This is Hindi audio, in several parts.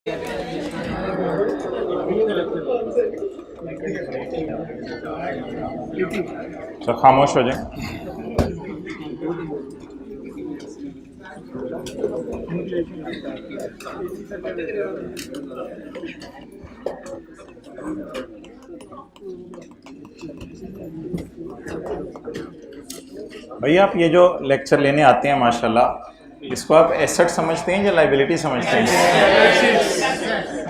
तो खामोश हो जाए। भैया आप ये जो लेक्चर लेने आते हैं माशाल्लाह, इसको आप एसेट समझते हैं या लाइबिलिटी समझते हैं?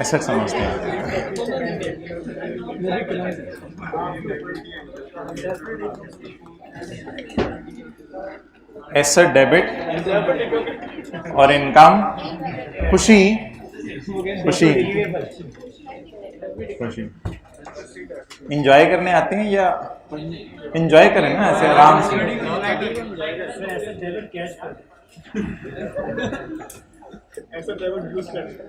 एसेट समझते हैं। एसेट डेबिट और इनकम खुशी खुशी खुशी इंजॉय करने आते हैं या इंजॉय करें ना ऐसे आराम से।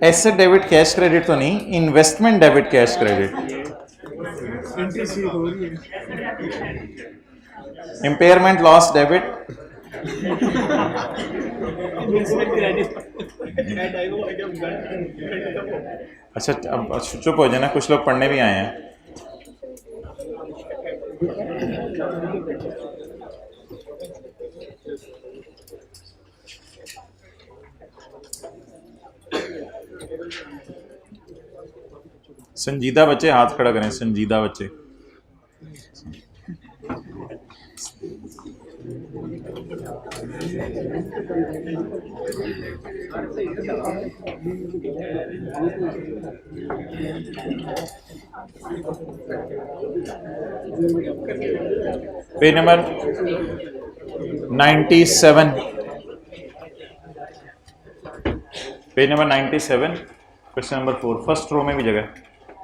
एसेट डेबिट कैश क्रेडिट तो नहीं, investment debit cash credit. Impairment loss debit. अच्छा अब चुप हो जाना, कुछ लोग पढ़ने भी आए हैं। संजीदा बच्चे हाथ खड़ा करें, संजीदा बच्चे। Page number 97, page number 97 question number 4, first row में भी जगह।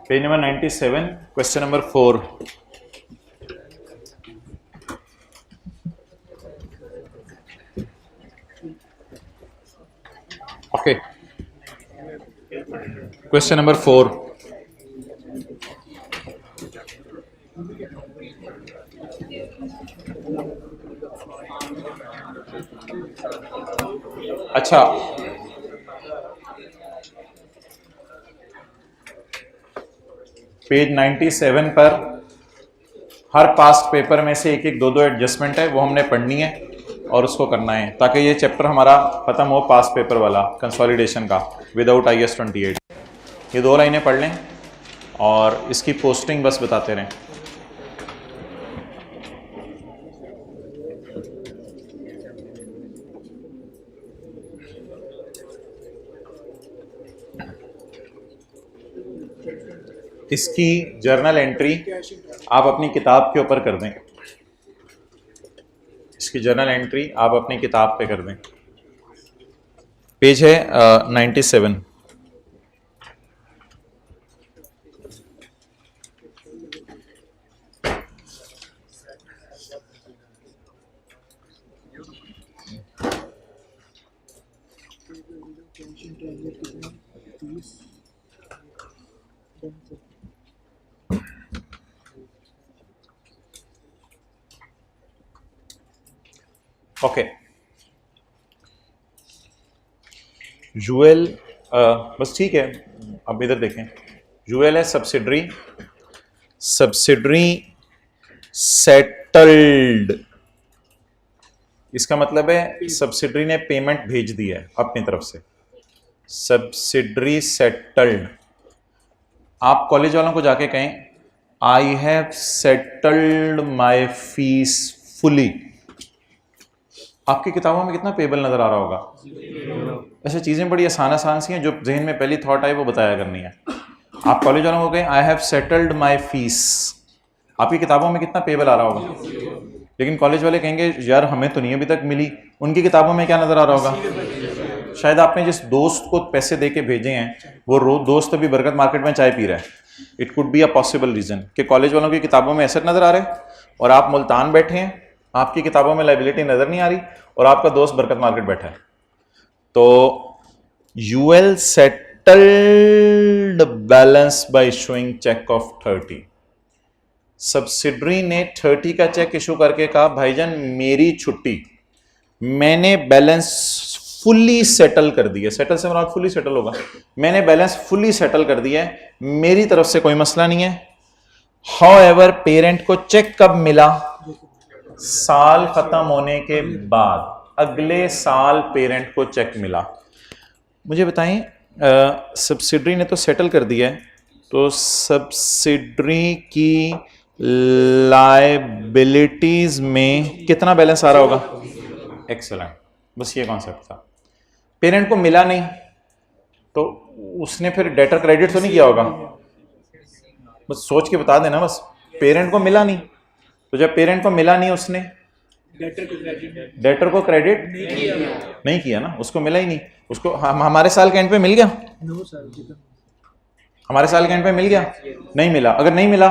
Page number 97 question number 4। Okay, question number 4। अच्छा, पेज 97 पर हर पास्ट पेपर में से एक एक दो एडजस्टमेंट है, वो हमने पढ़नी है और उसको करना है ताकि ये चैप्टर हमारा खत्म हो, पास्ट पेपर वाला कंसोलिडेशन का विदाउट IS 28। ये 2 लाइनें पढ़ लें और इसकी पोस्टिंग बस बताते रहें। इसकी जर्नल एंट्री आप अपनी किताब के ऊपर कर दें। इसकी जर्नल एंट्री आप अपनी किताब पे कर दें। पेज है 97। ओके, यूएल बस ठीक है। अब इधर देखें, यूएल है सब्सिडरी, सब्सिडरी सेटल्ड। इसका मतलब है सब्सिडरी ने पेमेंट भेज दी है अपनी तरफ से, सब्सिडरी सेटल्ड। आप कॉलेज वालों को जाके कहें I have settled my fees fully. आपकी किताबों में कितना पेबल नजर आ रहा होगा। ऐसे चीजें बड़ी आसान आसान सी हैं जो जहन में पहली थॉट आई वो बताया करनी है। आप कॉलेज वालों को कहें I have settled my fees, आपकी किताबों में कितना पेबल आ रहा होगा। लेकिन कॉलेज वाले कहेंगे यार हमें तो नहीं अभी तक मिली, उनकी किताबों में क्या नजर आ रहा होगा। शायद आपने जिस दोस्त को पैसे दे के भेजे हैं वो दोस्त अभी बरकत मार्केट में चाय पी रहा है। It could be a possible reason कि कॉलेज वालों की किताबों में एसेट नजर आ रहे हैं और आप मुल्तान बैठे हैं, आपकी किताबों में लाइबिलिटी नजर नहीं आ रही और आपका दोस्त बरकत मार्केट बैठा है। तो UL settled balance by issuing cheque of 30। Subsidiary ने 30 का चेक इशू करके कहा भाईजान मेरी छुट्टी, मैंने बैलेंस फुल्ली सेटल कर दिया, सेटल से मुराद फुल्ली सेटल होगा, मैंने बैलेंस फुल्ली सेटल कर दिया है, मेरी तरफ से कोई मसला नहीं है। हाउएवर पेरेंट को चेक कब मिला? साल खत्म होने के बाद, अगले साल पेरेंट को चेक मिला। मुझे बताएं, सब्सिडरी ने तो सेटल कर दिया है, तो सब्सिडरी की लायबिलिटीज में कितना बैलेंस आ रहा होगा? एक्सेलेंट, बस ये कॉन्सेप्ट था। पेरेंट को मिला नहीं तो उसने फिर डेटर क्रेडिट तो नहीं किया होगा? बस सोच के बता देना, बस पेरेंट को मिला नहीं, तो जब पेरेंट को मिला नहीं उसने डेटर को क्रेडिट नहीं किया ना, उसको मिला ही नहीं, उसको हमारे साल के एंड पे मिल गया? हमारे साल के एंड पे मिल गया? नहीं मिला। अगर नहीं मिला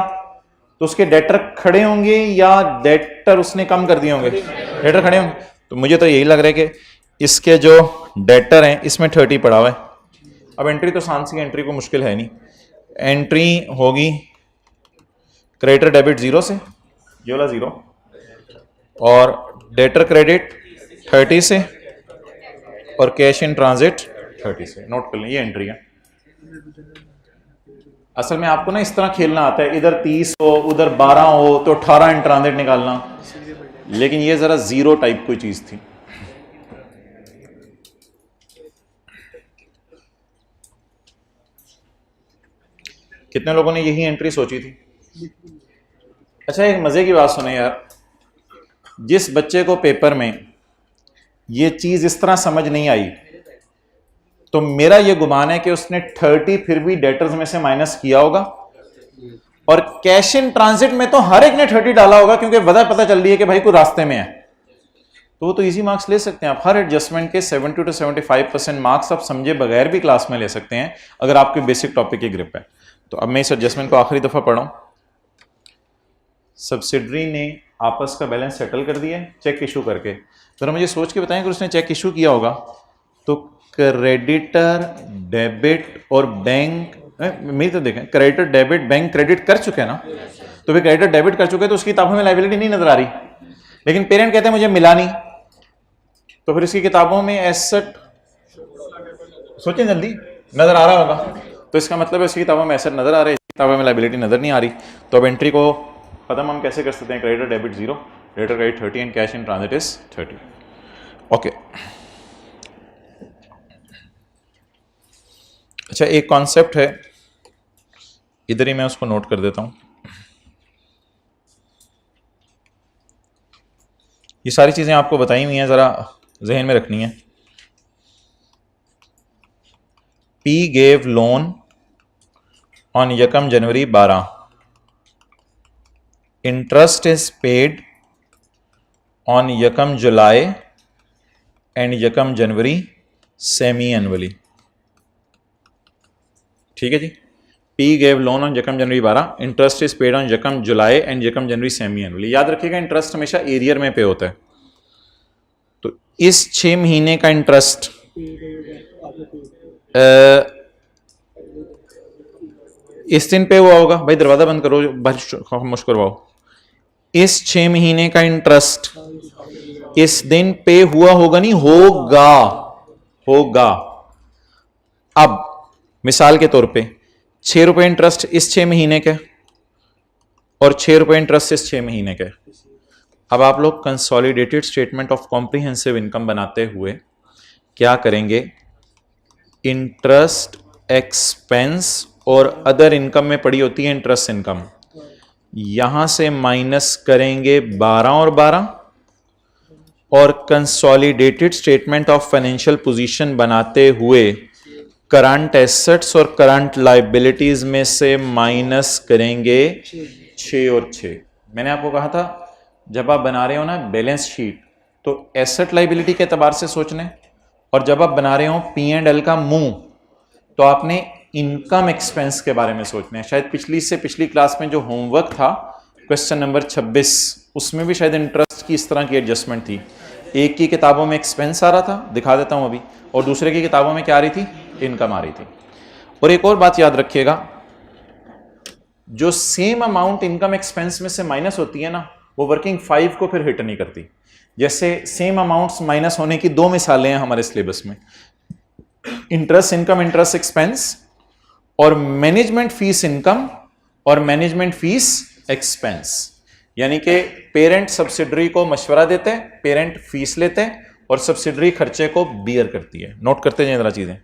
तो उसके डेटर खड़े होंगे या डेटर उसने कम कर दिए होंगे? डेटर खड़े होंगे। तो मुझे तो यही लग रहा है कि इसके जो डेटर हैं इसमें 30 पड़ा हुआ है। अब एंट्री तो सांस की एंट्री को मुश्किल है नहीं, एंट्री होगी क्रेडिटर डेबिट 0 से, ये वाला 0, और डेटर क्रेडिट 30 से, और कैश इन ट्रांजिट 30 से। नोट कर लें, ये एंट्री है। असल में आपको ना इस तरह खेलना आता है, इधर 30 हो उधर 12 हो तो 18 इन ट्रांजिट निकालना, लेकिन ये जरा 0 टाइप कोई चीज थी। कितने लोगों ने यही एंट्री सोची थी? अच्छा, एक मजे की बात सुने यार, जिस बच्चे को पेपर में ये चीज इस तरह समझ नहीं आई, तो मेरा ये गुमान है कि उसने 30 फिर भी डेटर्स में से माइनस किया होगा, और कैश इन ट्रांजिट में तो हर एक ने 30 डाला होगा, क्योंकि वजह पता चल रही है कि भाई कोई रास्ते में है, तो वो तो इजी मार्क्स ले सकते हैं आप। हर एडजस्टमेंट के 70 to 75% मार्क्स आप समझे बगैर भी क्लास में ले सकते हैं, अगर आपके बेसिक टॉपिक की ग्रिप है। तो अब मैं इस एडजस्टमेंट को आखिरी दफा पढ़ूं। सब्सिडरी ने आपस का बैलेंस सेटल कर दिया चेक इशू करके। तो मुझे सोच के बताएं कि उसने चेक इशू किया होगा तो क्रेडिटर डेबिट और बैंक, मेरी तो देखें, क्रेडिटर डेबिट बैंक क्रेडिट कर चुके हैं ना, तो वे क्रेडिटर डेबिट कर चुके तो उसकी किताबों में लायबिलिटी नहीं नजर आ रही, लेकिन पेरेंट कहते हैं मुझे मिला नहीं, तो फिर इसकी किताबों में एसेट, सोचें जल्दी, नजर आ रहा होगा, तो इसका मतलब है इसकी किताबों में एसेट नजर आ रहे हैं, किताबों में लायबिलिटी नजर नहीं आ रही। तो अब एंट्री को खत्म हम कैसे कर सकते हैं? Creditor debit 0, creditor credit 30 and cash in transit is 30। Okay, अच्छा एक कॉन्सेप्ट है, इधर ही मैं उसको नोट कर देता हूं। ये सारी चीजें आपको बताई हुई हैं, जरा जहन में रखनी है। P gave loan on 1 January 12. Interest is paid on 1 July and 1 January semi-annually. ठीक है जी। P gave loan on 1 January 12. Interest is paid on 1 July and 1 January semi-annually. याद रखिएगा इंटरेस्ट हमेशा एरियर में पे होता है, तो इस 6 महीने का इंटरेस्ट इस दिन पे हुआ होगा। भाई दरवाजा बंद करो, बाहर खामोश करवाओ। इस 6 महीने का इंटरेस्ट इस दिन पे हुआ होगा, नहीं होगा, होगा। अब मिसाल के तौर पे 6 रुपए इंटरेस्ट इस 6 महीने के और 6 रुपए इंटरेस्ट इस 6 महीने के। अब आप लोग consolidated statement of comprehensive income बनाते हुए क्या करेंगे? इंटरेस्ट एक्सपेंस और अदर इनकम में पड़ी होती है इंटरेस्ट इनकम, यहां से माइनस करेंगे 12 और 12, और consolidated statement of financial position बनाते हुए करंट एसेट्स और करंट लायबिलिटीज में से माइनस करेंगे 6 और 6। मैंने आपको कहा था जब आप बना रहे हो ना बैलेंस शीट, तो एसेट लायबिलिटी के एतबार से सोचने, और जब आप बना रहे हो P&L का मुंह, तो आपने इनकम एक्सपेंस के बारे में सोचना है। शायद पिछली से पिछली क्लास में जो होमवर्क था क्वेश्चन नंबर 26, उसमें भी शायद इंटरेस्ट की इस तरह की एडजस्टमेंट थी। एक की किताबों में एक्सपेंस आ रहा था, दिखा देता हूं अभी, और दूसरे की किताबों में क्या आ रही थी? इनकम आ रही थी। और एक और बात याद रखिएगा, जो सेम अमाउंट इनकम एक्सपेंस में से माइनस होती है ना, वो वर्किंग 5 को फिर हिट नहीं करती। जैसे सेम अमाउंट्स माइनस होने की दो मिसालें हैं हमारे सिलेबस में, इंटरेस्ट इनकम, इंटरेस्ट एक्सपेंस, और मैनेजमेंट फीस इनकम और मैनेजमेंट फीस एक्सपेंस। यानी कि पेरेंट सब्सिडरी को मशवरा देते हैं, पेरेंट फीस लेते हैं और सब्सिडरी खर्चे को बियर करती है। नोट करते जाए जरा चीजें।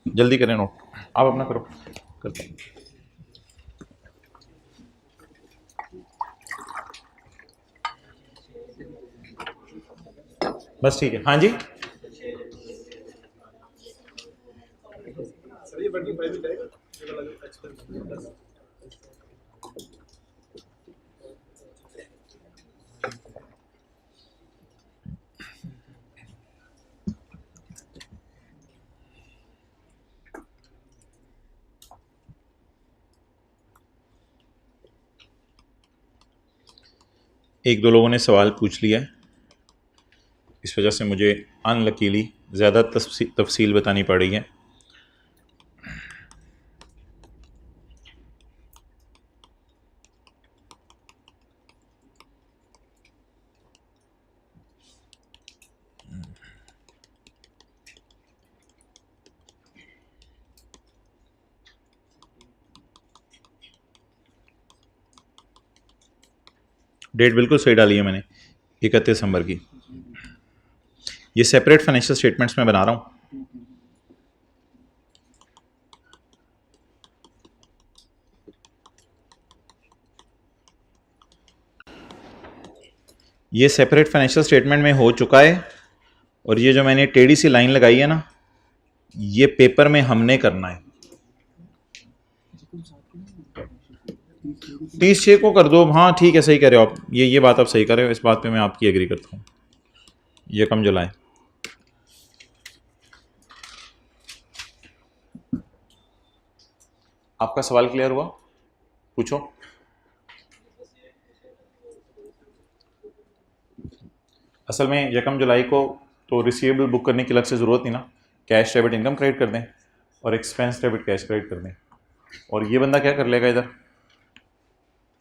जल्दी करें नोट, आप अपना करो, करते हैं। बस ठीक है। हाँ जी, एक दो लोगों ने सवाल पूछ लिया है, इस वजह से मुझे अनलकीली ज़्यादा तफसील बतानी पड़ रही है। डेट बिल्कुल सही डाली है मैंने, 31 दिसंबर की। ये सेपरेट फाइनेंशियल स्टेटमेंट्स में बना रहा हूँ। ये सेपरेट फाइनेंशियल स्टेटमेंट में हो चुका है, और ये जो मैंने टेढ़ी सी लाइन लगाई है ना, ये पेपर में हमने करना है। 30/6 को कर दो। हाँ ठीक है, सही कह रहे हो आप, ये बात आप सही कर रहे हो, इस बात पे मैं आपकी एग्री करता हूँ। ये कम जुलाई, आपका सवाल क्लियर हुआ? पूछो। असल में यकम जुलाई को तो रिसीवेबल बुक करने की अलग से ज़रूरत नहीं ना, कैश डेबिट इनकम क्रेडिट कर दें और एक्सपेंस डेबिट कैश क्रेडिट कर दें। और ये बंदा क्या कर लेगा, इधर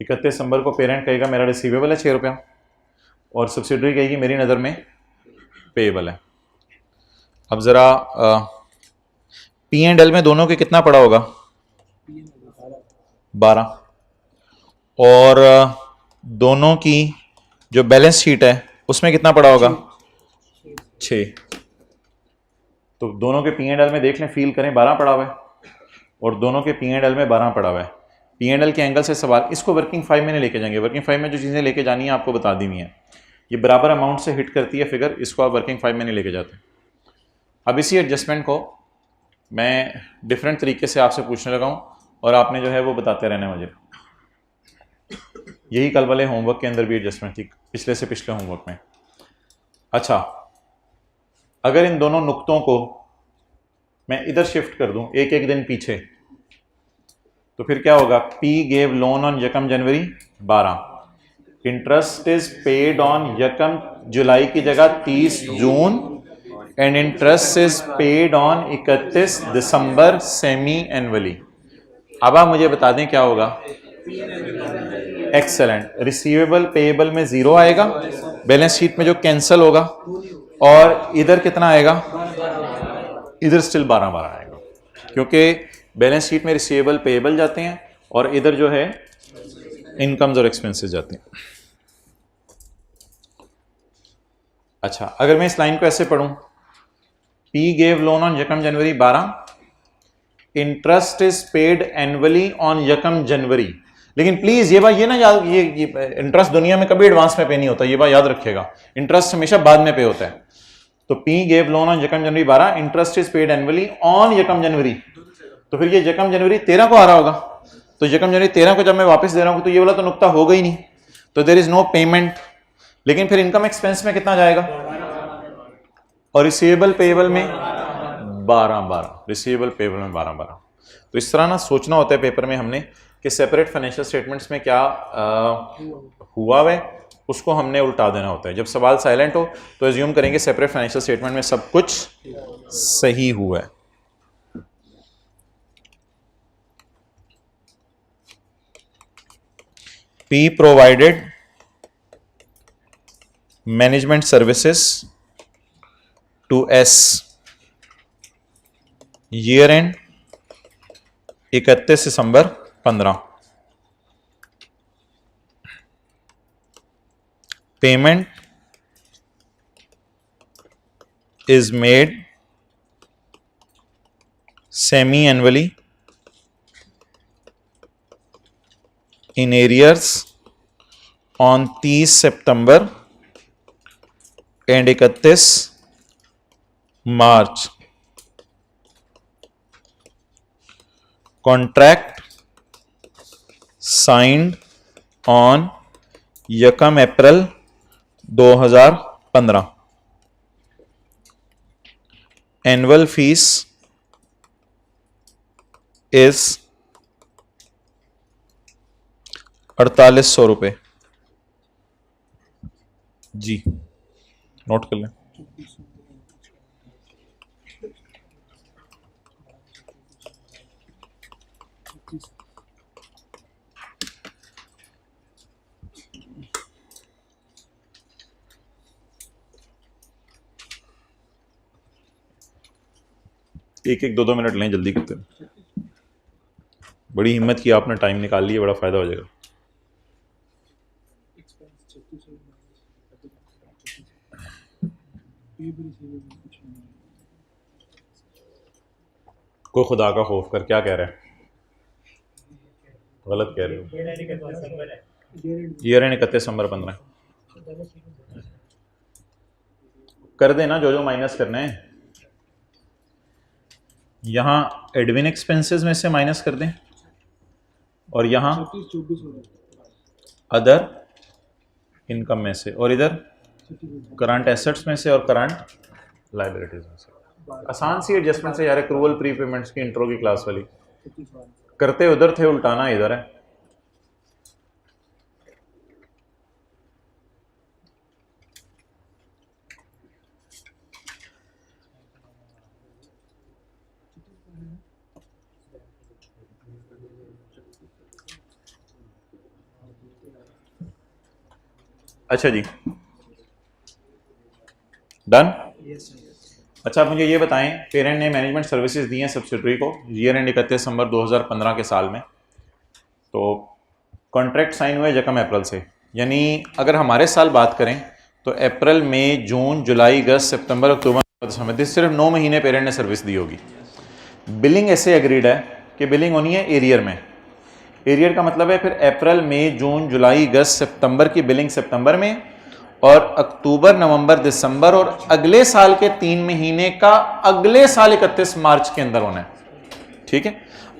31 दिसंबर को पेरेंट कहेगा मेरा रिसीवेबल है 6 रुपया, और सब्सिडरी कहेगी मेरी नज़र में पेएबल है। अब ज़रा P&L में दोनों के कितना पड़ा होगा? 12। और दोनों की जो बैलेंस शीट है उसमें कितना पड़ा होगा? 6। तो दोनों के P&L में देख लें, फील करें, 12 पड़ा हुआ है, और दोनों के P&L में 12 पड़ा हुआ है। P&L के एंगल से सवाल, इसको वर्किंग 5 में लेके जाएंगे। वर्किंग 5 में जो चीज़ें लेके जानी है आपको बता दी हुई हैं, ये बराबर अमाउंट से हिट करती है फिगर, इसको आप वर्किंग 5 में नहीं लेके जाते। अब इसी एडजस्टमेंट को मैं डिफरेंट तरीके से आपसे पूछने लगा हूँ, और आपने जो है वो बताते रहना मुझे। यही कल वाले होमवर्क के अंदर भी एडजस्टमेंट थी, पिछले से पिछले होमवर्क में। अच्छा, अगर इन दोनों नुक्तों को मैं इधर शिफ्ट कर दूं एक एक दिन पीछे, तो फिर क्या होगा? P गेव लोन ऑन यकम January 12, interest is paid on यकम जुलाई की जगह 30 June, and interest is paid on 31 December semi annually. अब आप मुझे बता दें क्या होगा? एक्सेलेंट। रिसीवेबल पेएबल में 0 आएगा, बैलेंस शीट में जो कैंसिल होगा, और इधर कितना आएगा? इधर स्टिल 12 आएगा, क्योंकि बैलेंस शीट में रिसीवेबल पेएबल जाते हैं और इधर जो है इनकम्स और एक्सपेंसेस जाते हैं। अच्छा, अगर मैं इस लाइन को ऐसे पढ़ूं, P गेव लोन ऑन यकम January 12, interest is paid annually on यकम जनवरी। लेकिन प्लीज ये बात ये ना याद, ये इंटरेस्ट दुनिया में कभी एडवांस में पे नहीं होता, ये बात याद रखिएगा, इंटरेस्ट हमेशा बाद में पे होता है। तो P गेव लोन ऑन यकम January 12, interest is paid annually on यकम जनवरी, तो फिर ये यकम जनवरी 13 को आ रहा होगा। तो यकम जनवरी 13 को जब मैं वापस दे रहा हूं तो ये वाला तो नुक्ता होगा ही नहीं, तो देयर इज नो पेमेंट। लेकिन फिर इनकम एक्सपेंस में कितना जाएगा? और रिसीवेबल पेएबल में 12, रिसीवेबल पेएबल में 12। तो इस तरह ना सोचना होता है पेपर में हमने कि सेपरेट फाइनेंशियल स्टेटमेंट्स में क्या हुआ है, उसको हमने उल्टा देना होता है। जब सवाल साइलेंट हो तो एज्यूम करेंगे सेपरेट फाइनेंशियल स्टेटमेंट में सब कुछ सही हुआ है। P provided management services to S year end 31 December 15। Payment is made semi-annually in arrears on 30 September and 31 March. Contract signed on 1 April 2015। Annual fees is 4800 रुपये। जी नोट कर लें। एक एक 2-2 मिनट लें, जल्दी करते हैं। बड़ी हिम्मत की आपने, टाइम निकाल लिया, बड़ा फायदा हो जाएगा। कोई खुदा का खौफ कर, क्या कह रहा है? गलत कह रहे हो। ईयर एंड 31 दिसंबर 15 कर देना, जो जो माइनस करना है। यहां एडमिन एक्सपेंसेस में से माइनस कर दें और यहां अदर इनकम में से, और इधर करंट एसेट्स में से और करंट लायबिलिटीज में से। आसान सी एडजस्टमेंट से यार, एक्रूवल प्री पेमेंट्स की इंट्रो की क्लास वाली करते उधर थे, उल्टाना इधर है। अच्छा जी, डन। अच्छा, आप मुझे ये बताएं, पेरेंट ने मैनेजमेंट सर्विसेज दी हैं सब्सिडरी को ईयर एंड 31 दिसंबर 2015 के साल में, तो कॉन्ट्रैक्ट साइन हुए 1 अप्रैल से। यानी अगर हमारे साल बात करें तो अप्रैल, मई, जून, जुलाई, अगस्त, सितंबर, अक्टूबर, दिसंबर, सिर्फ 9 महीने पेरेंट ने सर्विस दी होगी। बिलिंग ऐसे एग्रीड है कि बिलिंग होनी है एरियर में। एरियर का मतलब है फिर अप्रैल, मई, जून, जुलाई, अगस्त, सितंबर की बिलिंग सितंबर में, और अक्टूबर, नवंबर, दिसंबर और अगले साल के 3 महीने का अगले साल 31 मार्च के अंदर होना है। ठीक है।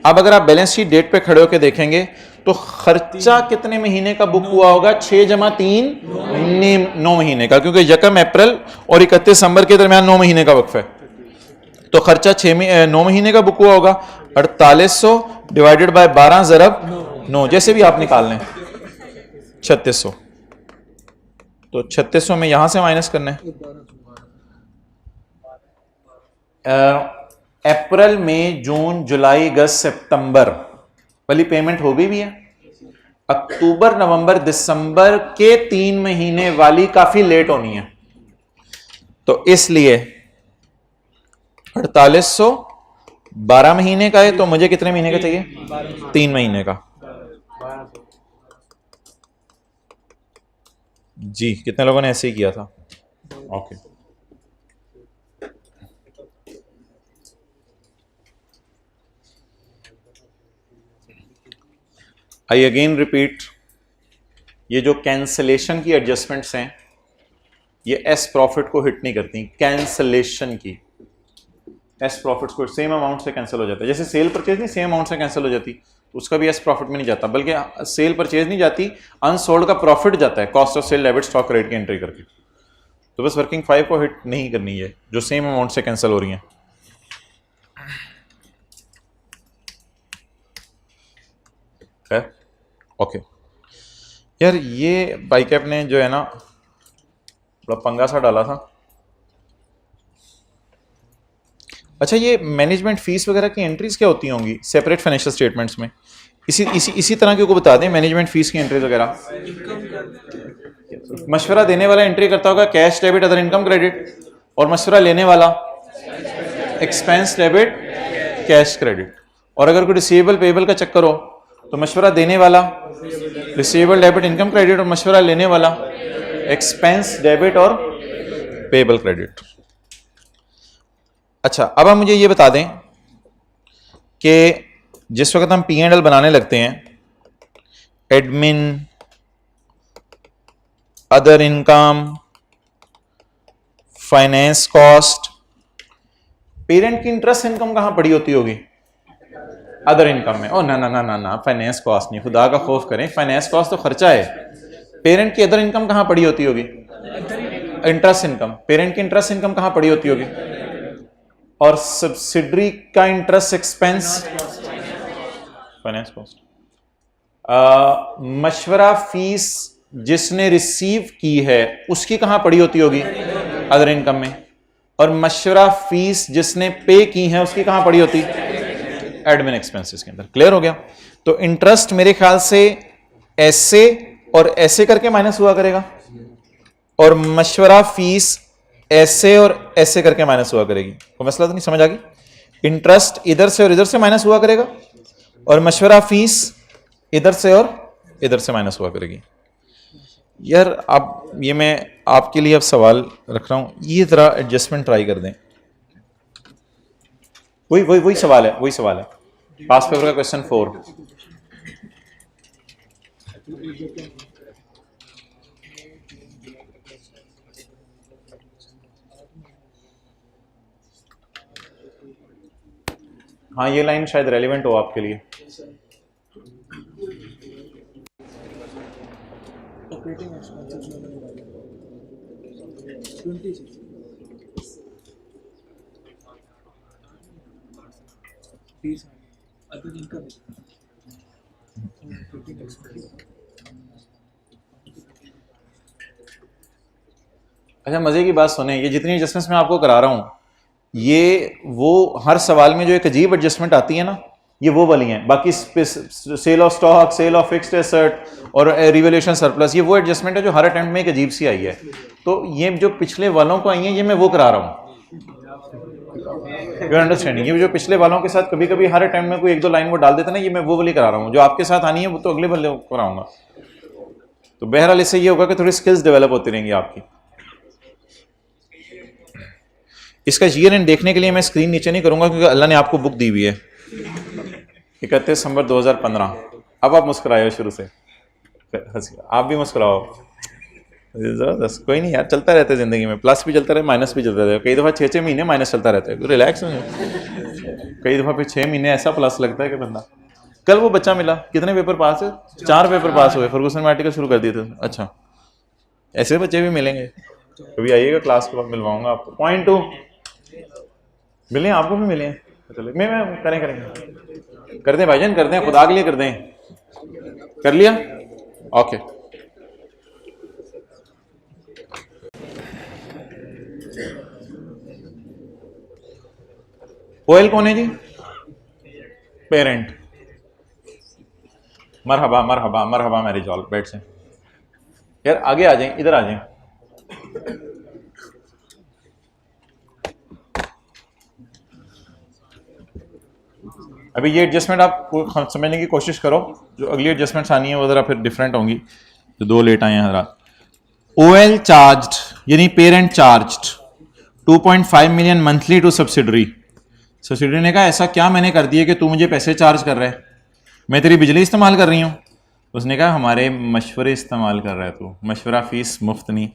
अब अगर आप बैलेंस शीट डेट पे खड़े होकर देखेंगे तो खर्चा कितने महीने का बुक हुआ होगा? 6 जमा 3 9 महीने का, क्योंकि 1 अप्रैल और 31 दिसंबर के दरमियान 9 महीने का वक्फ है, तो खर्चा 9 महीने का बुक हुआ होगा। 4800 डिवाइडेड बाय 12 ज़रब 9, जैसे भी आप निकाल लें, 3600। तो 3600 में यहां से माइनस करना है। अप्रैल, मई, जून, जुलाई, अगस्त, सितंबर वाली पेमेंट हो गई भी है। अक्टूबर, नवंबर, दिसंबर के 3 महीने वाली काफी लेट होनी है, तो इसलिए 4800 12 महीने का है, तो मुझे कितने महीने का चाहिए? 3 महीने का। जी, कितने लोगों ने ऐसे ही किया था? ओके। आई अगेन रिपीट, ये जो कैंसलेशन की एडजस्टमेंट्स हैं ये एस प्रॉफिट को हिट नहीं करती। कैंसलेशन की एस प्रॉफिट्स को सेम अमाउंट से कैंसिल हो जाता है। जैसे सेल परचेज नहीं सेम अमाउंट से कैंसिल हो जाती, उसका भी एस प्रॉफिट में नहीं जाता, बल्कि सेल परचेज नहीं जाती, अनसोल्ड का प्रॉफिट जाता है cost of sale debit stock rate की एंट्री करके। तो बस वर्किंग 5 को हिट नहीं करनी है जो सेम अमाउंट से कैंसिल हो रही हैं। ओके। यार ये बाइकैप ने जो है ना बड़ा पंगा सा डाला था। अच्छा, ये मैनेजमेंट फीस वगैरह की एंट्रीज क्या होती होंगी सेपरेट फाइनेंशियल स्टेटमेंट्स में? इसी तरह के को बता दें मैनेजमेंट फीस की एंट्रीज वगैरह। मशवरा देने वाला एंट्री करता होगा cash debit other income credit, और मशवरा लेने वाला एक्सपेंस डेबिट कैश क्रेडिट। और अगर कोई रिसीवेबल पेबल का चक्कर हो तो मशवरा देने वाला रिसीवेबल डेबिट इनकम क्रेडिट, और मशवरा लेने वाला एक्सपेंस डेबिट और पेबल क्रेडिट। अच्छा, अब आप मुझे ये बता दें कि जिस वक्त हम P&L बनाने लगते हैं, admin, other income, finance cost, parent की इंटरेस्ट इनकम कहां पड़ी होती होगी? अदर इनकम में। ओ ना ना ना ना ना, फाइनेंस कॉस्ट नहीं, खुदा का खौफ करें, फाइनेंस कॉस्ट तो खर्चा है। पेरेंट की अदर इनकम कहां पड़ी होती होगी? Interest income. पेरेंट की इंटरेस्ट इनकम कहां पड़ी होती होगी? और सब्सिडरी का इंटरेस्ट एक्सपेंस फाइनेंस कॉस्ट। मशवरा फीस जिसने रिसीव की है उसकी कहां पड़ी होती होगी? अदर इनकम में। और मशवरा फीस जिसने पे की है उसकी कहां पड़ी होती? एडमिन एक्सपेंसेस के अंदर। क्लियर हो गया? तो इंटरेस्ट मेरे ख्याल से ऐसे और ऐसे करके माइनस हुआ करेगा, और मशवरा फीस ऐसे और ऐसे करके माइनस हुआ करेगी। कोई मसला तो नहीं, समझ आ गई? इंटरेस्ट इधर से और इधर से माइनस हुआ करेगा, और मशवरा फीस इधर से और इधर से माइनस हुआ करेगी। यार अब ये मैं आपके लिए अब सवाल रख रहा हूं, ये जरा एडजस्टमेंट ट्राई कर दें। वही सवाल है पास पेपर का क्वेश्चन 4। हाँ, ये लाइन शायद रेलिवेंट हो आपके लिए। Operating expenses 26 fees other income operating expenses. अच्छा, मजे की बात सुने, ये जितनी एडजस्टमेंट्स मैं आपको करा रहा हूं, ये वो हर सवाल में जो एक अजीब एडजस्टमेंट आती है ना, ये वो वाली हैं। बाकी sale of stock, sale of fixed asset और रिवैल्यूएशन सरप्लस, ये वो एडजस्टमेंट है जो हर अटेम्प्ट में एक अजीब सी आई है। तो ये जो पिछले वालों को आई है, ये मैं वो करा रहा हूँ। Your understanding? ये जो पिछले वालों के साथ कभी कभी हर अटेम्प्ट में कोई एक दो लाइन वो डाल देते ना, ये मैं वो वाली करा रहा हूँ। जो आपके साथ आनी है वो तो अगले वाले कराऊंगा। तो बहरहाल इससे ये होगा कि थोड़ी स्किल्स डेवलप होती रहेंगी आपकी। इसका ईयर एंड देखने के लिए मैं स्क्रीन नीचे नहीं करूंगा, क्योंकि अल्लाह ने आपको बुक दी हुई है 31 दिसंबर 2015। अब आप मुस्कुराए हो शुरू से, आप भी मुस्कुराओ। जबरदस्त। कोई नहीं यार, चलता रहता है जिंदगी में, प्लस भी चलता रहे, माइनस भी चलता रहे। कई दफ़ा 6-6 महीने माइनस चलता रहता है, रिलैक्स हो। कई दफ़ा फिर 6 महीने ऐसा प्लस लगता है कि बंदा। कल वो बच्चा मिला, कितने पेपर पास है? 4 पेपर पास हुए, फर्गूसन में आर्टिकल शुरू कर दिए थे। अच्छा, ऐसे बच्चे भी मिलेंगे, कभी आइएगा क्लास के बाद, मिलवाऊंगा आपको। पॉइंट 2 मिले, आपको भी मिले। चलो मैं करेंगे कर दें भाईजान, कर दें, खुदा के लिए कर दें। कर लिया? ओके। ओएल कौन है जी? पेरेंट। मरहबा मरहबा मरहबा मैरिज ऑल। बैठ से यार, आगे आ जाएं, इधर आ जाएं। अभी ये एडजस्टमेंट आप समझने की कोशिश करो, जो अगली एडजस्टमेंट्स आनी है वो जरा फिर डिफरेंट होंगी। जो 2 लेट आए हैं हजरात। ओएल चार्ज्ड यानी parent charged 2.5 million monthly to subsidiary. Subsidiary ने कहा ऐसा क्या मैंने कर दिया कि तू मुझे पैसे चार्ज कर रहा है, मैं तेरी बिजली इस्तेमाल कर रही हूँ। उसने कहा हमारे मशवरे इस्तेमाल कर रहा है तू, मशवरा फीस मुफ्त नहीं।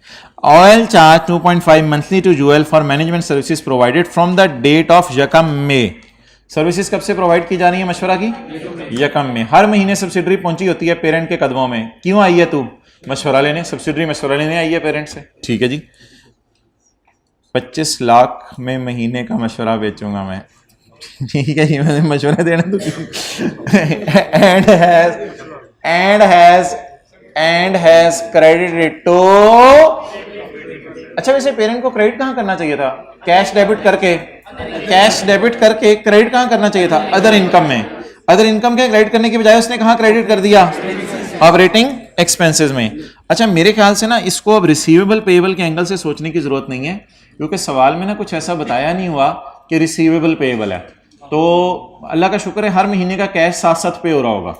OL charge 2.5 monthly to UL for management services provided from the date of यकम में। सर्विसेज कब से प्रोवाइड की जा रही है मशवरा की? यकम में। हर महीने सब्सिडरी पहुंची होती है पेरेंट के कदमों में। क्यों आई है तू? मशवरा लेने। सब्सिडरी मशवरा लेने आई है पेरेंट से। ठीक है जी, 25 लाख में महीने का मशवरा बेचूंगा मैं। ठीक है जी, मैंने मशवरा देना तो एंड हैज क्रेडिटेड टू। अच्छा वैसे पेरेंट को क्रेडिट कहां करना चाहिए था? कैश डेबिट करके, कैश डेबिट करके क्रेडिट कहां करना चाहिए था? अदर इनकम में। अदर इनकम के क्रेडिट करने की बजाय उसने कहां क्रेडिट कर दिया? ऑपरेटिंग एक्सपेंसेस में। अच्छा मेरे ख्याल से ना इसको अब रिसीवेबल पेएबल के एंगल से सोचने की जरूरत नहीं है, क्योंकि सवाल में ना कुछ ऐसा बताया नहीं हुआ कि रिसीवेबल पेएबल है। तो अल्लाह का शुक्र है हर महीने का कैश साथ साथ पे हो रहा होगा,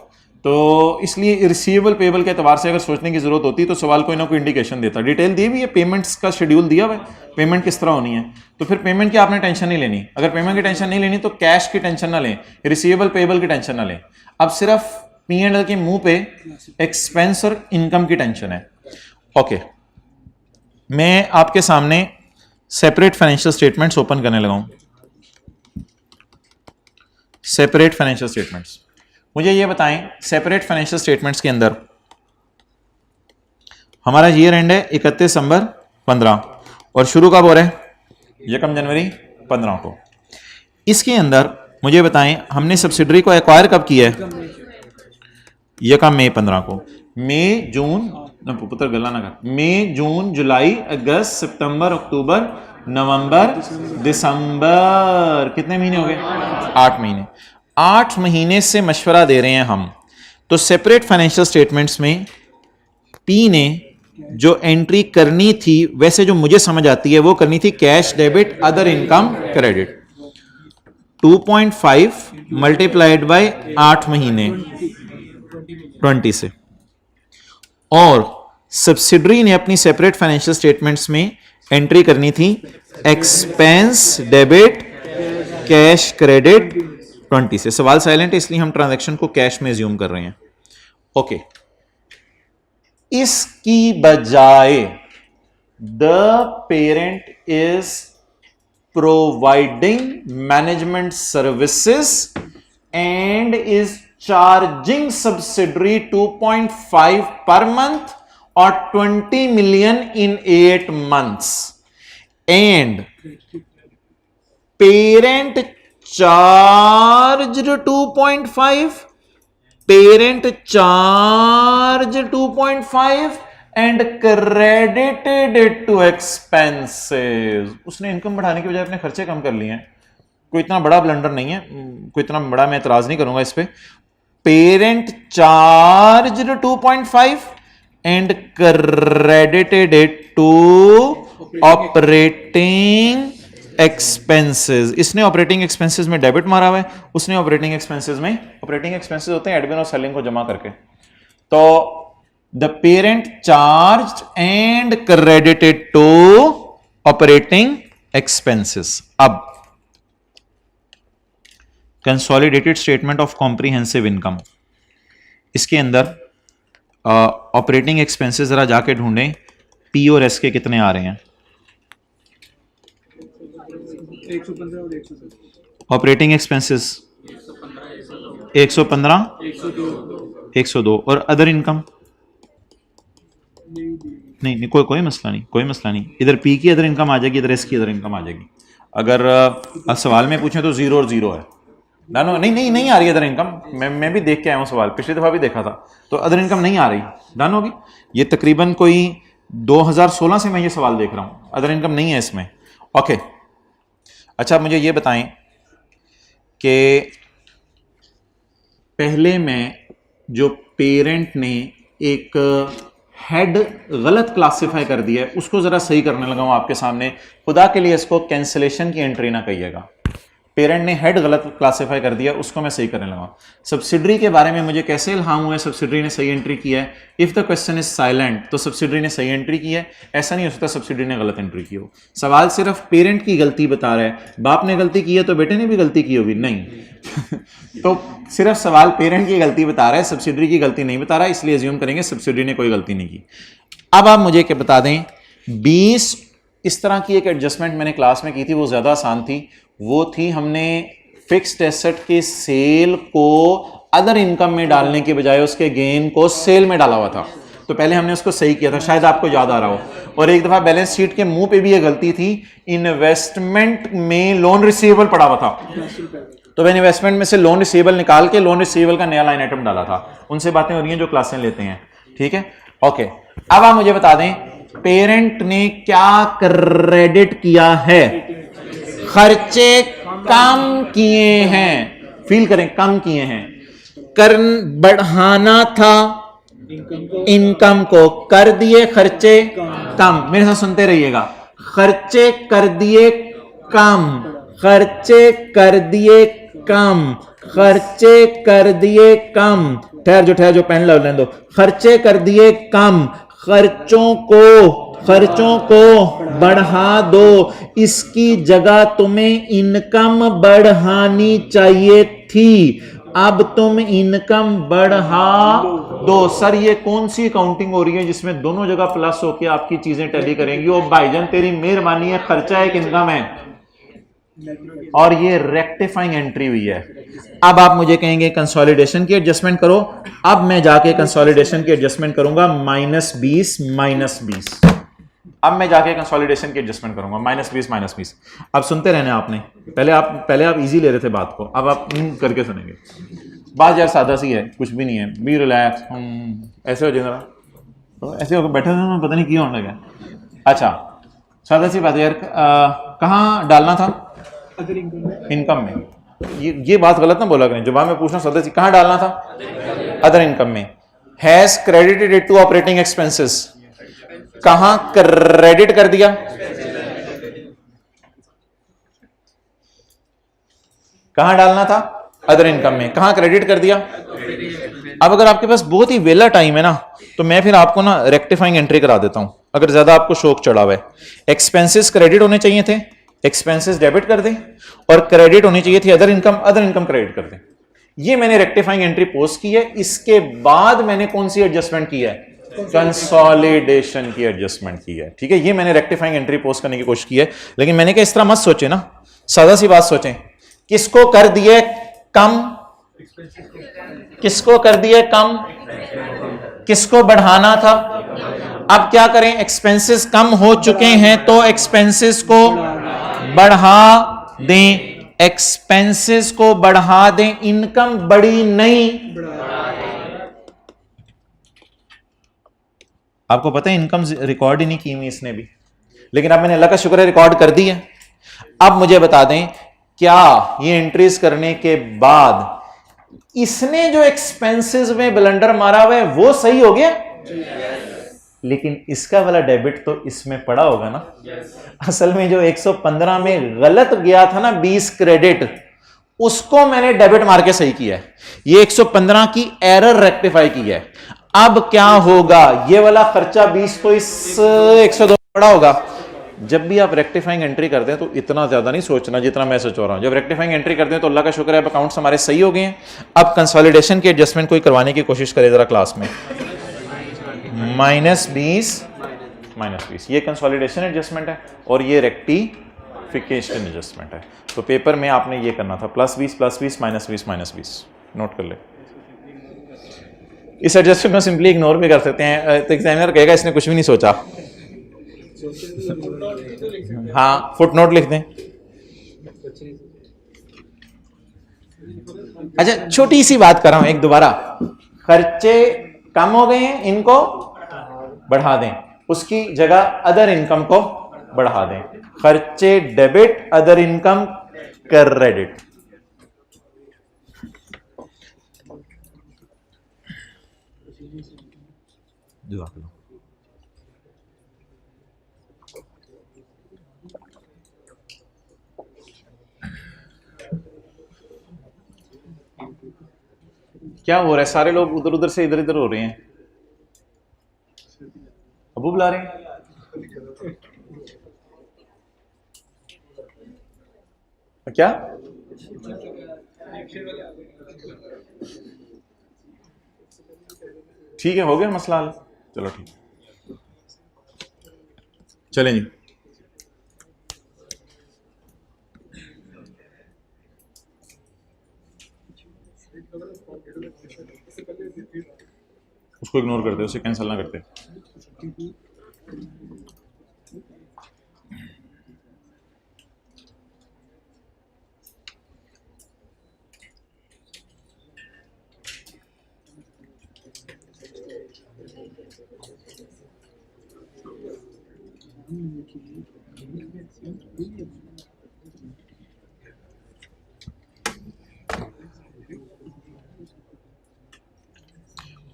तो इसलिए रिसीवेबल पेएबल के एतबार से अगर सोचने की जरूरत होती तो सवाल कोई ना कोई इंडिकेशन देता। डिटेल दी भी है, पेमेंट्स का शेड्यूल दिया हुआ है, पेमेंट किस तरह होनी है। तो फिर पेमेंट की आपने टेंशन नहीं लेनी। अगर पेमेंट की टेंशन नहीं लेनी तो कैश की टेंशन ना लें, रिसीवेबल पेएबल की टेंशन ना लें। अब सिर्फ P&L के मुंह पे एक्सपेंस और इनकम की टेंशन है। ओके, मैं आपके सामने सेपरेट फाइनेंशियल स्टेटमेंट्स ओपन करने लगा हूं। सेपरेट फाइनेंशियल स्टेटमेंट्स, मुझे ये बताएं सेपरेट फाइनेंशियल स्टेटमेंट्स के अंदर हमारा ईयर एंड है 31 दिसंबर 15 और शुरू कब हो रहा है? 1 जनवरी 15 को। इसके अंदर मुझे बताएं हमने सब्सिडरी को एक्वायर कब किया है? 1 मई 15 को। मई जून पुत्र गला ना कर, मई जून जुलाई अगस्त सितंबर अक्टूबर नवंबर दिसंबर, कितने महीने हो गए? 8 महीने। 8 महीने से मशवरा दे रहे हैं हम। तो सेपरेट फाइनेंशियल स्टेटमेंट्स में पी ने जो एंट्री करनी थी, वैसे जो मुझे समझ आती है वो करनी थी cash debit other income credit 2.5 multiplied by 8 महीने 20 से। और सब्सिडरी ने अपनी सेपरेट फाइनेंशियल स्टेटमेंट्स में एंट्री करनी थी एक्सपेंस डेबिट कैश क्रेडिट 20 से। सवाल साइलेंट है इसलिए हम ट्रांजैक्शन को कैश में एज्यूम कर रहे हैं। ओके, इसकी बजाय the parent is providing management services and is charging subsidiary 2.5 per month or 20 million in 8 months and parent charged 2.5 parent charged 2.5 and credited it to expenses। उसने इनकम बढ़ाने की बजाय अपने खर्चे कम कर लिए हैं। कोई इतना बड़ा ब्लंडर नहीं है, कोई इतना बड़ा मैं एतराज नहीं करूंगा इस पे। Parent charged 2.5 and credited it to operating expenses। इसने ऑपरेटिंग एक्सपेंसेस में डेबिट मारा हुआ है, उसने ऑपरेटिंग एक्सपेंसेस में, ऑपरेटिंग एक्सपेंसेस होते हैं एडमिन और सेलिंग को जमा करके। तो the parent charged and credited to operating expenses. अब consolidated statement of comprehensive income, इसके अंदर ऑपरेटिंग एक्सपेंसेस जरा जाके ढूंढें पी और एस के कितने आ रहे हैं। 115 और 110। ऑपरेटिंग एक्सपेंसेस 115 102 और अदर इनकम नहीं, कोई मसला नहीं, कोई मसला नहीं। इधर पी की अदर इनकम आ जाएगी, इधर एस की अदर इनकम आ जाएगी। अगर आप सवाल में पूछें तो 0 और 0 है ना। नहीं आ रही अदर इनकम। मैं भी देख के आया हूं सवाल, पिछली दफा भी देखा था, तो अदर इनकम नहीं आ रही। डन होगी। ये तकरीबन कोई 2016 से मैं ये सवाल देख रहा हूं, अदर इनकम नहीं है इसमें। ओके, अच्छा मुझे ये बताएं कि पहले में जो पेरेंट ने एक हेड गलत क्लासिफाई कर दिया है उसको जरा सही करने लगा हूं आपके सामने। खुदा के लिए इसको कैंसिलेशन की एंट्री ना कहिएगा। पेरेंट ने हेड गलत क्लासिफाई कर दिया, उसको मैं सही करने लगा। सब्सिडरी के बारे में मुझे कैसे इल्हाम हुआ है सब्सिडरी ने सही एंट्री किया है? If the question is silent तो सब्सिडरी ने सही एंट्री की है। ऐसा नहीं हो सकता सब्सिडरी ने गलत एंट्री की हो। सवाल सिर्फ पेरेंट की गलती बता रहा है। बाप ने गलती की है तो बेटे ने भी गलती की होगी? नहीं तो सिर्फ सवाल पेरेंट की गलती बता रहा है, सब्सिडरी की गलती नहीं बता रहा है, इसलिए अज्यूम करेंगे सब्सिडरी ने कोई गलती नहीं की। अब आप मुझे क्या बता दें, 20 इस तरह की एक एडजस्टमेंट मैंने क्लास में की थी, वो ज्यादा आसान थी। वो थी हमने फिक्स्ड एसेट के सेल को अदर इनकम में डालने के बजाय उसके गेन को सेल में डाला हुआ था। तो पहले हमने उसको सही किया था, शायद आपको याद आ रहा हो। और एक दफा बैलेंस शीट के मुंह पे भी ये गलती थी, इन्वेस्टमेंट में लोन रिसीवेबल पड़ा हुआ था, तो मैंने इन्वेस्टमेंट में से लोन रिसीवेबल निकाल के लोन रिसीवेबल का नया लाइन आइटम डाला था। उनसे बातें हो रही हैं जो क्लासें लेते हैं, ठीक है। ओके, अब आप मुझे बता दें पेरेंट ने क्या क्रेडिट किया है? खर्चे कम किए हैं, फील करें, कम किए हैं। कर बढ़ाना था इनकम को, कर दिए खर्चे कम। मेरे साथ सुनते रहिएगा, खर्चे कर दिए कम, खर्चे कर दिए कम, खर्चे कर दिए कम। ठहर जो पेन लेने दो। खर्चे कर दिए कम, खर्चों को बढ़ा दो। इसकी जगह तुम्हें इनकम बढ़ानी चाहिए थी, अब तुम इनकम बढ़ा दो। सर ये कौन सी अकाउंटिंग हो रही है जिसमें दोनों जगह प्लस होके आपकी चीजें टैली करेंगी? ओ भाईजान तेरी मेहरबानी है, खर्चा एक इनकम है और ये रेक्टिफाइंग एंट्री हुई है। अब आप मुझे कहेंगे कंसोलिडेशन की एडजस्टमेंट करो। अब मैं जाके कंसोलिडेशन की एडजस्टमेंट करूंगा -20 -20। अब मैं जाके कंसोलिडेशन की एडजस्टमेंट करूंगा -20 अब सुनते रहने आपने, पहले आप इजी ले रहे थे बात को, अब आप करके सुनेंगे। बात यार सादा सी है, कुछ भी नहीं है, बी रिलैक्स। ऐसे हो जाए जरा, तो ऐसे होकर बैठे हुए पता नहीं क्यों होने लगा। अच्छा सादा सी बात है यार, कहाँ डालना था? अदर इनकम इनकम में। ये बात गलत ना बोला करें, जवाब में पूछना सदा सी कहाँ डालना था? अदर इनकम में। Has credited it to operating expenses, कहां क्रेडिट कर दिया? कहां डालना था? अदर इनकम में। कहां क्रेडिट कर दिया? अब अगर आपके पास बहुत ही वेला टाइम है ना, तो मैं फिर आपको ना रेक्टिफाइंग एंट्री करा देता हूं, अगर ज्यादा आपको शौक चढ़ा हुआ है। एक्सपेंसेस क्रेडिट होने चाहिए थे, एक्सपेंसेस डेबिट कर दें, और क्रेडिट होनी चाहिए थी अदर इनकम क्रेडिट कर दें। ये मैंने रेक्टिफाइंग एंट्री पोस्ट की है। इसके बाद मैंने कौन सी एडजस्टमेंट की है? कंसोलिडेशन की एडजस्टमेंट की है। ठीक है, ये मैंने रेक्टिफाइंग एंट्री पोस्ट करने की कोशिश की है, लेकिन मैंने कहा इस तरह मत सोचे ना, सादा सी बात सोचें। किसको कर दिए कम? किसको कर दिए कम? किसको बढ़ाना था? अब क्या करें? एक्सपेंसेस कम हो चुके हैं तो एक्सपेंसेस को बढ़ा दें, एक्सपेंसेस को बढ़ा दें। इनकम बढ़ी नहीं, आपको पता है इनकम रिकॉर्ड ही नहीं की हुई इसने भी, लेकिन अब मैंने अल्लाह का शुक्र है रिकॉर्ड कर दी है। अब मुझे बता दें, क्या ये एंट्रीज करने के बाद इसने जो एक्सपेंसेस में ब्लंडर मारा हुआ है वो सही हो गया? लेकिन इसका वाला डेबिट तो इसमें पड़ा होगा ना। असल में जो 115 में गलत गया था ना 20 क्रेडिट, उसको मैंने डेबिट मार के सही किया है। ये 115 की एरर रेक्टिफाई की है। अब क्या होगा? ये वाला खर्चा 20 तो इस 102 पड़ा होगा। जब भी आप रेक्टिफाइंग एंट्री करते हैं तो इतना ज्यादा नहीं सोचना जितना मैं सोच रहा हूं। जब रेक्टिफाइंग एंट्री करते हैं तो अल्लाह का शुक्र है अब अकाउंट्स हमारे सही हो गए हैं। अब कंसोलिडेशन की एडजस्टमेंट कोई करवाने की कोशिश करे जरा क्लास में। -20 ये कंसोलिडेशन एडजस्टमेंट है और ये रेक्टिफिकेशन एडजस्टमेंट है। तो पेपर में आपने ये करना था +20 +20 -20 नोट कर ले। इस एडजस्टमेंट को सिंपली इग्नोर भी कर सकते हैं, तो एग्जामिनर कहेगा इसने कुछ भी नहीं सोचा। हाँ फुटनोट लिख दें। अच्छा छोटी सी बात कर रहा हूं एक दोबारा, खर्चे कम हो गए हैं, इनको बढ़ा दें, उसकी जगह अदर इनकम को बढ़ा दें। खर्चे डेबिट, अदर इनकम क्रेडिट। क्या हो रहा है? सारे लोग उधर उधर से इधर इधर हो रहे हैं। अबू बुला रहे हैं। क्या? ठीक है, हो गया मसला हल। चलो ठीक, चलें जी। उसको इग्नोर करते, उसे कैंसिल ना करते।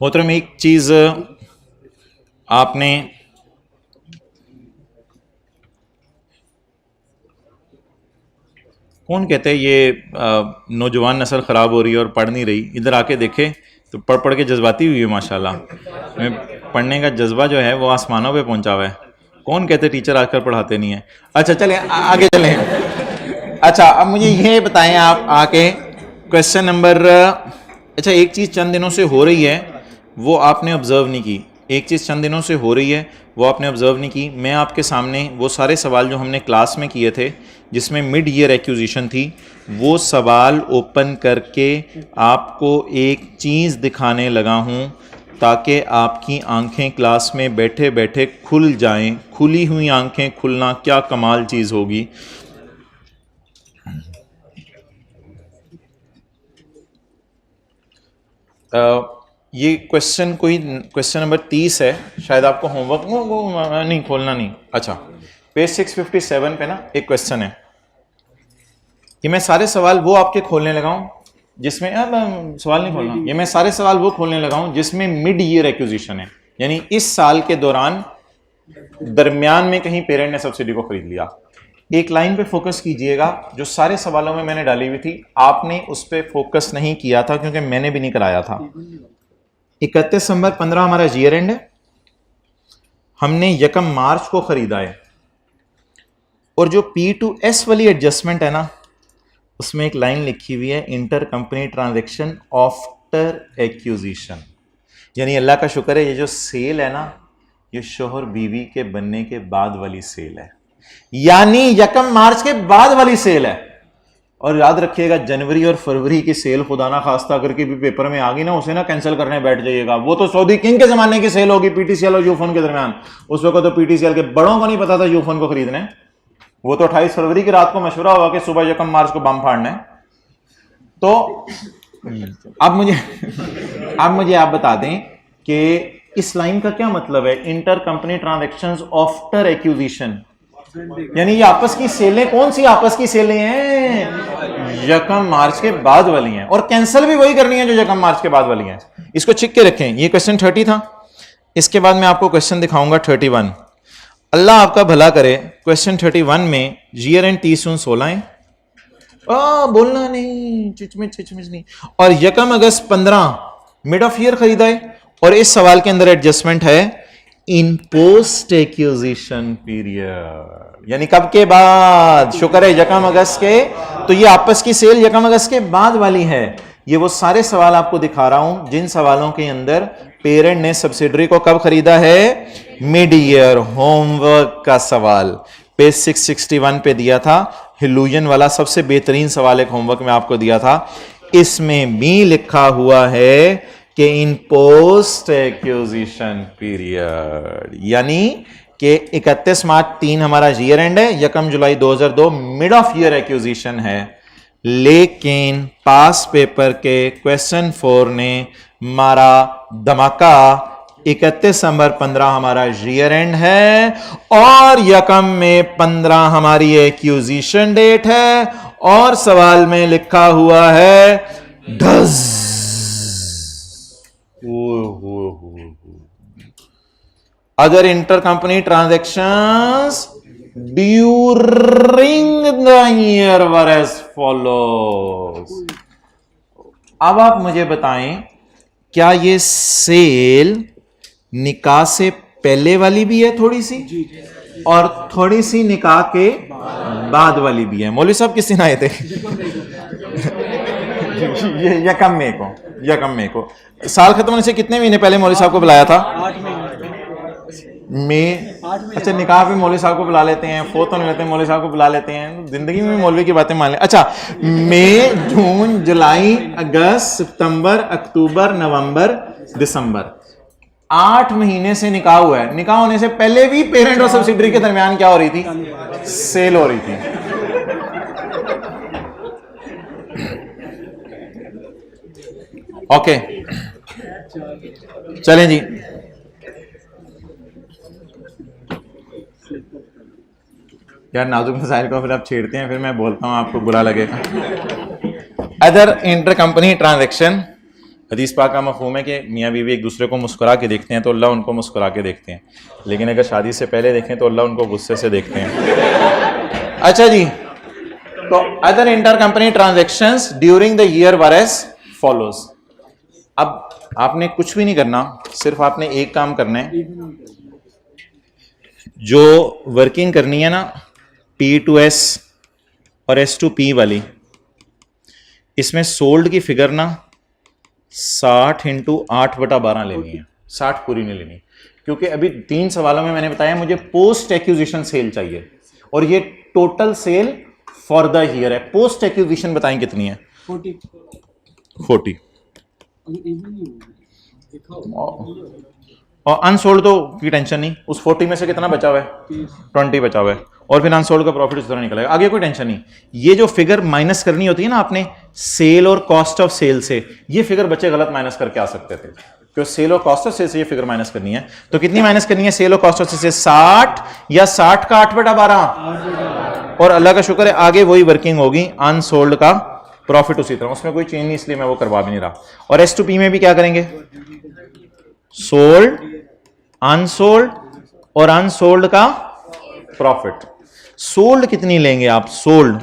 मोहतरम, एक चीज आपने कौन कहते हैं ये नौजवान नस्ल ख़राब हो रही है और पढ़ नहीं रही, इधर आके देखे तो पढ़ पढ़ के जज्बाती हुई है माशाल्लाह। मैं पढ़ने का जज्बा जो है वो आसमानों पे पहुंचा हुआ है। कौन कहते टीचर आजकल पढ़ाते नहीं है। अच्छा चलें आगे चलें। अच्छा अब मुझे ये बताएं आप आके क्वेश्चन नंबर, अच्छा एक चीज़ चंद दिनों से हो रही है वो आपने ऑब्जर्व नहीं की, एक चीज़ चंद दिनों से हो रही है वो आपने ऑब्जर्व नहीं की। मैं आपके सामने वो सारे सवाल जो हमने क्लास में किए थे जिसमें मिड ईयर एक्विजिशन थी, वो सवाल ओपन करके आपको एक चीज़ दिखाने लगा हूँ ताकि आपकी आंखें क्लास में बैठे बैठे खुल जाएं। खुली हुई आंखें खुलना क्या कमाल चीज़ होगी। ये क्वेश्चन क्वेश्चन नंबर 30 है, शायद आपको होमवर्क नहीं खोलना नहीं। अच्छा पेज 657 पे ना एक क्वेश्चन है कि मैं सारे सवाल वो आपके खोलने लगा हूं जिसमें, अब सवाल नहीं खोलना, ये मैं सारे सवाल वो खोलने लगा हूं जिसमें मिड ईयर एक्विजिशन है, यानी इस साल के दौरान दरमियान में कहीं पेरेंट ने सब्सिडी को खरीद लिया। एक लाइन पे फोकस कीजिएगा जो सारे सवालों में मैंने डाली हुई थी, आपने उस पर फोकस नहीं किया था क्योंकि मैंने भी नहीं कराया था। 31 दिसंबर 15 हमारा ईयर एंड है, हमने 1 मार्च को खरीदा है, और जो P2S वाली एडजस्टमेंट है ना उसमें एक लाइन लिखी हुई है inter company transaction after acquisition, यानी अल्लाह का शुक्र है ये जो सेल है ना ये शोहर बीवी के बनने के बाद वाली सेल है, यानी 1 मार्च के बाद वाली सेल है। और याद रखिएगा जनवरी और फरवरी की सेल खुदा ना खास्ता करके भी पेपर में आ गई ना, उसे ना कैंसिल करने बैठ जाइएगा। वो तो सऊदी किंग के जमाने की सेल होगी पीटीसीएल और यूफोन के दरमियान। उस वक्त तो पीटीसीएल के बड़ों को नहीं पता था यूफोन को खरीदने, वो तो 28 फरवरी की रात को मशवरा हुआ कि सुबह 1 मार्च को बम फाड़ना है। तो अब मुझे आप बता दें कि इस लाइन का क्या मतलब है, inter company transactions after acquisition, यानी ये आपस की सेलें, कौन सी आपस की सेलें हैं, 1 मार्च के बाद वाली हैं, और कैंसिल भी वही करनी है जो 1 मार्च के बाद वाली हैं। इसको छिक के रखें। ये क्वेश्चन 30 था, इसके बाद मैं आपको क्वेश्चन दिखाऊंगा 31। अल्लाह आपका भला करे, क्वेश्चन 31 में ईयर एंड 30/16 है, बोलना नहीं, चिचमिच नहीं, और 1 अगस्त 15 मिड ऑफ ईयर खरीदा है, और इस सवाल के अंदर एडजस्टमेंट है इन पोस्ट एक्विजिशन पीरियड, यानी कब के बाद, शुक्र है 1 अगस्त के, तो ये आपस की सेल 1 अगस्त के बाद वाली है। ये वो सारे सवाल आपको दिखा रहा हूं जिन सवालों के अंदर पेरेंट ने सब्सिडरी को कब खरीदा है, मिड ईयर। होमवर्क का सवाल पेज 661 पे दिया था, हिलूजन वाला सबसे बेहतरीन सवाल एक होमवर्क में आपको दिया था, इसमें भी लिखा हुआ है कि इन पोस्ट एक्विजिशन पीरियड, यानी कि 31 मार्च 3 हमारा ईयर एंड है, 1 जुलाई 2002 मिड ऑफ ईयर एक्विजिशन है। लेकिन पास पेपर के क्वेश्चन 4 ने मारा धमाका, 31 दिसंबर 15 हमारा ईयर एंड है, और 1 में 15 हमारी एक्विजिशन डेट है, और सवाल में लिखा हुआ है does. Other intercompany transactions during the year were as follows. अब आप मुझे बताएं क्या ये सेल निकाह से पहले वाली भी है थोड़ी सी, और थोड़ी सी निकाह के बाद वाली भी है। मौलवी साहब किस दिन आए थे? ये 1 मई को साल खत्म होने से कितने महीने पहले मौलवी साहब को बुलाया था? 8 मई में। अच्छा निकाह भी मौलवी साहब को बुला लेते हैं, फोत होने लेते हैं मौलवी साहब को बुला लेते हैं, जिंदगी में मौलवी की बातें मान ले। अच्छा मई, जून, जुलाई, अगस्त, सितंबर, अक्टूबर, नवंबर, दिसंबर, 8 महीने से निकाह हुआ है। निकाह होने से पहले भी पेरेंट और सब्सिडरी के दरमियान क्या हो रही थी, सेल हो रही थी। ओके चलें जी। यार नाजुक मसाइल को फिर आप छेड़ते हैं, फिर मैं बोलता हूँ आपको बुरा लगेगा। अदर इंटर कंपनी ट्रांजैक्शन, हदीस पाक का मफहूम है कि मियाँ बीवी एक दूसरे को मुस्कुरा के देखते हैं तो अल्लाह उनको मुस्कुरा के देखते हैं, लेकिन अगर शादी से पहले देखें तो अल्लाह उनको गुस्से से देखते हैं। अच्छा जी, तो other intercompany transactions during the year were as follows. अब आपने कुछ भी नहीं करना, सिर्फ आपने एक काम करना है, जो वर्किंग करनी है ना P2S और S2P वाली, इसमें सोल्ड की फिगर ना 60 × 8/12 लेनी है, 60 पूरी नहीं लेनी, क्योंकि अभी 3 सवालों में मैंने बताया मुझे पोस्ट एक्विजिशन सेल चाहिए और ये total sale for the year है। पोस्ट एक्विजिशन बताएं कितनी है? 40। और अनसोल्ड तो की टेंशन नहीं, उस 40 में से कितना बचा हुआ है? 20 बचा हुआ है, और फिर अनसोल्ड का प्रॉफिट इस तरह निकलेगा, आगे कोई टेंशन नहीं। ये जो फिगर माइनस करनी होती है ना आपने सेल और कॉस्ट ऑफ सेल से, ये फिगर बच्चे गलत माइनस करके आ सकते थे, क्योंकि सेल और कॉस्ट ऑफ सेल से ये फिगर माइनस करनी है। तो कितनी माइनस करनी है सेल और कॉस्ट ऑफ सेल से? 60 या 60 का 8/12, और अल्लाह का शुक्र है आगे वही वर्किंग होगी, अनसोल्ड का प्रॉफिट उसी तरह, उसमें कोई चेंज नहीं, इसलिए मैं वो करवा भी नहीं रहा। और S2P में भी क्या करेंगे? सोल्ड, अनसोल्ड और अनसोल्ड का प्रॉफिट। सोल्ड कितनी लेंगे आप? सोल्ड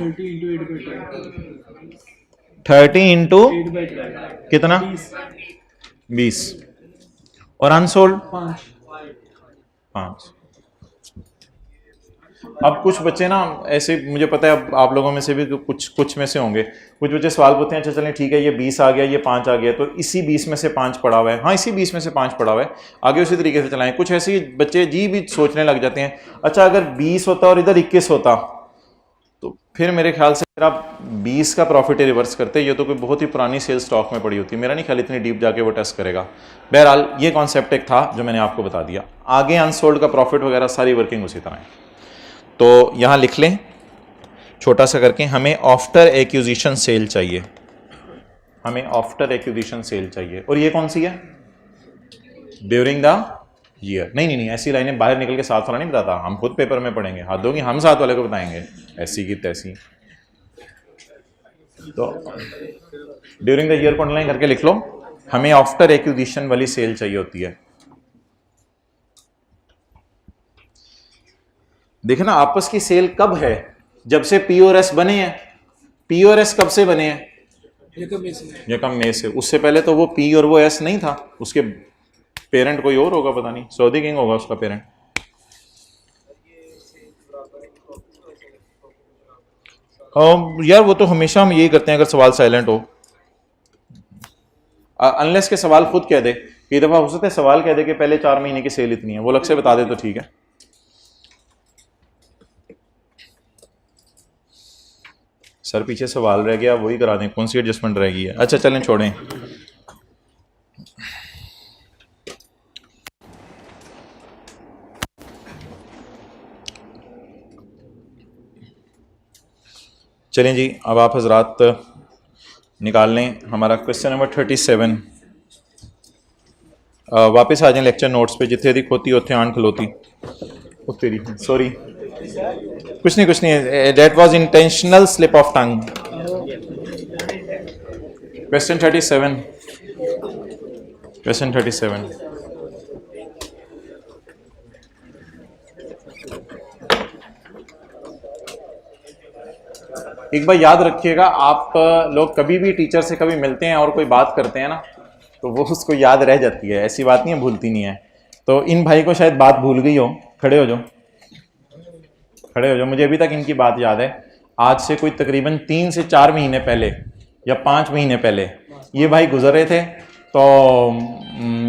30 × कितना? 20, और अनसोल्ड 5। अब कुछ बच्चे ना ऐसे, मुझे पता है अब आप लोगों में से भी कुछ में से होंगे, कुछ बच्चे सवाल पूछते हैं, अच्छा चलें ठीक है ये 20 आ गया, ये 5 आ गया, तो इसी 20 में से 5 पड़ा हुआ है, हाँ इसी 20 में से 5 पड़ा हुआ है, आगे उसी तरीके से चलाएं। कुछ ऐसे बच्चे जी भी सोचने लग जाते हैं, अच्छा अगर 20 होता और इधर 21 होता, तो फिर मेरे ख्याल से अगर आप 20 का प्रॉफिट रिवर्स करते, ये तो कोई बहुत ही पुरानी सेल स्टॉक में पड़ी होती, मेरा नहीं ख्याल इतनी डीप जाके वो टेस्ट करेगा। बहरहाल ये कॉन्सेप्ट एक था जो मैंने आपको बता दिया, आगे अनसोल्ड का प्रॉफिट वगैरह सारी वर्किंग उसी तरह है। तो यहां लिख लें छोटा सा करके, हमें आफ्टर एक्विजिशन सेल चाहिए, हमें आफ्टर एक्विजिशन सेल चाहिए, और ये कौन सी है? During the year. नहीं, ऐसी लाइनें बाहर निकल के साथ वाला नहीं बताता, हम खुद पेपर में पढ़ेंगे, हाथ दोगी हम साथ वाले को बताएंगे ऐसी की तैसी। तो ड्यूरिंग द ईयर को अंडरलाइन करके लिख लो, हमें आफ्टर एक्विजिशन वाली सेल चाहिए होती है। देखो ना आपस की सेल कब है? जब से P और S बने हैं। P और S कब से बने हैं? यकम में से। उससे पहले तो वो P और वो S नहीं था, उसके पेरेंट कोई और होगा, पता नहीं, सऊदी किंग होगा उसका पेरेंट। यार वो तो हमेशा हम यही करते हैं अगर सवाल साइलेंट हो, अनलेस के सवाल खुद कह दे। कई दफा हो सकता है सवाल कह दे कि पहले 4 महीने की सेल इतनी है, वो अलग से बता दे तो ठीक है। सर पीछे सवाल रह गया, वही करा दें, कौन सी एडजस्टमेंट रह गई है? अच्छा चलें छोड़ें। चलें जी, अब आप हजरात निकाल लें हमारा क्वेश्चन नंबर 37। वापस आ जाएं लेक्चर नोट्स पे, जिथे दी खोती उथे आन खलोती। तेरी सॉरी, कुछ नहीं, that was intentional slip of tongue. Question 37, question 37। एक बार याद रखिएगा, आप लोग कभी भी टीचर से कभी मिलते हैं और कोई बात करते हैं ना, तो वो उसको याद रह जाती है, ऐसी बात नहीं है, भूलती नहीं है। तो इन भाई को शायद बात भूल गई हो, खड़े हो जाओ, खड़े हो जाओ। मुझे अभी तक इनकी बात याद है, आज से कोई तकरीबन 3 से 4 महीने पहले या 5 महीने पहले ये भाई गुजर रहे थे, तो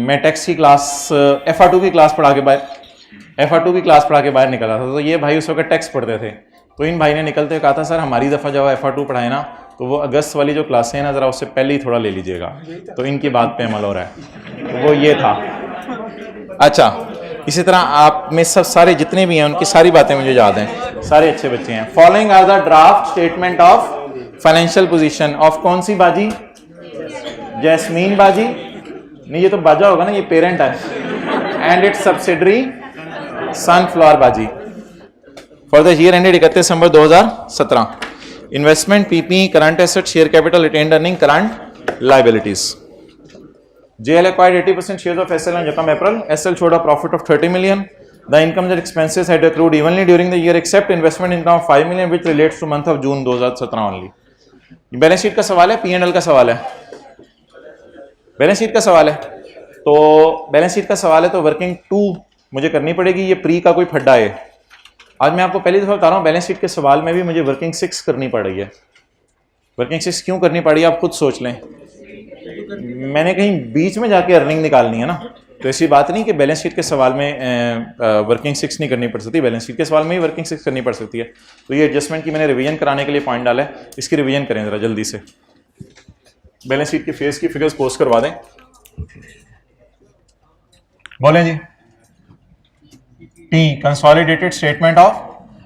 मैं टैक्स की क्लास FR2 की क्लास पढ़ा के बाहर निकला था। तो ये भाई उस वक्त टैक्स पढ़ते थे, तो इन भाई ने निकलते हुए कहा था, सर हमारी दफ़ा जब FR2 पढ़ाए ना, तो वो अगस्त वाली जो क्लासें हैं ना, ज़रा उससे पहले ही थोड़ा ले लीजिएगा। तो इनकी बात पे अमल हो रहा है, वो ये था। अच्छा, इसी तरह आप में सब सारे जितने भी हैं उनकी सारी बातें मुझे याद हैं, सारे अच्छे बच्चे हैं। Following are the draft statement of financial position of कौन सी बाजी? जैस्मीन बाजी, नहीं ये तो बाजा होगा ना, ये पेरेंट है, एंड इट्स सब्सिडरी सनफ्लावर बाजी। For the year ended 31 December 2017. Investment, PP, current asset, share capital, retained earning, current liabilities. JL acquired 80% shares of SL on Jacam April. SL showed a profit of 30 million. The incomes and expenses had accrued evenly during the year except investment income of 5 million which relates to month of June 2017 only. Balance sheet का सवाल है, P&L का सवाल है. बैलेंस शीट का सवाल है, तो बैलेंस शीट का सवाल है तो वर्किंग 2 मुझे करनी पड़ेगी. ये प्री का कोई फड्डा है. आज मैं आपको पहली दफा बता रहा हूँ, बैलेंस शीट के सवाल में भी मुझे वर्किंग 6 करनी पड़ रही है. वर्किंग 6 क्यों करनी पड़ी आप खुद सोच लें. मैंने कहीं बीच में जाके अर्निंग निकालनी है ना, तो ऐसी बात नहीं कि बैलेंस शीट के सवाल में वर्किंग 6 नहीं करनी पड़ सकती. बैलेंस शीट के सवाल में ही वर्किंग 6 करनी पड़ सकती है. तो ये एडजस्टमेंट की मैंने रिवीजन कराने के लिए पॉइंट डाला है, इसकी रिवीजन करें जरा जल्दी से. बैलेंस शीट की फेस की फिगर्स पोस्ट करवा दें. बोलें जी. टी कंसोलिडेटेड स्टेटमेंट ऑफ.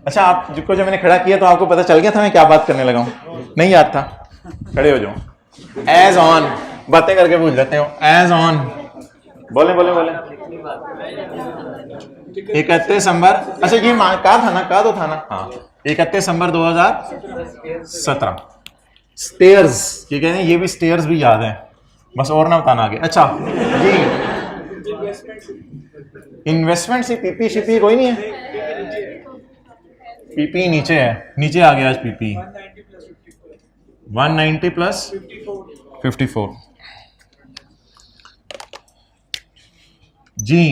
अच्छा, आप जिसको जब मैंने खड़ा किया तो आपको पता चल गया था मैं क्या बात करने लगा हूं. नहीं याद था. खड़े हो जाओ. एज ऑन बातें करके भूल जाते हो. एज ऑन बोले बोले बोले 31 दिसंबर. अच्छा ये कहा था ना, कहा तो था ना. हाँ, 31 दिसंबर 2017. स्टेयर्स ये कहते हैं, ये भी स्टेयर्स भी याद है, बस और ना बताना आगे. अच्छा जी, इन्वेस्टमेंट से पीपी शिपी कोई नहीं है. पीपी नीचे है, नीचे आ गया आज पीपी. 190 प्लस 54 जी.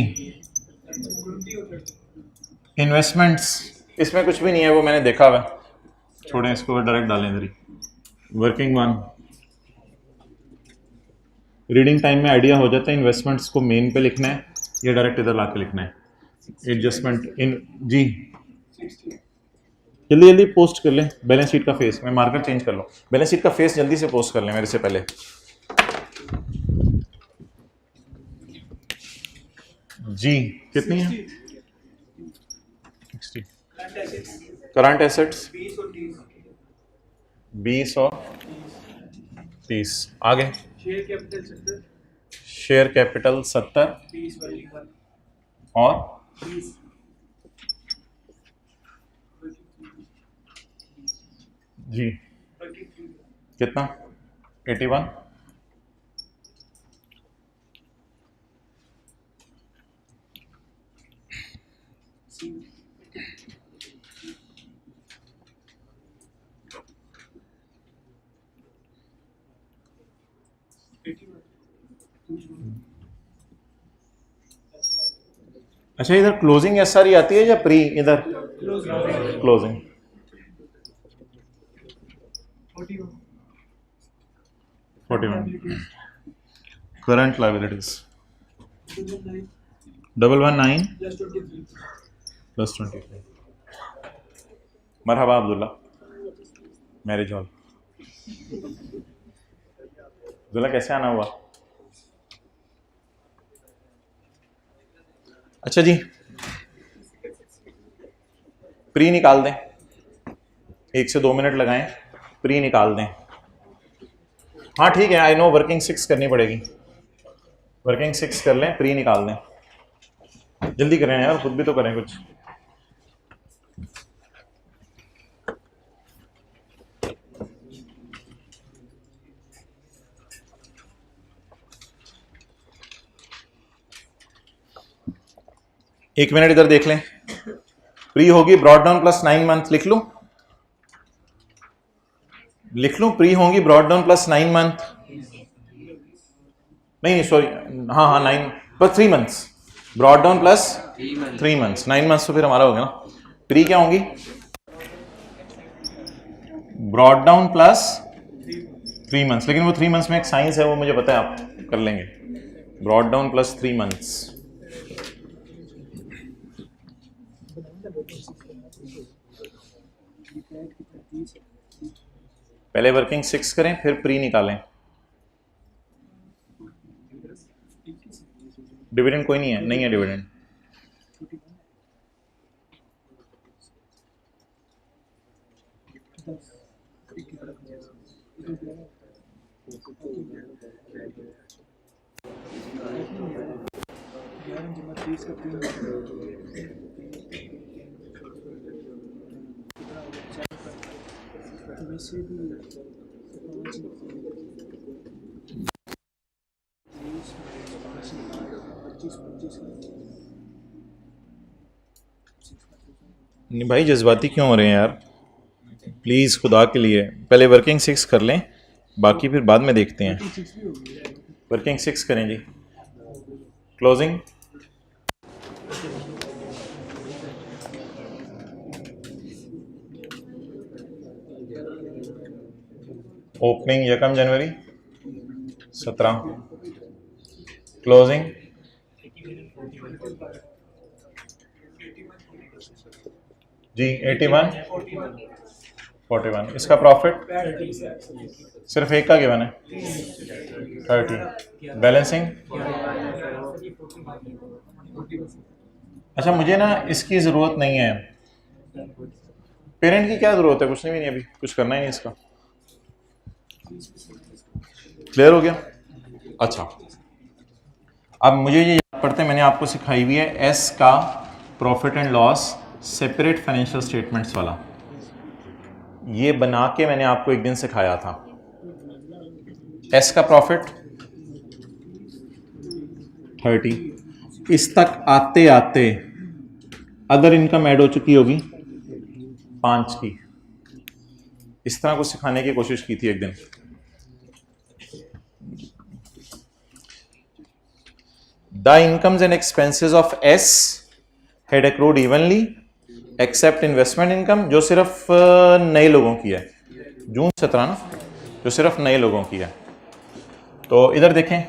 इन्वेस्टमेंट्स इसमें कुछ भी नहीं है, वो मैंने देखा हुआ. छोड़ें इसको, डायरेक्ट डालें इधर ही. वर्किंग 1 रीडिंग टाइम में आइडिया हो जाता है. इन्वेस्टमेंट्स को मेन पे लिखना है या डायरेक्ट इधर लाके लिखना है. एडजस्टमेंट इन जी जल्दी जल्दी पोस्ट कर लें. बैलेंस शीट का फेस, मैं मार्कर चेंज कर लो. बैलेंस शीट का फेस जल्दी से पोस्ट कर लें मेरे से पहले. जी कितनी है? 60. करंट एसेट्स 20 और 30. आगे शेयर कैपिटल 70 और जी कितना? 81. अच्छा, इधर क्लोजिंग एसआर आती है या प्री? इधर क्लोजिंग 41. Current liabilities 119 plus 23. मरहबा अब्दुल्ला, मैरिज हॉल. अब्दुल्ला कैसे आना हुआ? अच्छा जी, प्री निकाल दें. 1 से 2 मिनट लगाएं, प्री निकाल दें. हाँ ठीक है, आई नो वर्किंग 6 करनी पड़ेगी. वर्किंग 6 कर लें, प्री निकाल दें. जल्दी करें यार, खुद भी तो करें कुछ. एक मिनट इधर देख लें. प्री होगी ब्रॉड डाउन प्लस 9 मंथ. लिख लूं प्री होंगी ब्रॉड डाउन प्लस 9 मंथ. नहीं सॉरी, हाँ 9 plus 3 months. Brought down plus 3 months. 9 months तो फिर हमारा हो गया ना. प्री क्या होंगी? Brought down plus 3 months. लेकिन वो 3 मंथ्स में एक साइंस है, वो मुझे पता है, आप कर लेंगे. Brought down plus 3 months. पहले वर्किंग 6 करें, फिर प्री निकालें. डिविडेंड कोई नहीं है, नहीं है डिविडेंड. वैसे भी 25 नहीं भाई, जज्बाती क्यों हो रहे हैं यार? प्लीज़ खुदा के लिए पहले वर्किंग 6 कर लें, बाकी फिर बाद में देखते हैं। 26 भी हो गया। वर्किंग 6 करें जी। क्लोजिंग ओपनिंग 1 जनवरी 17, क्लोजिंग जी 81 41। इसका प्रॉफिट सिर्फ एक का गिवन है 30। बैलेंसिंग अच्छा, मुझे ना इसकी ज़रूरत नहीं है। पेरेंट की क्या ज़रूरत है? कुछ नहीं, अभी कुछ करना ही नहीं इसका। क्लियर हो गया? अच्छा, अब मुझे ये याद पड़ते हैं, मैंने आपको सिखाई हुई है एस का profit and loss separate financial statements वाला। ये बना के मैंने आपको एक दिन सिखाया था। एस का प्रॉफिट 30, इस तक आते आते अदर इनकम ऐड हो चुकी होगी 5 की। इस तरह को सिखाने की कोशिश की थी एक दिन। The incomes and expenses of S had accrued evenly except investment income, जो सिर्फ नए लोगों की है, जून 17 ना, जो सिर्फ नए लोगों की है। तो इधर देखें,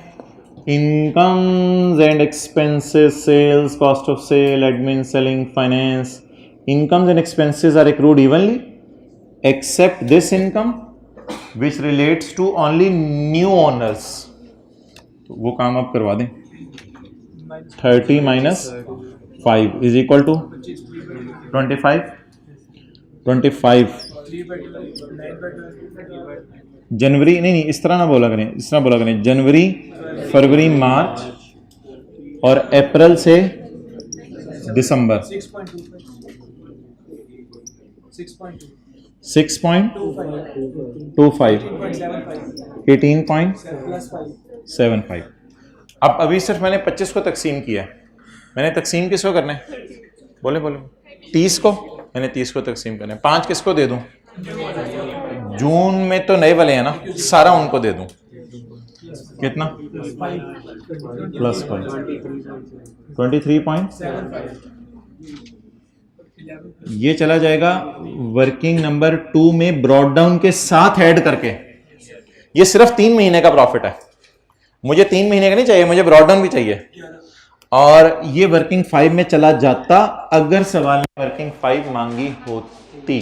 incomes and expenses, sales, cost of sale, admin, selling, finance, incomes and expenses are accrued evenly except this income which relates to only new owners. तो वो काम आप करवा दें। 30 माइनस 5 इज इक्वल टू 25। 25 जनवरी, नहीं इस तरह ना बोला करें, इस तरह बोला करें, जनवरी, फरवरी, मार्च और अप्रैल से दिसंबर। 6.25 18.75। अब अभी सिर्फ मैंने 25 को तकसीम किया है। मैंने तकसीम किसको करना है? बोले बोले 30 को। मैंने 30 को तकसीम करना है। 5 किसको दे दूं? जून में तो नए वाले हैं ना, सारा उनको दे दूं। कितना? +5 23.75। ये चला जाएगा वर्किंग नंबर 2 में ब्रॉड डाउन के साथ ऐड करके। ये सिर्फ 3 महीने का प्रॉफिट है। मुझे 3 महीने का नहीं चाहिए, मुझे ब्रॉड डाउन भी चाहिए। और ये वर्किंग 5 में चला जाता अगर सवाल में वर्किंग 5 मांगी होती।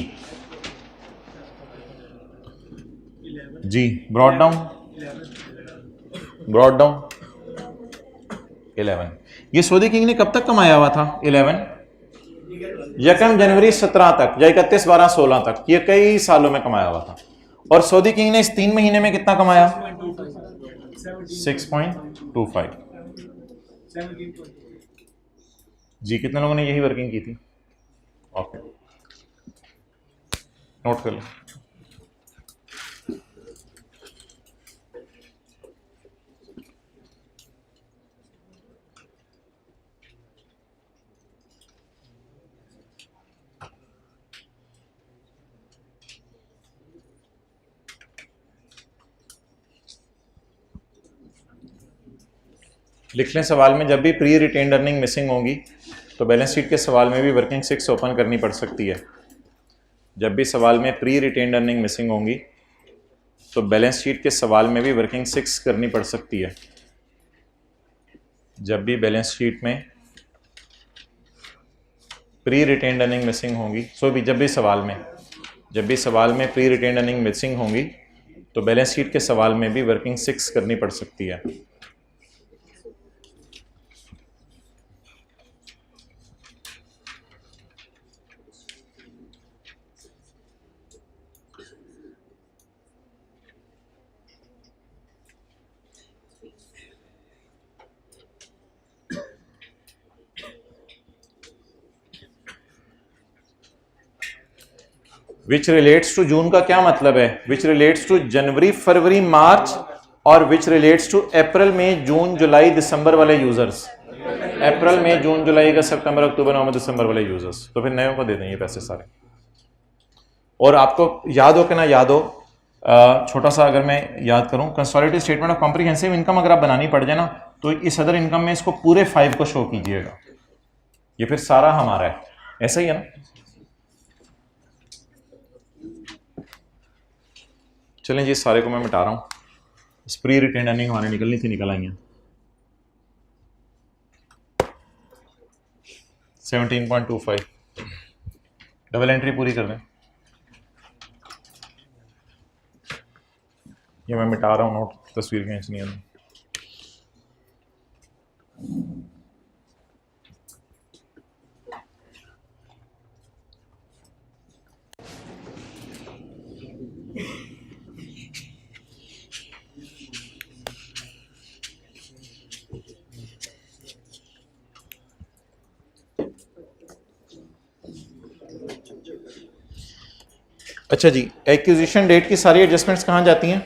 जी ब्रॉड डाउन 11। ये सऊदी किंग ने कब तक कमाया हुआ था? 11 1 जनवरी 17 तक या 31/12/16 तक। ये कई सालों में कमाया हुआ था। और सऊदी किंग ने इस 3 महीने में कितना कमाया? 6.25। जी कितने लोगों ने यही वर्किंग की थी? ओके, नोट कर लो। लिख लें सवाल में, जब भी प्री रिटेन्ड अर्निंग मिसिंग होंगी तो बैलेंस शीट के सवाल में भी वर्किंग 6 ओपन करनी पड़ सकती है। जब भी सवाल में प्री रिटेन्ड अर्निंग मिसिंग होंगी तो बैलेंस शीट के सवाल में भी वर्किंग 6 करनी पड़ सकती है। जब भी बैलेंस शीट में प्री रिटेन्ड अर्निंग मिसिंग होंगी, जब भी सवाल में प्री रिटेन्ड अर्निंग मिसिंग होंगी तो बैलेंस शीट के सवाल में भी वर्किंग 6 करनी पड़ सकती है। विच रिलेट्स टू जून का क्या मतलब है? विच रिलेट्स टू जनवरी फरवरी मार्च, और विच रिलेट्स टू अप्रैल मई जून जुलाई दिसंबर वाले यूजर्स। अप्रैल मई जून जुलाई का सितंबर अक्टूबर नवंबर दिसंबर वाले यूजर्स, तो फिर नयों को दे देंगे पैसे सारे। और आपको याद हो कि ना याद हो, छोटा सा अगर मैं याद करूं, consolidated statement of comprehensive income अगर आप बनानी पड़ जाए ना, तो इस अदर इनकम में इसको पूरे 5 को शो कीजिएगा, ये फिर सारा हमारा है, ऐसा ही है ना। चलें जी, सारे को मैं मिटा रहा हूं, प्री रिटेंड अर्निंग हमारे निकलनी थी, निकल आई हैं 17.25। डबल एंट्री पूरी कर दें, ये मैं मिटा रहा हूं नोट, तस्वीर खींचनी है। अच्छा जी, एक्विजिशन डेट की सारी एडजस्टमेंट्स कहाँ जाती हैं?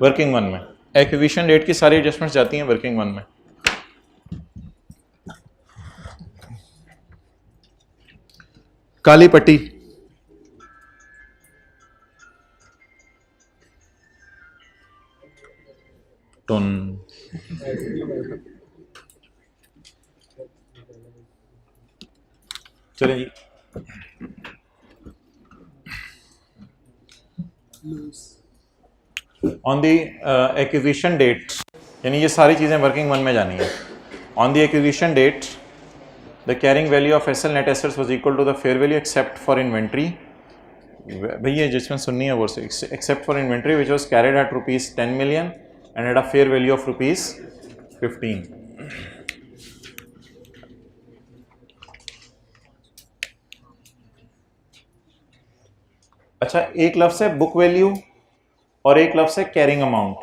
वर्किंग वन में। एक्विजिशन डेट की सारी एडजस्टमेंट्स जाती हैं वर्किंग वन में। काली पट्टी, टन, चलें जी। ऑन दी एक्विजिशन डेट, यानी ये सारी चीज़ें वर्किंग वन में जानी है। On the acquisition date the carrying value of SL net assets was equal to the fair value except for inventory. भैया जिसमें सुननी है वो से, except for inventory which was carried at ₹10 million and at a fair value of ₹15। अच्छा, एक लफ्ज़ है बुक वैल्यू और एक लफ्ज़ है कैरिंग अमाउंट,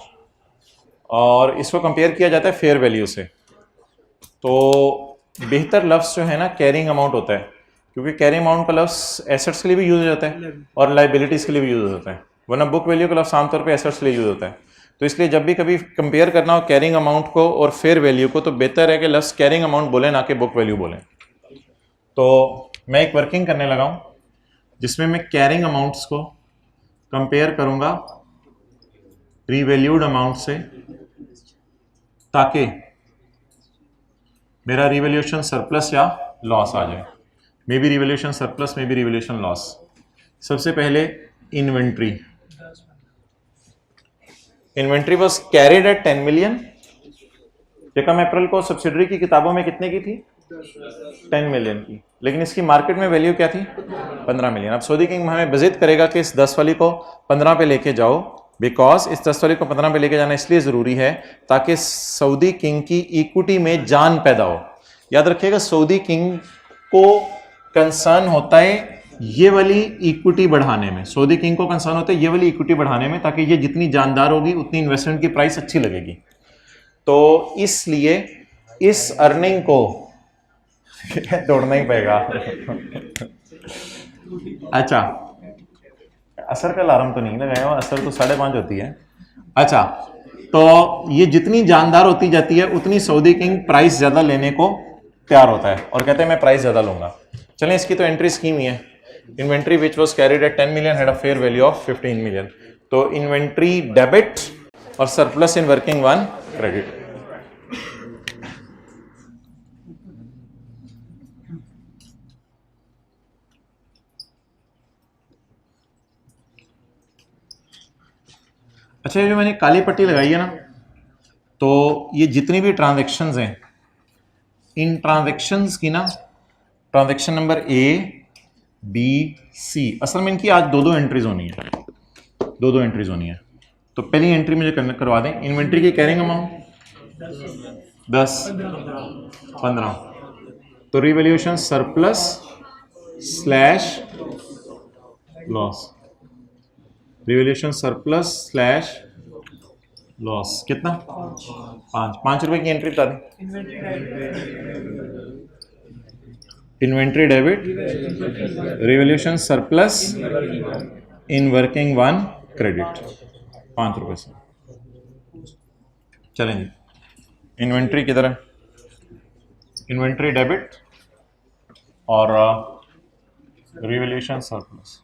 और इसको कंपेयर किया जाता है फेयर वैल्यू से। तो बेहतर लफ्ज़ जो है ना कैरिंग अमाउंट होता है, क्योंकि कैरिंग अमाउंट का लफ्ज़ एसेट्स के लिए भी यूज हो जाता है और लाइबिलिटीज़ के लिए भी यूज होता है, वरना बुक वैल्यू का लफ्ज़ आमतौर पे एसेट्स के लिए यूज होता है। तो इसलिए जब भी कभी कंपेयर करना हो कैरिंग अमाउंट को और फेयर वैल्यू को, तो बेहतर है कि लफ्ज़ कैरिंग अमाउंट बोलें ना कि बुक वैल्यू बोलें। तो मैं एक वर्किंग करने लगा हूँ जिसमें मैं कैरिंग अमाउंट्स को कंपेयर करूँगा रीवैल्यूड अमाउंट से, ताकि मेरा रिवैल्यूएशन सरप्लस या लॉस आ जाए। Maybe revaluation surplus, maybe revaluation loss. सबसे पहले inventory, inventory was carried at 10 million। यकम अप्रैल को सब्सिडरी की किताबों में कितने की थी? 10 million की, लेकिन इसकी मार्केट में वैल्यू क्या थी? 15 million। अब सऊदी किंग हमें विजिट करेगा कि इस 10 वाली को 15 पे लेके जाओ, बिकॉज इस 10 वाली को 15 पे लेके जाना इसलिए ज़रूरी है ताकि सऊदी किंग की इक्विटी में जान पैदा हो। याद रखिएगा, सऊदी किंग को कंसर्न होता है ये वाली इक्विटी बढ़ाने में, सऊदी किंग को कंसर्न होता है ये वाली इक्विटी बढ़ाने में, ताकि ये जितनी जानदार होगी उतनी इन्वेस्टमेंट की प्राइस अच्छी लगेगी। तो इसलिए इस अर्निंग को दौड़ना ही पड़ेगा। अच्छा, असर का अलार्म तो नहीं लगाया, असर तो 5:30 होती है। अच्छा, तो ये जितनी जानदार होती जाती है उतनी सऊदी किंग प्राइस ज्यादा लेने को तैयार होता है और कहते हैं मैं प्राइस ज्यादा लूंगा। चलें, इसकी तो एंट्री स्कीम ही है, inventory which was carried at 10 million had a fair value of 15 million। तो इन्वेंट्री डेबिट और surplus in working one credit. अच्छा, ये जो मैंने काली पट्टी लगाई है ना, तो ये जितनी भी ट्रांजैक्शंस हैं, इन ट्रांजैक्शंस की ना, transaction number A B C, असल में इनकी आज दो एंट्रीज होनी है, दो एंट्रीज होनी है। तो पहली एंट्री मुझे करवा दें, इन्वेंट्री की कैरिंग अमाउंट 10 15, तो revaluation surplus slash loss, revaluation surplus slash loss कितना? 5 रुपए की एंट्री बता दें। Inventory debit, revolution surplus in working one credit, 5 रुपये से। चलेंगे, इन्वेंट्री किधर है? इन्वेंट्री डेबिट और रिवोल्यूशन सरप्लस।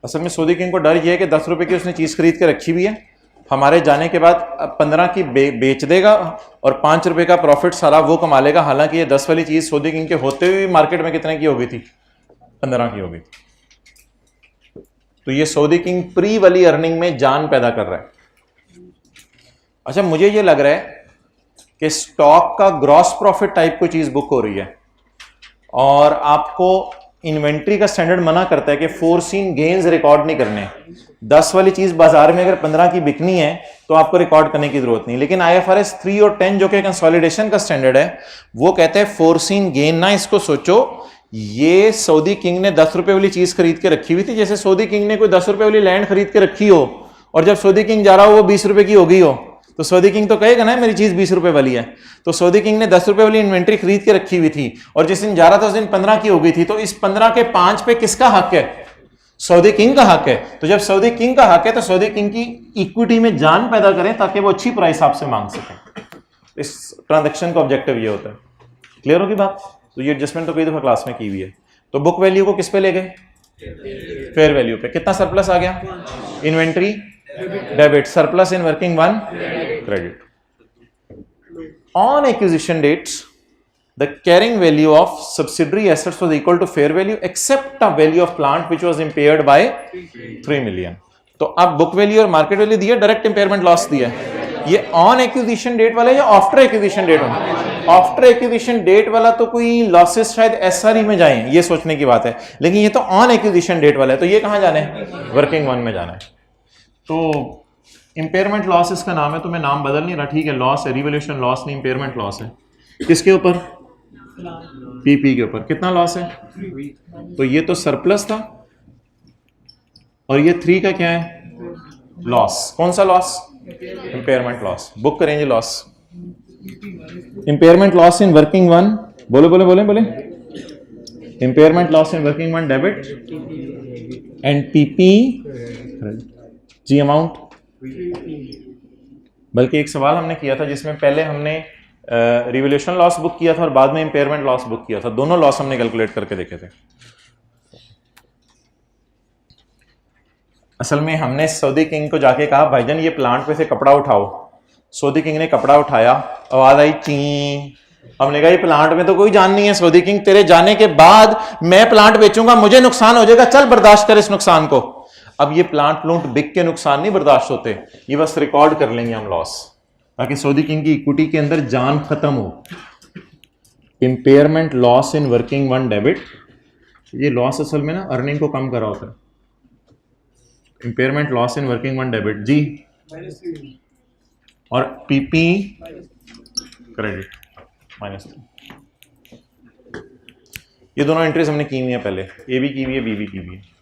असल में सऊदी किंग को डर यह है कि 10 रुपए की उसने चीज खरीद के रखी हुई है, हमारे जाने के बाद 15 की बेच देगा और 5 रुपए का प्रॉफिट सारा वो कमा लेगा। हालांकि ये 10 वाली चीज सऊदी किंग के होते हुए मार्केट में कितने की हो गई थी? 15 की हो गई थी। तो ये सऊदी किंग प्री वाली अर्निंग में जान पैदा कर रहा है। अच्छा, मुझे ये लग रहा है कि स्टॉक का ग्रॉस प्रॉफिट टाइप कोई चीज बुक हो रही है और आपको इन्वेंट्री का स्टैंडर्ड मना करता है कि फोरसीन गेन्स रिकॉर्ड नहीं करने। 10 वाली चीज बाजार में अगर 15 की बिकनी है तो आपको रिकॉर्ड करने की जरूरत नहीं। लेकिन IFRS 3 और 10 जो कि कंसोलिडेशन का स्टैंडर्ड है, वो कहते हैं फोरसीन गेन ना इसको सोचो। ये सऊदी किंग ने 10 रुपए वाली चीज खरीद के रखी हुई थी, जैसे सऊदी किंग ने कोई 10 रुपए वाली लैंड खरीद के रखी हो और जब सऊदी किंग जा रहा हो वो 20 रुपए की हो गई हो, तो सऊदी किंग तो कहेगा ना मेरी चीज 20 रुपए वाली है। तो सऊदी किंग ने 10 रुपए वाली इन्वेंट्री खरीद के रखी हुई थी और जिस दिन जा रहा था उस दिन 15 की हो गई थी। तो इस 15 के 5 पे किसका हक है? सऊदी किंग का हक है। तो जब सऊदी किंग का हक है तो सऊदी किंग की इक्विटी में जान पैदा करें ताकि वो अच्छी प्राइस आपसे मांग सके। इस ट्रांजैक्शन का ऑब्जेक्टिव ये होता है। क्लियर होगी बात? तो ये एडजस्टमेंट तो कई दफा क्लास में की हुई है। तो बुक वैल्यू को किस पे ले गए? फेयर वैल्यू पे। कितना सरप्लस आ गया? Inventory debit, surplus in working one credit. On acquisition dates, the carrying value of subsidiary assets was equal to fair value except a value of plant which was impaired by 3 million. तो अब बुक वैल्यू और मार्केट वैल्यू दिया, डायरेक्ट इंपेयरमेंट लॉस दिया। ये ऑन एक्विजिशन डेट वाला या आफ्टर एक्विजिशन डेट वाला? आफ्टर एक्विजिशन डेट वाला तो कोई लॉसेस शायद SRE में जाएं, ये सोचने की बात है। लेकिन ये तो ऑन एक्विजिशन डेट वाला है, तो ये कहां जाना है? वर्किंग वन में जाना है। तो इंपेयरमेंट लॉस इसका नाम है, तो मैं नाम बदल नहीं रहा, ठीक है। लॉस है, रिवोल्यूशन लॉस नहीं, इंपेयरमेंट लॉस है। किसके ऊपर? PP के ऊपर। कितना लॉस है? तो ये तो सरप्लस था और ये 3 का क्या है? लॉस। कौन सा लॉस? Impairment loss. बुक करेंगे loss. Impairment loss in working one, बोले बोले बोले बोले। Impairment loss in working one debit and PP जी अमाउंट। बल्कि एक सवाल हमने किया था जिसमें पहले हमने रिवोल्यूशन लॉस बुक किया था और बाद में इंपेयरमेंट लॉस बुक किया था। दोनों लॉस हमने कैलकुलेट करके देखे थे। असल में हमने सऊदी किंग को जाके कहा भाईजान ये प्लांट पे से कपड़ा उठाओ। सऊदी किंग ने कपड़ा उठाया, आवाज आई ची। हमने कहा ये प्लांट में तो कोई जान नहीं है सऊदी किंग, तेरे जाने के बाद मैं प्लांट बेचूंगा, मुझे नुकसान हो जाएगा, चल बर्दाश्त कर इस नुकसान को। अब ये प्लांट बिक के नुकसान नहीं बर्दाश्त होते, ये बस रिकॉर्ड कर लेंगे हम लॉस, ताकि सऊदी किंग की इक्विटी के अंदर जान खत्म हो। Impairment loss in working one debit, ये लॉस असल में ना अर्निंग को कम करा होता है। Impairment loss in working one debit जी, और PP क्रेडिट -3। ये दोनों एंट्रीज हमने की हुई है पहले, A भी की हुई है, B भी की हुई है।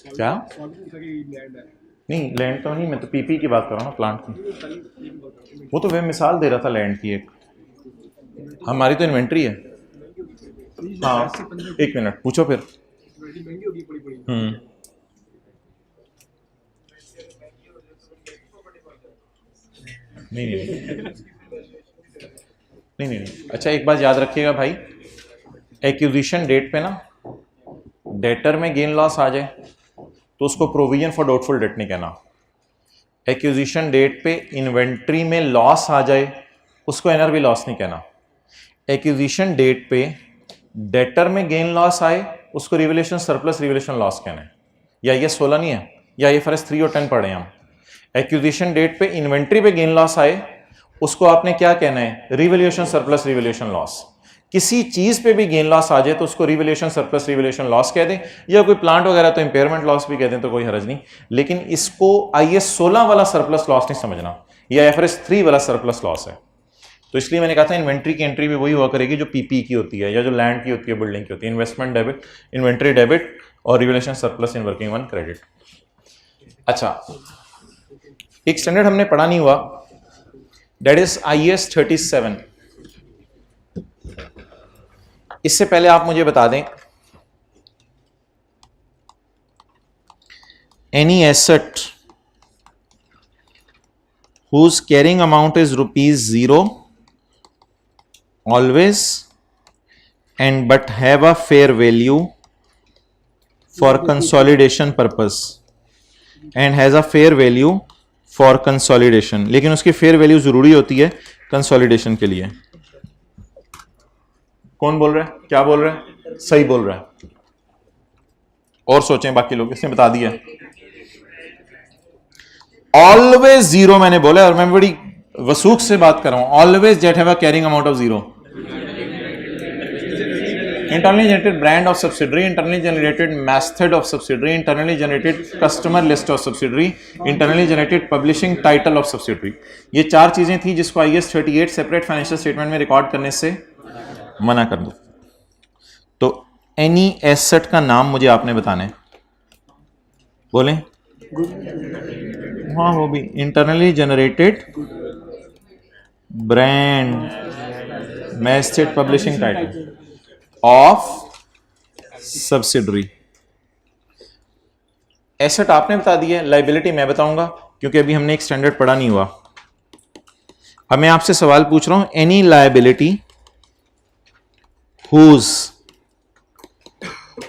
क्या? नहीं लैंड तो नहीं, मैं तो PP की बात कर रहा हूँ, प्लांट की। वो तो वे मिसाल दे रहा था लैंड की एक, हमारी तो इन्वेंट्री है। हाँ 1 मिनट पूछो फिर। नहीं। अच्छा एक बात याद रखिएगा भाई, एक्विजिशन डेट पे ना डेटर में गेन लॉस आ जाए तो उसको प्रोविजन फॉर डाउटफुल डेट नहीं कहना। एक्विजिशन डेट पे इन्वेंट्री में लॉस आ जाए उसको NRV लॉस नहीं कहना। एक्विजिशन डेट पे डेटर में गेन लॉस आए उसको रिवोल्यूशन सरप्लस रिवोल्यूशन लॉस कहना है। या ये 16 नहीं है, या IFRS 3 और 10 पढ़े हम। एक्विजिशन डेट पे इन्वेंट्री पे गेन लॉस आए उसको आपने क्या कहना है? Revolution surplus revolution loss. किसी चीज पे भी गेन लॉस आ जाए तो उसको रिवोल्यूशन सरप्लस रिवोल्यूशन लॉस कह दें, या कोई प्लांट वगैरह तो इंपेयरमेंट लॉस भी कह दें तो कोई हर्ज नहीं। लेकिन इसको IAS 16 वाला सरप्लस लॉस नहीं समझना, यह IFRS 3 वाला सरप्लस लॉस है। तो इसलिए मैंने कहा था इन्वेंट्री की एंट्री भी वही हुआ करेगी जो PP की होती है या जो लैंड की होती है, बिल्डिंग की होती है। इन्वेस्टमेंट डेबिट, इन्वेंट्री डेबिट और revolution surplus in working one credit. अच्छा एक स्टैंडर्ड हमने पढ़ा नहीं हुआ, दैट इज IAS 37। इससे पहले आप मुझे बता दें, any asset whose carrying amount is ₹0 always and but have a fair value for consolidation purpose and has a fair value for consolidation, लेकिन उसकी fair value जरूरी होती है consolidation के लिए। कौन बोल रहा है, क्या बोल रहा है, सही बोल रहा है, और सोचें बाकी लोग, इसने बता दिया। ऑलवेज जीरो मैंने बोला, और मैं बड़ी वसूख से बात कर रहा हूं, always that have a carrying amount of zero. Internally generated brand of subsidiary, internally generated method of subsidiary, internally generated customer list of subsidiary, internally generated publishing title of subsidiary. ये चार चीजें थी जिसको IAS 38 सेपरेट फाइनेंशियल स्टेटमेंट में रिकॉर्ड करने से मना कर दो। तो एनी एसेट का नाम मुझे आपने बताना है, बोलें। हाँ, वो भी internally generated brand masthead publishing title of subsidiary. Asset आपने बता दिया, लाइबिलिटी मैं बताऊंगा क्योंकि अभी हमने एक स्टैंडर्ड पढ़ा नहीं हुआ। अब मैं आपसे सवाल पूछ रहा हूं, any liability whose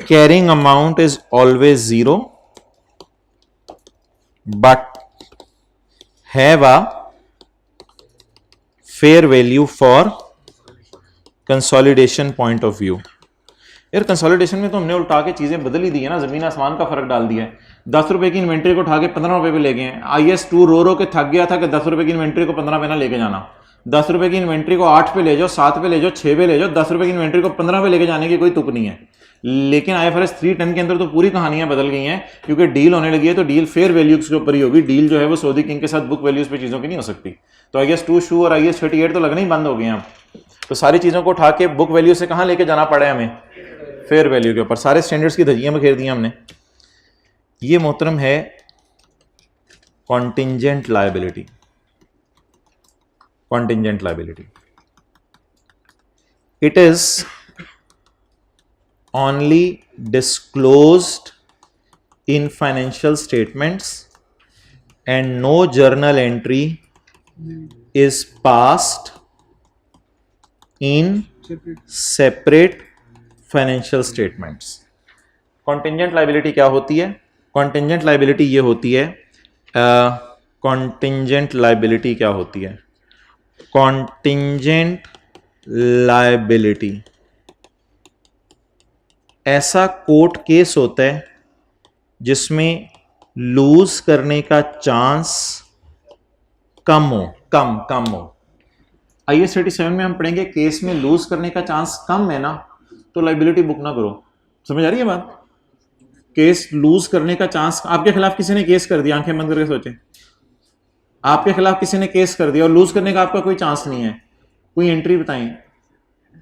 carrying amount is always zero but have a fair value for consolidation point of view। यार कंसोलिडेशन में तो हमने उल्टा के चीजें बदल ही दी है ना, जमीन आसमान का फर्क डाल दिया है। 10 रुपए की इन्वेंट्री को उठा के 15 रुपए पे ले गए हैं। IAS 2 रो के थक गया था कि 10 रुपए की इन्वेंट्री को 15 पे ना लेके जाना। 10 रुपए की इन्वेंट्री को 8 पे ले जाओ, 7 पे ले जाओ, 6 पे ले जाओ, 10 रुपए की इन्वेंट्री को 15 पे लेके जाने की कोई तुक नहीं है। लेकिन IFRS 310 के अंदर तो पूरी कहानियां बदल गई हैं, क्योंकि डील होने लगी है तो डील फेयर वैल्यूज के ऊपर ही होगी। डील जो है वो सऊदी किंग के साथ बुक वैल्यूज पे चीजों की नहीं हो सकती। तो IAS 2 शू और IAS 38 तो लगना ही बंद हो गए हैं। तो सारी चीजों को उठा के बुक वैल्यू से कहां लेके जाना पड़ा है हमें, फेयर वैल्यू के ऊपर। सारे स्टैंडर्ड्स की धज्जियां बखेर दी हमने। ये मोहतरम है contingent liability. Contingent liability, it is only disclosed in financial statements and no journal entry is passed in separate financial statements। contingent liability क्या होती है? contingent liability ये होती है, contingent liability क्या होती है? contingent liability ऐसा कोर्ट केस होता है जिसमें लूज करने का चांस कम हो। IAS 37 में हम पढ़ेंगे, केस में लूज करने का चांस कम है ना तो लाइबिलिटी बुक ना करो। समझ आ रही है बात? केस लूज करने का चांस, आपके खिलाफ किसी ने केस कर दिया, आंखें बंद करके सोचें, आपके खिलाफ किसी ने केस कर दिया और लूज करने का आपका कोई चांस नहीं है, कोई एंट्री बताएं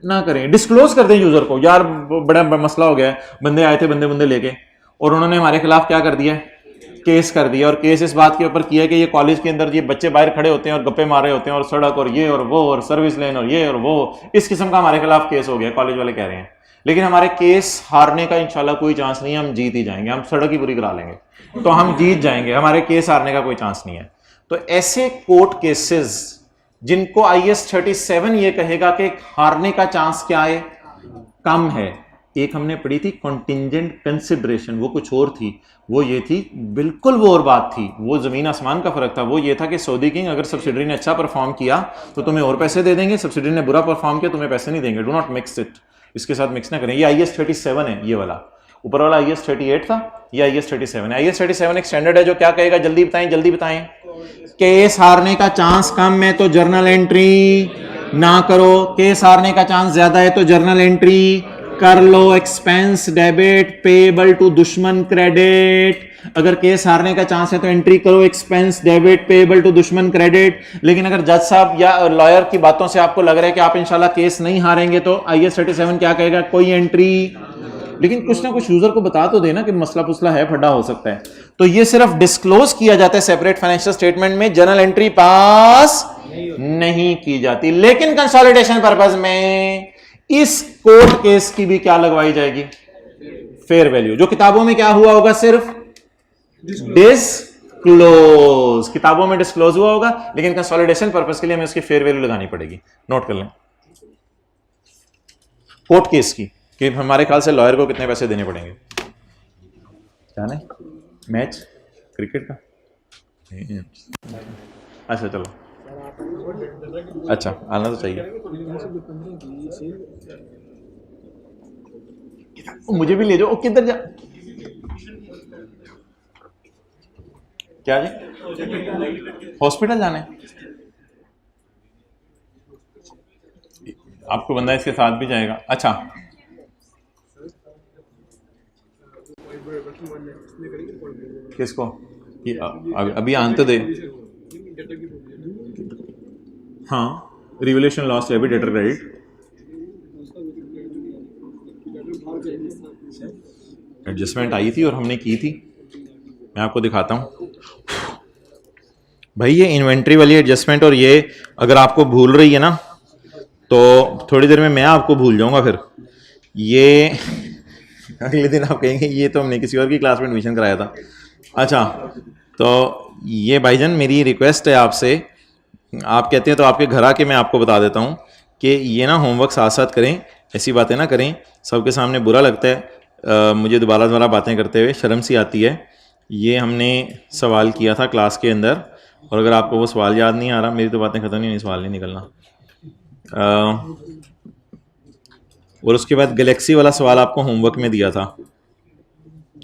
ना करें, डिस्क्लोज कर दें यूजर को। यार बड़ा मसला हो गया है, बंदे आए थे बंदे लेके और उन्होंने हमारे खिलाफ क्या कर दिया, केस कर दिया। और केस इस बात के ऊपर किया कि ये कॉलेज के अंदर ये बच्चे बाहर खड़े होते हैं और गप्पे मारे होते हैं और सड़क और ये और वो और सर्विस लेन और ये और वो, इस किस्म का हमारे खिलाफ केस हो गया, कॉलेज वाले कह रहे हैं। लेकिन हमारे केस हारने का इंशाल्लाह कोई चांस नहीं है, हम जीत ही जाएंगे, हम सड़क ही पूरी करा लेंगे तो हम जीत जाएंगे, हमारे केस हारने का कोई चांस नहीं है। तो ऐसे कोर्ट केसेस जिनको IAS 37 ये कहेगा कि हारने का चांस क्या है, कम है। एक हमने पढ़ी थी कॉन्टिंजेंट कंसिडरेशन, वो कुछ और थी, वो ये थी, बिल्कुल वो और बात थी, वो जमीन आसमान का फर्क था। वो ये था कि सऊदी किंग अगर सब्सिडरी ने अच्छा परफॉर्म किया तो तुम्हें और पैसे दे देंगे, सब्सिडरी ने बुरा परफॉर्म किया तुम्हें पैसे नहीं देंगे। डू नॉट मिक्स इट, इसके साथ मिक्स ना करें। ये IAS 37 है, ये वाला ऊपर वाला IAS 38 था, ये IAS 37 है। IAS 37 एक स्टैंडर्ड है जो क्या कहेगा, जल्दी बताएं, केस हारने का चांस कम है तो जर्नल एंट्री ना करो, केस हारने का चांस ज्यादा है तो जर्नल एंट्री कर लो। एक्सपेंस डेबिट पेएबल टू दुश्मन क्रेडिट, अगर केस हारने का चांस है तो एंट्री करो एक्सपेंस डेबिट पेएबल टू दुश्मन क्रेडिट। लेकिन अगर जज साहब या लॉयर की बातों से आपको लग रहा है कि आप इंशाल्लाह केस नहीं हारेंगे तो IAS 37 क्या कहेगा, कोई एंट्री लेकिन कुछ ना कुछ यूजर को बता तो देना कि मसला पुसला है, फड्डा हो सकता है। तो ये सिर्फ डिस्क्लोज किया जाता है सेपरेट फाइनेंशियल स्टेटमेंट में, जर्नल एंट्री पास नहीं की जाती। लेकिन कंसोलिडेशन पर्पज में इस कोर्ट केस की भी क्या लगवाई जाएगी, फेयर वैल्यू। जो किताबों में क्या हुआ होगा, सिर्फ डिस्क्लोज, किताबों में डिस्क्लोज हुआ होगा, लेकिन कंसोलिडेशन पर्पज के लिए हमें उसकी फेयर वैल्यू लगानी पड़ेगी। नोट कर लें कोर्ट केस की, कि हमारे ख्याल से लॉयर को कितने पैसे देने पड़ेंगे। जाने मैच क्रिकेट का, अच्छा चलो, अच्छा आना तो चाहिए। मुझे भी ले जाओ, किधर जा, क्या जी, हॉस्पिटल जाना है? आपको बंदा इसके साथ भी जाएगा। अच्छा किसको, अभी आन तो दे। हाँ, रिवोल्यूशन लॉस डेबिट डेटर क्रेडिट, एडजस्टमेंट आई थी और हमने की थी, मैं आपको दिखाता हूं भाई। ये इन्वेंट्री वाली एडजस्टमेंट, और ये अगर आपको भूल रही है ना तो थोड़ी देर में मैं आपको भूल जाऊंगा। फिर ये अगले दिन आप कहेंगे ये तो हमने किसी और की क्लास में एडमिशन कराया था। अच्छा, तो ये भाईजान मेरी रिक्वेस्ट है आपसे, आप कहते हैं तो आपके घर आके मैं आपको बता देता हूँ कि ये ना होमवर्क साथ साथ करें, ऐसी बातें ना करें, सबके सामने बुरा लगता है। मुझे दोबारा बातें करते हुए शर्म सी आती है। ये हमने सवाल किया था क्लास के अंदर, और अगर आपको वो सवाल याद नहीं आ रहा, मेरी तो बातें ख़त्म नहीं, सवाल नहीं निकलना। और उसके बाद गैलेक्सी वाला सवाल आपको होमवर्क में दिया था।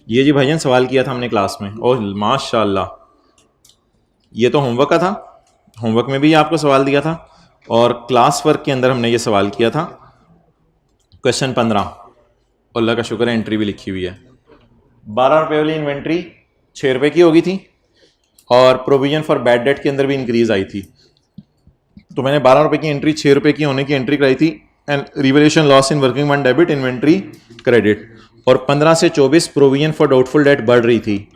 ये जी भाईजान सवाल किया था हमने क्लास में, ओह माशाल्लाह, ये तो होमवर्क का था, होमवर्क में भी आपको सवाल दिया था, और क्लास वर्क के अंदर हमने ये सवाल किया था। क्वेश्चन 15, अल्लाह का शुक्र है एंट्री भी लिखी हुई है। 12 रुपये वाली इन्वेंट्री 6 रुपये की होगी थी, और प्रोविजन फॉर बैड डेट के अंदर भी इंक्रीज आई थी। तो मैंने 12 रुपये की एंट्री 6 रुपये की होने की एंट्री कराई थी, and revaluation loss in working one debit inventory credit. और 15 से 24 प्रोविजन फॉर डाउटफुल डेट बढ़ रही थी,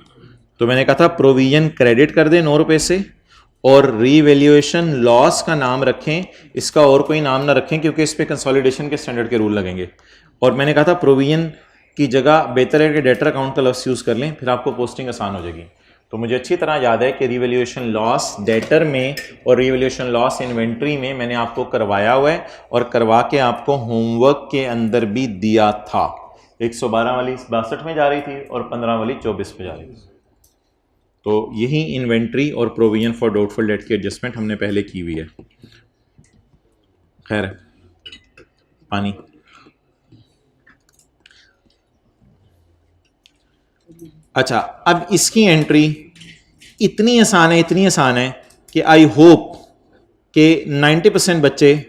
तो मैंने कहा था प्रोविजन क्रेडिट कर दे 9 रुपये से, और रिवैल्यूएशन लॉस का नाम रखें, इसका और कोई नाम ना रखें क्योंकि इस पर कंसोलिडेशन के स्टैंडर्ड के रूल लगेंगे। और मैंने कहा था प्रोविजन की जगह बेहतर है कि डेटर अकाउंट का लफ्ज़ यूज़ कर लें, फिर आपको पोस्टिंग आसान हो जाएगी। तो मुझे अच्छी तरह याद है कि रिवैल्यूएशन लॉस डेटर में और रिवैल्यूएशन लॉस इन्वेंट्री में मैंने आपको करवाया हुआ है, और करवा के आपको होमवर्क के अंदर भी दिया था। 112 वाली 62 में जा रही थी और 15 वाली 24 में जा रही थी। तो यही इन्वेंट्री और प्रोविजन फॉर डाउटफुल डेट की एडजस्टमेंट हमने पहले की हुई है। खैर, पानी। अच्छा, अब इसकी एंट्री इतनी आसान है कि आई होप कि 90% बच्चे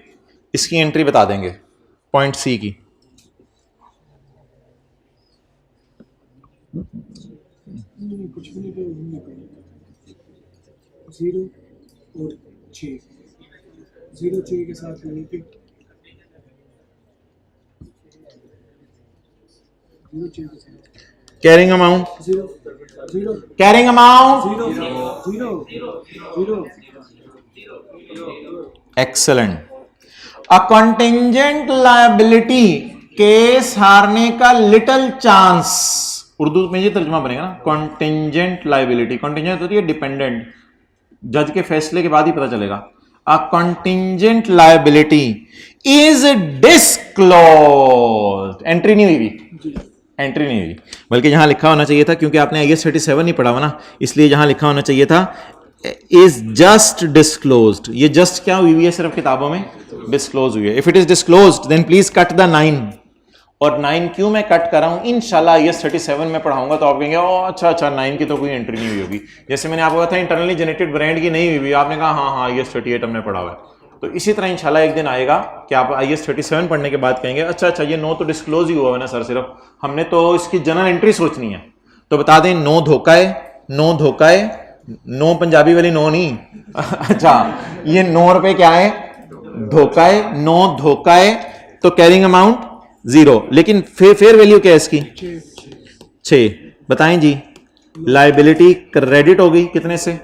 इसकी एंट्री बता देंगे। पॉइंट सी की कुछ भी नहीं करें, 0 और 6, 0 6 के साथ लेके 0 6 के साथ carrying amount, 0 carrying amount 0 excellent. A contingent liability, case हारने का लिटिल चांस, उर्दू में ये तर्जुमा बनेगा ना, कॉन्टिंजेंट लायबिलिटी। कॉन्टिंजेंट होती है डिपेंडेंट, जज के फैसले के बाद ही पता चलेगा। A contingent liability is disclosed, entry नहीं हुई, एंट्री नहीं हुई, बल्कि यहां लिखा होना चाहिए था, क्योंकि आपने IAS 37 नहीं पढ़ा हुआ ना, इसलिए यहां लिखा होना चाहिए था इज जस्ट डिस्क्लोज्ड। ये जस्ट क्या हुई है, सिर्फ किताबों में डिस्क्लोज हुई है। If it is disclosed then please cut the 9। और 9 क्यों मैं कट कर रहा हूं, इंशाल्लाह IAS 37 में पढ़ाऊंगा तो आप कहेंगे ओ अच्छा 9 की तो कोई एंट्री नहीं हुई होगी। जैसे मैंने आपको कहा था इंटरनली जनरेटेड ब्रांड की नहीं हुई, आपने कहा हाँ IAS 38 हमने पढ़ा हुआ है। तो इसी तरह इंशाल्लाह एक दिन आएगा कि आप IAS 37 पढ़ने के बाद कहेंगे अच्छा ये 9 तो डिस्क्लोज ही हुआ है ना सर, सिर्फ हमने तो इसकी जनरल एंट्री सोचनी है। तो बता दें 9 धोखा है, 9 धोखा है, 9 पंजाबी वाली 9 नहीं अच्छा ये 9 रुपए क्या है, धोखा है, 9 धोखा है। तो कैरिंग अमाउंट 0, लेकिन फेयर वैल्यू क्या है इसकी? 6। बताएं जी, लाइबिलिटी क्रेडिट हो गई कितने से?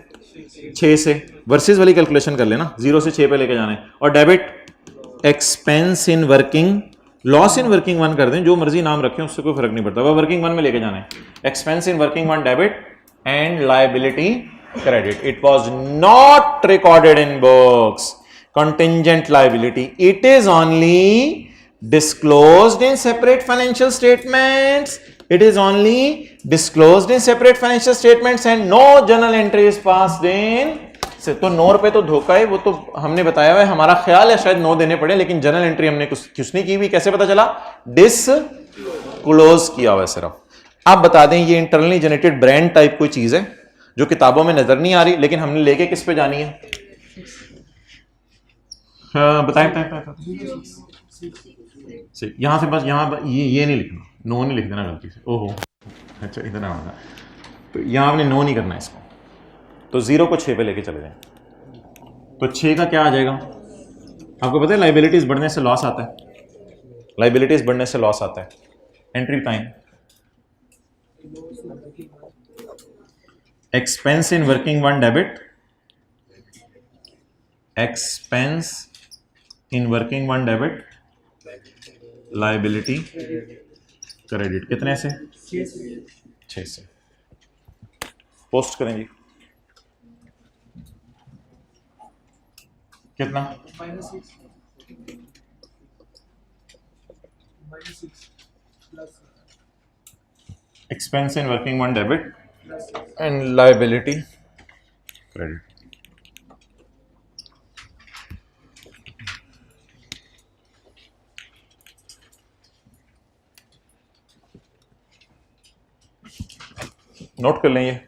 6 से। वर्सेस वाली कैलकुलेशन कर लेना, 0 से 6 पे लेके जाना है। और debit expense in working, loss in working one कर दें, जो मर्जी नाम रखें उससे कोई फर्क नहीं पड़ता, वह वर्किंग वन में लेके जाना है। Expense in working one debit and liability credit. It was not recorded in books. contingent liability, it is only disclosed in separate financial statements. It is only disclosed in separate financial statements and no journal entry is passed in. तो 9 रुपए तो धोखा है, वो तो हमने बताया हुआ है, हमारा ख्याल है शायद 9 देने पड़े, लेकिन जर्नल एंट्री हमने कुछ नहीं की हुई। कैसे पता चला? डिसक्लोज किया हुआ है सिर्फ। आप बता दें ये इंटरनली जनरेटेड ब्रांड टाइप कोई चीज है जो किताबों में नजर नहीं आ रही, लेकिन हमने लेके किस पे जानी है? बताएं। यहां से बस यहां ये नहीं लिखना, नो नहीं लिख देना गलती से। ओहो अच्छा इतना होगा, तो यहां आपने नो नहीं करना है इसको। तो 0 को 6 पे लेके चले जाएं, तो 6 का क्या आ जाएगा? आपको पता है लाइबिलिटीज बढ़ने से लॉस आता है, लाइबिलिटीज बढ़ने से लॉस आता है। एंट्री टाइम, एक्सपेंस इन वर्किंग वन डेबिट, एक्सपेंस इन working one debit, liability credit कितने से? 6 से। पोस्ट करें जी, कितना? -6 expense in working one debit and liability credit. Note कर लें ये।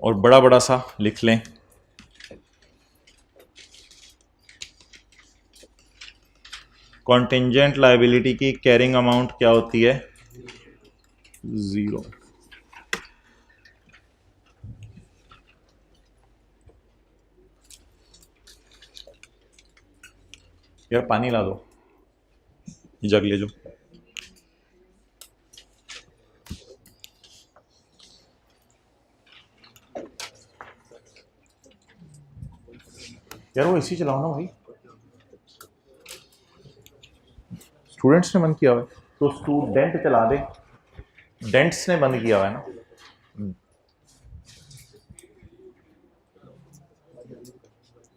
और बड़ा बड़ा सा लिख लें, कॉन्टिंजेंट लायबिलिटी की कैरिंग अमाउंट क्या होती है? 0। यार पानी ला दो, जग ले जो। यार वो एसी चलाओ ना भाई, स्टूडेंट्स ने बंद किया हुआ है तो स्टूडेंट चला दे, डेंट्स ने बंद किया हुआ है ना।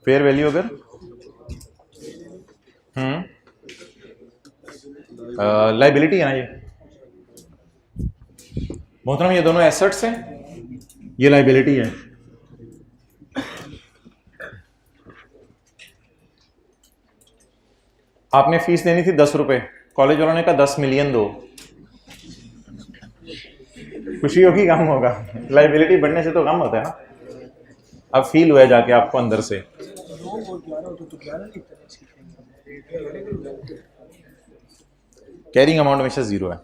फेयर वैल्यू अगर लाइबिलिटी है ना, ये मोहतरम ये दोनों एसेट्स हैं, ये लाइबिलिटी है। आपने फीस देनी थी 10 रुपए, कॉलेज वालों ने कहा 10 मिलियन दो, खुशी होगी कम होगा? लाइबिलिटी बढ़ने से तो कम होता है ना। अब फील हुआ जाके आपको अंदर से। कैरिंग अमाउंट हमेशा 0 है।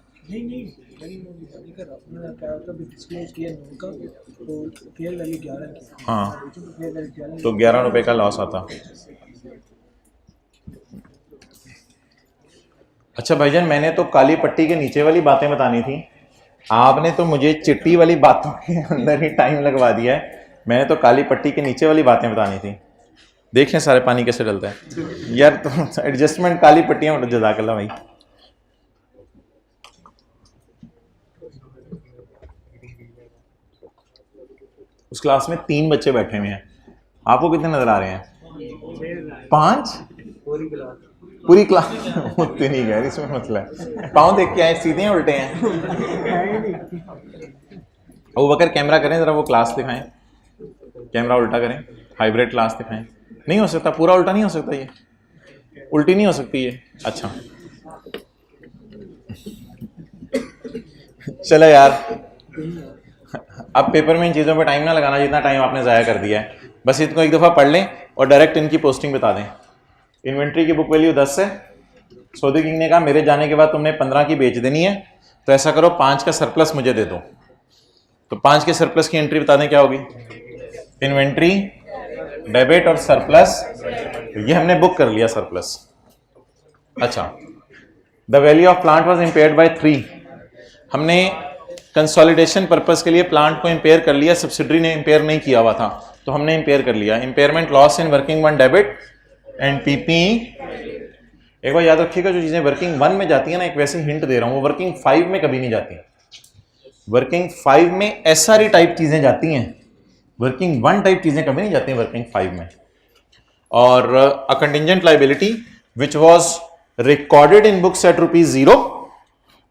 हाँ तो 11 रुपए का लॉस आता। अच्छा भाईजान, मैंने तो काली पट्टी के नीचे वाली बातें बतानी थी, आपने तो मुझे चिट्टी वाली बातों के अंदर ही टाइम लगवा दिया है। मैंने तो काली पट्टी के नीचे वाली बातें बतानी थी। देख लें सारे पानी कैसे डलता है यार, तो एडजस्टमेंट काली पट्टियां मतलब जज़ाकल्लाह भाई। उस क्लास में 3 बच्चे बैठे हुए हैं, आपको कितने नजर आ रहे हैं? 5? पूरी क्लास उतनी नहीं गए, इसमें मसला है। पाँव देख के आए, सीधे हैं उल्टे हैं? वो बकर कैमरा करें जरा, वो क्लास दिखाएं, कैमरा उल्टा करें, हाइब्रिड क्लास दिखाएं। नहीं हो सकता, पूरा उल्टा नहीं हो सकता, ये उल्टी नहीं हो सकती ये। अच्छा चलो यार, अब पेपर में इन चीज़ों पे टाइम ना लगाना जितना टाइम आपने ज़ाया कर दिया है। बस इनको एक दफ़ा पढ़ लें और डायरेक्ट इनकी पोस्टिंग बता दें। इन्वेंट्री की बुक वैल्यू 10 है। सऊदी किंग ने कहा मेरे जाने के बाद तुमने 15 की बेच देनी है, तो ऐसा करो 5 का सरप्लस मुझे दे दो। तो 5 के सरप्लस की एंट्री बता दें क्या होगी? इन्वेंट्री डेबिट और सरप्लस, ये हमने बुक कर लिया सरप्लस। अच्छा, the value of plant was impaired by 3, हमने कंसोलिडेशन पर्पस के लिए प्लांट को इंपेयर कर लिया, सब्सिडरी ने इंपेयर नहीं किया हुआ था तो हमने इंपेयर कर लिया। Impairment loss in working one debit and PP. एक बार याद रखिएगा, जो चीजें वर्किंग वन में जाती है ना, एक वैसे हिंट दे रहा हूं, वो वर्किंग 5 में कभी नहीं जाती। वर्किंग 5 में एसआरई टाइप चीजें जाती हैं, वर्किंग 1 टाइप चीजें कभी नहीं जाती हैं वर्किंग 5 में। और a contingent liability which was recorded in books at ₹0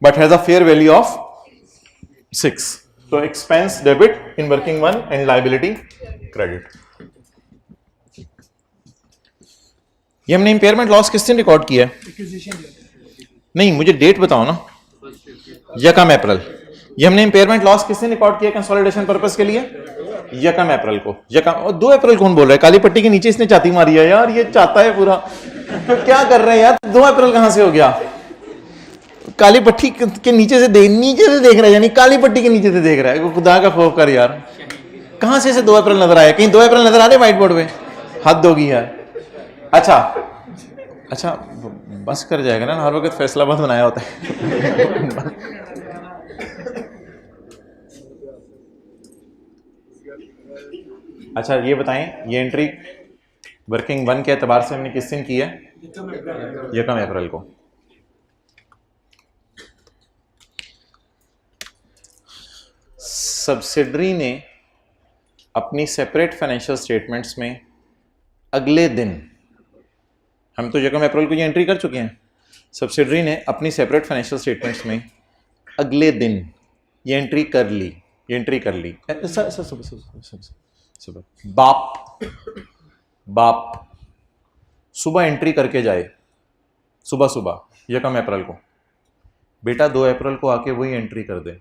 but has a fair value of 6, so expense debit in working one and liability credit। ये हमने इम्पेयरमेंट लॉस किस दिन रिकॉर्ड किया है? नहीं, मुझे डेट बताओ ना। 1 अप्रैल। ये हमने इम्पेयरमेंट लॉस किस दिन रिकॉर्ड किया कंसोलिडेशन पर्पस के लिए? 1 अप्रैल को। 2 अप्रैल कौन बोल रहा है? काली पट्टी के नीचे इसने चाती मारी है यार, ये चाहता है पूरा, तो क्या कर रहे हैं यार? 2 अप्रैल कहां से हो गया? काली पट्टी के नीचे से देख रहा है, यानी काली पट्टी के नीचे से देख रहा है। खुदा का खौफ कर यार, कहां से इसे 2 अप्रैल नजर आया? कहीं 2 अप्रैल नजर आ रहे व्हाइट बोर्ड पे? हद होगी यार। अच्छा बस कर जाएगा ना, हर वक्त फैसलाबाद बनाया होता है। अच्छा ये बताएं, ये एंट्री वर्किंग 1 के एतबार से हमने किस दिन की है? 1 अप्रैल को। सब्सिडरी ने अपनी सेपरेट फाइनेंशियल स्टेटमेंट्स में अगले दिन, हम तो 1 अप्रैल को ये एंट्री कर चुके हैं, सब्सिडरी ने अपनी सेपरेट फाइनेंशियल स्टेटमेंट्स में अगले दिन ये एंट्री कर ली। बाप सुबह एंट्री करके जाए, सुबह 1 अप्रैल को, बेटा 2 अप्रैल को आके वही एंट्री कर दे।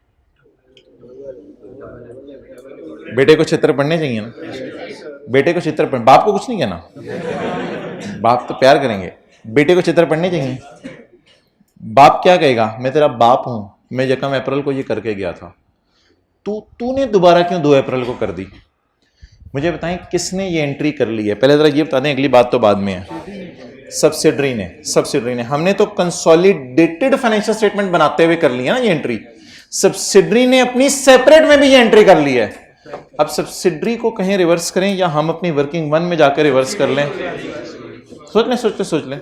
बेटे को चित्र पढ़ने चाहिए ना, बेटे को चित्र पढ़, बाप को कुछ नहीं कहना, बाप तो प्यार करेंगे, बेटे को चित्र पढ़ने चाहिए। बाप क्या कहेगा? मैं तेरा बाप हूं, मैं 1 अप्रैल को ये करके गया था, तूने दोबारा क्यों 2 अप्रैल को कर दी? मुझे बताएं किसने ये एंट्री कर ली है? पहले जरा ये बता दें, अगली बात तो बाद में है। सब्सिडरी ने। हमने तो कंसोलिडेटेड फाइनेंशियल स्टेटमेंट बनाते हुए कर लिया ना ये एंट्री। सब्सिडरी ने अपनी सेपरेट में भी ये एंट्री कर ली है। अब सब्सिडरी को कहीं रिवर्स करें या हम अपनी वर्किंग 1 में जाकर रिवर्स कर लें? सोच लें।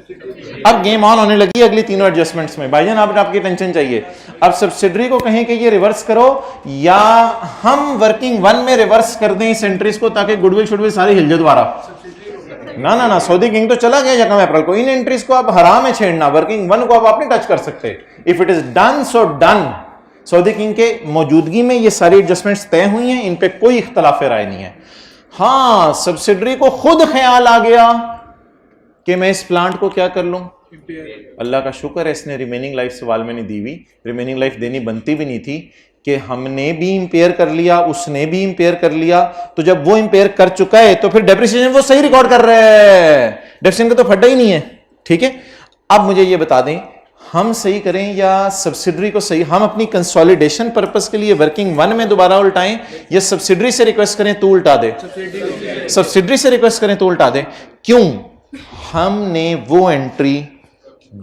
अब गेम ऑन होने लगी अगली तीनों एडजस्टमेंट्स में। भाईजान आपकी टेंशन चाहिए। अब सब्सिडरी को कहें कि ये रिवर्स करो, या हम वर्किंग 1 में रिवर्स कर दें इस एंट्रीज को, ताकि गुडविल शुडविल सारी हिल जाए दोबारा। ना, सऊदी किंग तो चला गया 1 अप्रैल को। इन एंट्रीज को आप हराम है छेड़ना, वर्किंग 1 को आप नहीं टच कर सकते। If it is done so done. Saudi king के मौजूदगी में ये सारी एडजस्टमेंट्स तय हुई हैं, इन पे कोई इख्तलाफ राय नहीं है। हाँ, सब्सिडरी को खुद ख्याल आ गया कि मैं इस प्लांट को क्या कर लूं। अल्लाह का शुक्र है इसने रिमेनिंग लाइफ सवाल में नहीं दी हुई, रिमेनिंग लाइफ देनी बनती भी नहीं थी, कि हमने भी इंपेयर कर लिया, उसने भी इंपेयर कर लिया। तो जब वो इंपेयर कर चुका है तो फिर डेप्रिसिएशन वो सही रिकॉर्ड कर रहा है, डेप्रिसिएशन का तो फटा ही नहीं है। ठीक है, अब मुझे ये बता दें, हम सही करें या सब्सिडरी को सही? हम अपनी कंसोलिडेशन पर्पस के लिए वर्किंग 1 में दोबारा उल्टाएं या सब्सिडरी से रिक्वेस्ट करें तो उल्टा दे? सब्सिडरी से रिक्वेस्ट करें तो उल्टा दे। क्यों? हमने वो एंट्री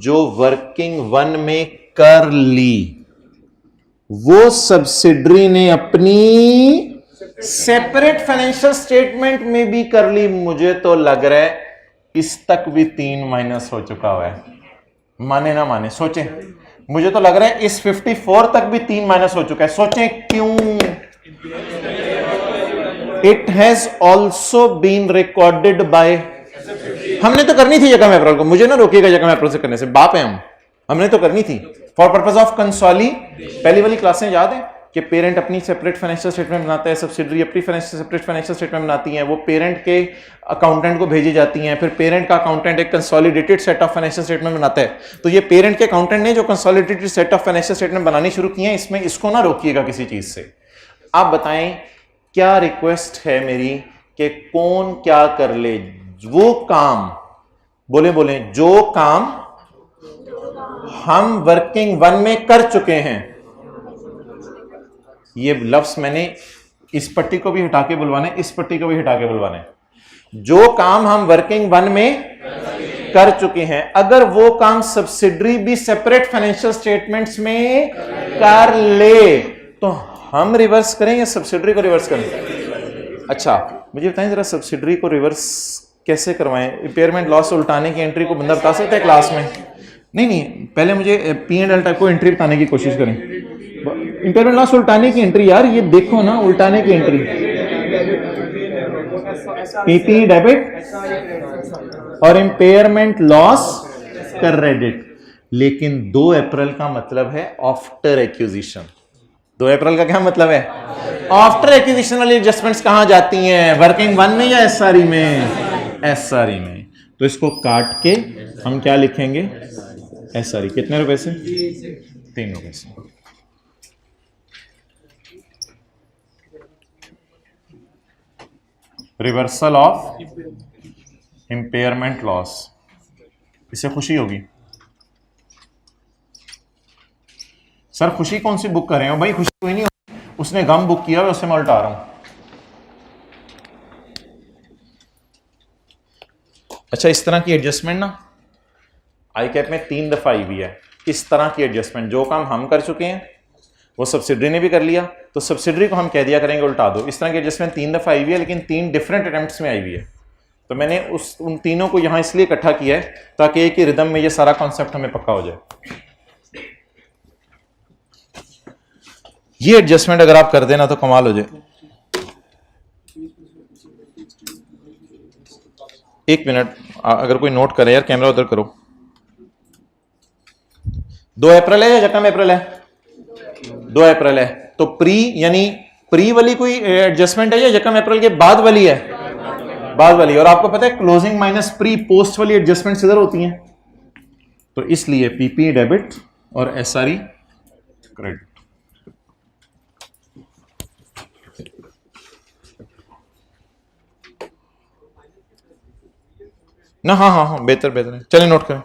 जो वर्किंग 1 में कर ली, वो सब्सिडरी ने अपनी सेपरेट फाइनेंशियल स्टेटमेंट में भी कर ली। मुझे तो लग रहा है इस तक भी 3 माइनस हो चुका हुआ है। माने ना माने, सोचें। मुझे तो लग रहा है इस 54 तक भी 3 माइनस हो चुका है। सोचें क्यों? It has also been recorded by, हमने तो करनी थी 1 अप्रैल को, मुझे ना रोकिएगा 1 अप्रैल से करने से, बाप है हमने तो करनी थी फॉर पर्पस ऑफ कंसोली। पहली वाली क्लासें याद है कि पेरेंट अपनी सेपरेट फाइनेंशियल स्टेटमेंट बनाता है, सब्सिडरी अपनी सेपरेट फाइनेंशियल स्टेटमेंट बनाती हैं, वो पेरेंट के अकाउंटेंट को भेजी जाती हैं, फिर पेरेंट का अकाउंटेंट एक consolidated set of financial statement बनाता है। तो ये पेरेंट के अकाउंटेंट ने जो consolidated set of financial statement बनानी शुरू की है, इसमें इसको ना रोकिएगा किसी चीज से। आप बताएं क्या रिक्वेस्ट है मेरी कि कौन क्या कर ले? वो काम, बोले जो काम हम वर्किंग 1 में कर चुके हैं। ये लफ्ज मैंने इस पट्टी को भी हटा के बुलवाने, इस पट्टी को भी हटा के बुलवाने। जो काम हम वर्किंग वन में कर चुके हैं, अगर वो काम सब्सिडरी भी सेपरेट फाइनेंशियल स्टेटमेंट्स में कर ले तो हम रिवर्स करें या सब्सिडरी को रिवर्स करें? अच्छा मुझे बताएं जरा, सब्सिडरी को रिवर्स कैसे करवाएं? इंपेयरमेंट लॉस उल्टाने की एंट्री को बंदा बता सकता है क्लास में? नहीं, पहले मुझे पी एंड एल टाइप को एंट्री बताने की कोशिश करें। इंपेयरमेंट लॉस उल्टाने की एंट्री, यार ये देखो ना, उल्टाने की एंट्री, पीपी डेबिट और इंपेयरमेंट लॉस क्रेडिट। लेकिन 2 अप्रैल का मतलब है आफ्टर एक्विजिशन। 2 अप्रैल का क्या मतलब है? आफ्टर एक्विजिशन वाली एडजस्टमेंट्स कहां जाती हैं? वर्किंग वन में या एसआरई में? एसआरई में। तो इसको काट के हम क्या लिखेंगे? एसआरई। कितने रुपए से? 3 रुपए से। रिवर्सल ऑफ इंपेयरमेंट लॉस, इससे खुशी होगी? सर खुशी कौन सी बुक कर रहे हो भाई? खुशी कोई नहीं, उसने गम बुक किया है, उससे मैं उल्टा रहा हूं। अच्छा इस तरह की एडजस्टमेंट ना आई कैप में 3 दफा आई हुई है। इस तरह की एडजस्टमेंट, जो काम हम कर चुके हैं वो सब्सिडरी ने भी कर लिया, तो सब्सिडरी को हम कह दिया करेंगे उल्टा दो। इस तरह की एडजस्टमेंट 3 दफा आई हुई है, लेकिन 3 डिफरेंट अटेम्प्ट्स में आई हुई है। तो मैंने उन तीनों को यहां इसलिए इकट्ठा किया है ताकि एक ही रिदम में ये सारा कॉन्सेप्ट हमें पक्का हो जाए। ये एडजस्टमेंट अगर आप कर देना तो कमाल हो जाए। एक मिनट, अगर कोई नोट करे यार, कैमरा उधर करो। 2 अप्रैल है या यकम अप्रैल है? 2 अप्रैल है। तो प्री यानी प्री वाली कोई एडजस्टमेंट है या यकम अप्रैल के बाद वाली है? बाद वाली। और आपको पता है क्लोजिंग माइनस प्री पोस्ट वाली एडजस्टमेंट इधर होती हैं, तो इसलिए पीपी डेबिट और एसआरई क्रेडिट। ना हाँ, बेहतर है। चलिए नोट करें,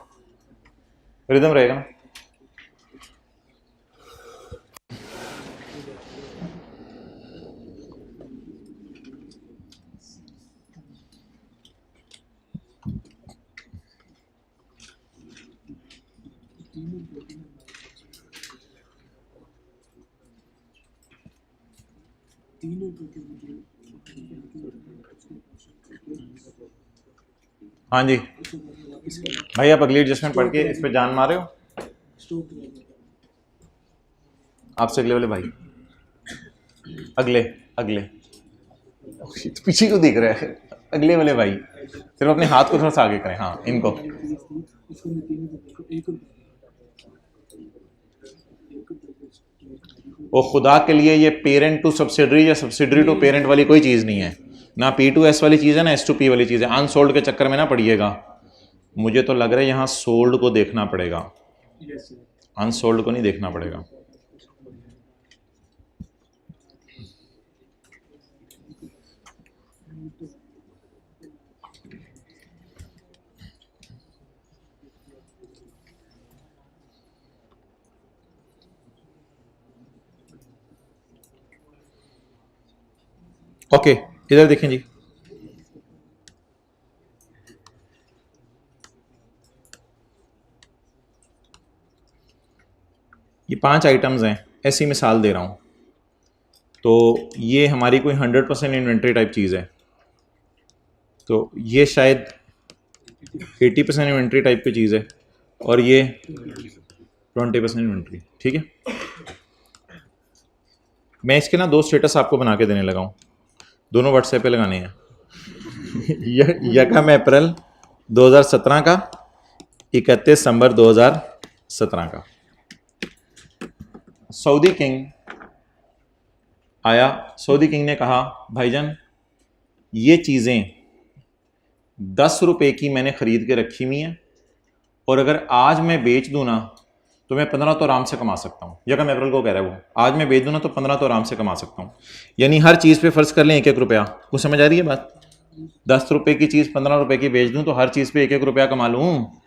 रिदम रहेगा ना। हाँ जी भाई, आप अगली एडजस्टमेंट पढ़ के इस पे जान मारे हो? आपसे अगले वाले भाई, अगले तो पीछे को देख रहे हैं। अगले वाले भाई सिर्फ अपने हाथ को थोड़ा सा आगे करें। हाँ इनको, वो खुदा के लिए ये पेरेंट टू सब्सिडरी या सब्सिडरी टू पेरेंट वाली कोई चीज नहीं है, ना P2S वाली चीज है ना S2P वाली चीज है। अनसोल्ड के चक्कर में ना पड़िएगा। मुझे तो लग रहा है यहां सोल्ड को देखना पड़ेगा, अनसोल्ड को नहीं देखना पड़ेगा। ओके इधर देखें जी, ये 5 आइटम्स हैं, ऐसी मिसाल दे रहा हूं। तो ये हमारी कोई 100% इन्वेंट्री टाइप चीज़ है, तो ये शायद 80% इन्वेंट्री टाइप की चीज़ है, और ये 20% इन्वेंट्री। ठीक है, मैं इसके ना 2 स्टेटस आपको बना के देने लगा हूँ, दोनों व्हाट्सएप पे लगाने हैं। यकम अप्रैल 2017 का, 31 दिसंबर 2017 का। सऊदी किंग आया, सऊदी किंग ने कहा भाईजान ये चीज़ें 10 रुपए की मैंने ख़रीद के रखी हुई हैं, और अगर आज मैं बेच दूँ ना तो मैं 15 तो आराम से कमा सकता हूँ। यकम अप्रैल को कह रहा है वो, आज मैं बेच दूँ ना तो 15 तो आराम से कमा सकता हूँ। यानी हर चीज़ पे फ़र्ज़ कर लें 1-1 रुपया। कुछ समझ आ रही है बात? 10 रुपए की चीज़ 15 रुपए की बेच दूँ तो हर चीज़ पे 1-1 रुपया कमा लूँ।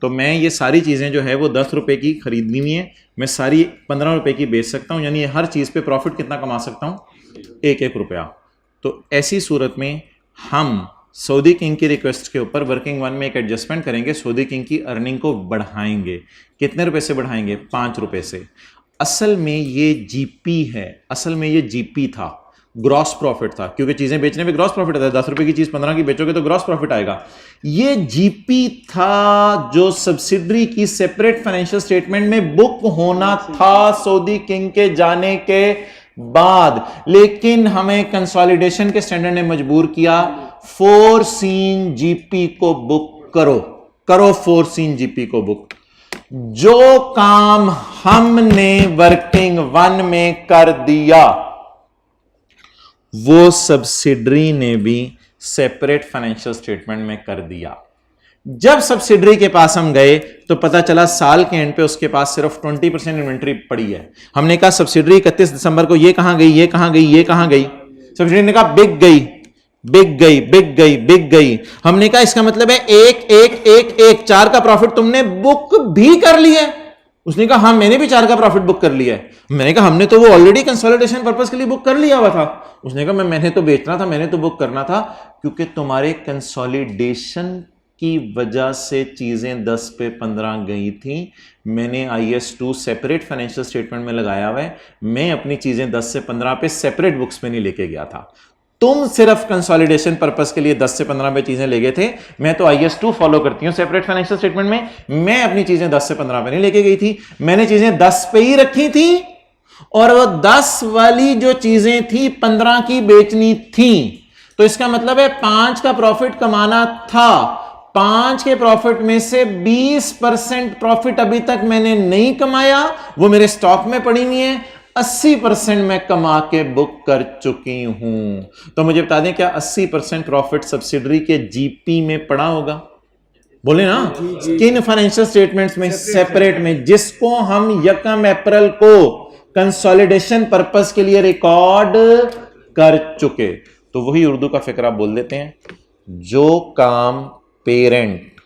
तो मैं ये सारी चीज़ें जो है वो 10 रुपए की खरीदनी हुई है, मैं सारी 15 रुपए की बेच सकता हूँ। यानी हर चीज़ पे प्रॉफिट कितना कमा सकता हूँ? 1-1 रुपया। तो ऐसी सूरत में हम सऊदी किंग की रिक्वेस्ट के ऊपर वर्किंग वन में एक एडजस्टमेंट करेंगे, सऊदी किंग की अर्निंग को बढ़ाएंगे। कितने रुपए से बढ़ाएंगे? 5 रुपए से। असल में ये जीपी है, असल में ये जीपी था, ग्रॉस प्रॉफिट था, क्योंकि चीजें बेचने में ग्रॉस प्रॉफिट आता है। 10 रुपए की चीज 15 की बेचोगे तो ग्रॉस प्रॉफिट आएगा। ये जीपी था जो सब्सिडरी की सेपरेट फाइनेंशियल स्टेटमेंट में बुक होना था सऊदी किंग के जाने के बाद, लेकिन हमें कंसोलिडेशन के स्टैंडर्ड ने मजबूर किया, फोरसीन जीपी को बुक करो फोरसीन जीपी को बुक। जो काम हमने वर्किंग वन में कर दिया वो सब्सिडरी ने भी सेपरेट फाइनेंशियल स्टेटमेंट में कर दिया। जब सब्सिडरी के पास हम गए तो पता चला साल के एंड पे उसके पास सिर्फ 20% इन्वेंट्री पड़ी है। हमने कहा सब्सिडरी 31 दिसंबर को ये कहां गई, ये कहां गई, ये कहां गई? सब्सिडरी ने कहा बिक गई, बिक गई, बिक गई, बिक गई। हमने कहा इसका मतलब है एक 4 का प्रॉफिट तुमने बुक भी कर लिया है। उसने कहा हाँ मैंने भी 4 का प्रॉफिट बुक कर लिया है। मैंने कहा हमने तो वो ऑलरेडी कंसोलिडेशन पर्पस के लिए बुक कर लिया हुआ था। उसने कहा मैंने तो बेचना था, मैंने तो बुक करना था, क्योंकि तुम्हारे कंसोलिडेशन की वजह से चीजें 10 पे 15 गई थी। मैंने IS2 सेपरेट फाइनेंशियल स्टेटमेंट में लगाया हुआ है, मैं अपनी चीजें 10 से 15 पे सेपरेट बुक्स में नहीं लेके गया था। तुम सिर्फ कंसोलिडेशन पर्पस के लिए 10 से 15 पे चीजें ले गए थे। मैं तो IS2 फॉलो करती हूं सेपरेट फाइनेंशियल स्टेटमेंट में, मैं अपनी चीजें 10 से 15 पे नहीं लेके गई थी, मैंने चीजें 10 पे ही रखी थी, और वो 10 वाली जो चीजें थी 15 की बेचनी थी। तो इसका मतलब है 5 का प्रॉफिट कमाना था, 5 के प्रॉफिट में से 20% प्रॉफिट अभी तक मैंने नहीं कमाया, वो मेरे स्टॉक में पड़ी हुई है। 80% मैं कमा के बुक कर चुकी हूं। तो मुझे बता दें क्या 80% प्रॉफिट सब्सिडरी के जीपी में पड़ा होगा? बोले ना, किन फाइनेंशियल स्टेटमेंट्स में? सेपरेट में, जिसको हम 1 अप्रैल को कंसोलिडेशन पर्पस के लिए रिकॉर्ड कर चुके। तो वही उर्दू का फिक्रा बोल देते हैं, जो काम पेरेंट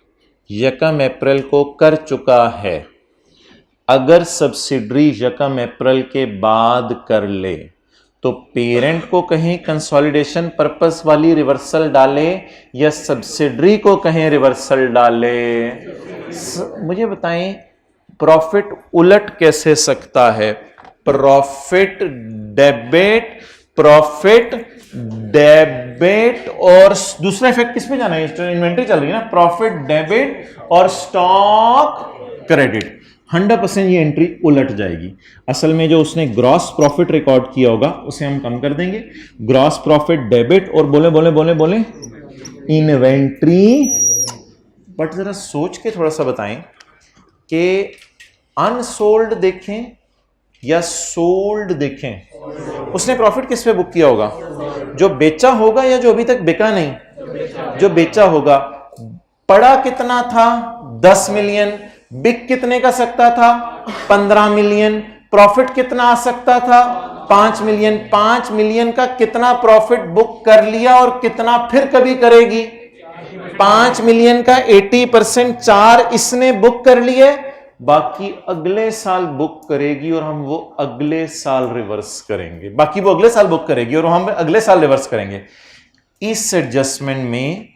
1 अप्रैल को कर चुका है, अगर सब्सिडरी 1 अप्रैल के बाद कर ले तो पेरेंट को कहीं कंसोलिडेशन पर्पस वाली रिवर्सल डाले या सब्सिडरी को कहीं रिवर्सल डाले? मुझे बताएं प्रॉफिट उलट कैसे सकता है? प्रॉफिट डेबिट और दूसरा इफेक्ट किस पे जाना है? इन्वेंट्री चल रही है ना, प्रॉफिट डेबिट और स्टॉक क्रेडिट। 100% ये एंट्री उलट जाएगी। असल में जो उसने ग्रॉस प्रॉफिट रिकॉर्ड किया होगा उसे हम कम कर देंगे, ग्रॉस प्रॉफिट डेबिट और बोले इन्वेंट्री। बट जरा सोच के थोड़ा सा बताएं कि अनसोल्ड देखें या सोल्ड देखें, उसने प्रॉफिट किस पे बुक किया होगा? जो बेचा होगा या जो अभी तक बिका नहीं? जो बेचा होगा। पड़ा कितना था? 10 मिलियन। बिक कितने का सकता था? 15 मिलियन। प्रॉफिट कितना आ सकता था? 5 मिलियन। 5 मिलियन का कितना प्रॉफिट बुक कर लिया और कितना फिर कभी करेगी? 5 मिलियन का 80% 4 इसने बुक कर लिए, बाकी अगले साल बुक करेगी और हम वो अगले साल रिवर्स करेंगे। बाकी वो अगले साल बुक करेगी और हम अगले साल रिवर्स करेंगे। इस एडजस्टमेंट में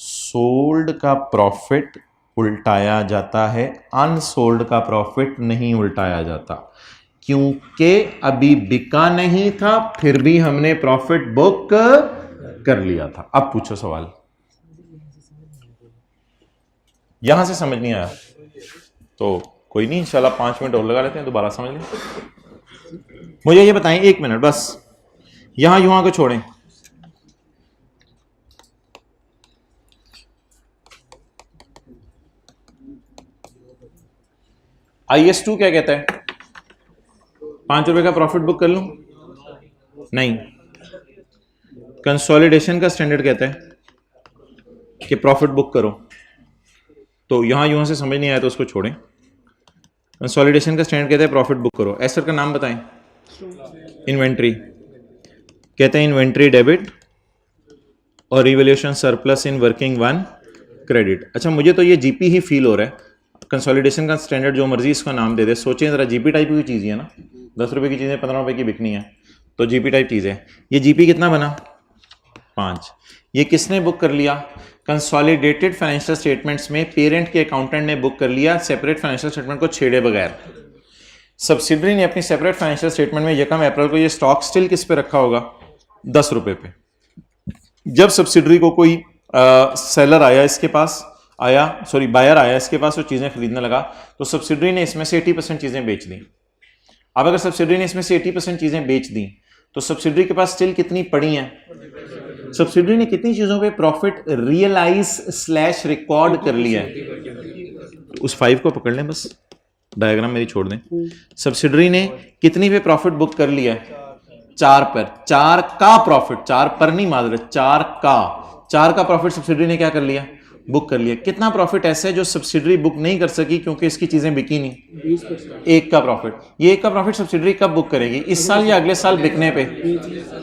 सोल्ड का प्रॉफिट उल्टाया जाता है, अनसोल्ड का प्रॉफिट नहीं उल्टाया जाता, क्योंकि अभी बिका नहीं था फिर भी हमने प्रॉफिट बुक कर लिया था। अब पूछो सवाल। यहां से समझ नहीं आया तो कोई नहीं, इंशाल्लाह 5 मिनट और लगा लेते हैं, दोबारा समझ लें। मुझे ये बताएं 1 मिनट बस, यहां युवा को छोड़ें। IS2 क्या कहता है? 5 रुपए का प्रॉफिट बुक कर लूं? नहीं। कंसोलिडेशन का स्टैंडर्ड कहता है कि प्रॉफिट बुक करो। तो यहां यूं से समझ नहीं आया तो उसको छोड़ें। कंसोलिडेशन का स्टैंडर्ड कहता है प्रॉफिट बुक करो। एसर का नाम बताएं। इन्वेंट्री कहते हैं इन्वेंट्री डेबिट और revaluation surplus in working one credit. अच्छा, मुझे तो ये जीपी ही फील हो रहा है। कंसोलिडेशन का स्टैंडर्ड जो मर्जी इसका नाम दे दे, सोचें जरा, जीपी टाइप की चीज़ है ना। 10 रुपए की चीज़ें 15 रुपए की बिकनी है, तो जीपी टाइप चीज़ है। ये जीपी कितना बना? 5। ये किसने बुक कर लिया? कंसोलिडेटेड फाइनेंशियल स्टेटमेंट्स में पेरेंट के अकाउंटेंट ने बुक कर लिया सेपरेट फाइनेंशियल स्टेटमेंट को छेड़े बगैर। सब्सिडरी ने अपनी सेपरेट फाइनेंशियल स्टेटमेंट में 1 अप्रैल को ये स्टॉक स्टिल किस पे रखा होगा? 10 रुपए पे। जब सब्सिडरी को कोई सेलर आया इसके पास बायर आया इसके पास, वो चीजें खरीदने लगा, तो सब्सिडरी ने इसमें से 80% चीजें बेच दी। अब अगर सब्सिडरी ने इसमें से 80% चीजें बेच दी तो सब्सिडरी के पास स्टिल कितनी पड़ी हैं? सब्सिडरी ने कितनी चीजों पे प्रॉफिट रियलाइज / रिकॉर्ड कर लिया है? उस 5 को पकड़ लें, बस डायग्राम मेरी छोड़ दें। सब्सिडरी ने कितनी पे प्रॉफिट बुक कर लिया है? 4 पर। 4 का प्रॉफिट, 4 पर नहीं मादर, 4 का प्रॉफिट सब्सिडरी ने क्या कर लिया? बुक कर लिया। कितना प्रॉफिट ऐसा है जो सब्सिडरी बुक नहीं कर सकी क्योंकि इसकी चीजें बिकी नहीं? 20%। 1 का प्रॉफिट। ये 1 का प्रॉफिट सब्सिडरी कब बुक करेगी? इस साल या अगले साल बिकने पे?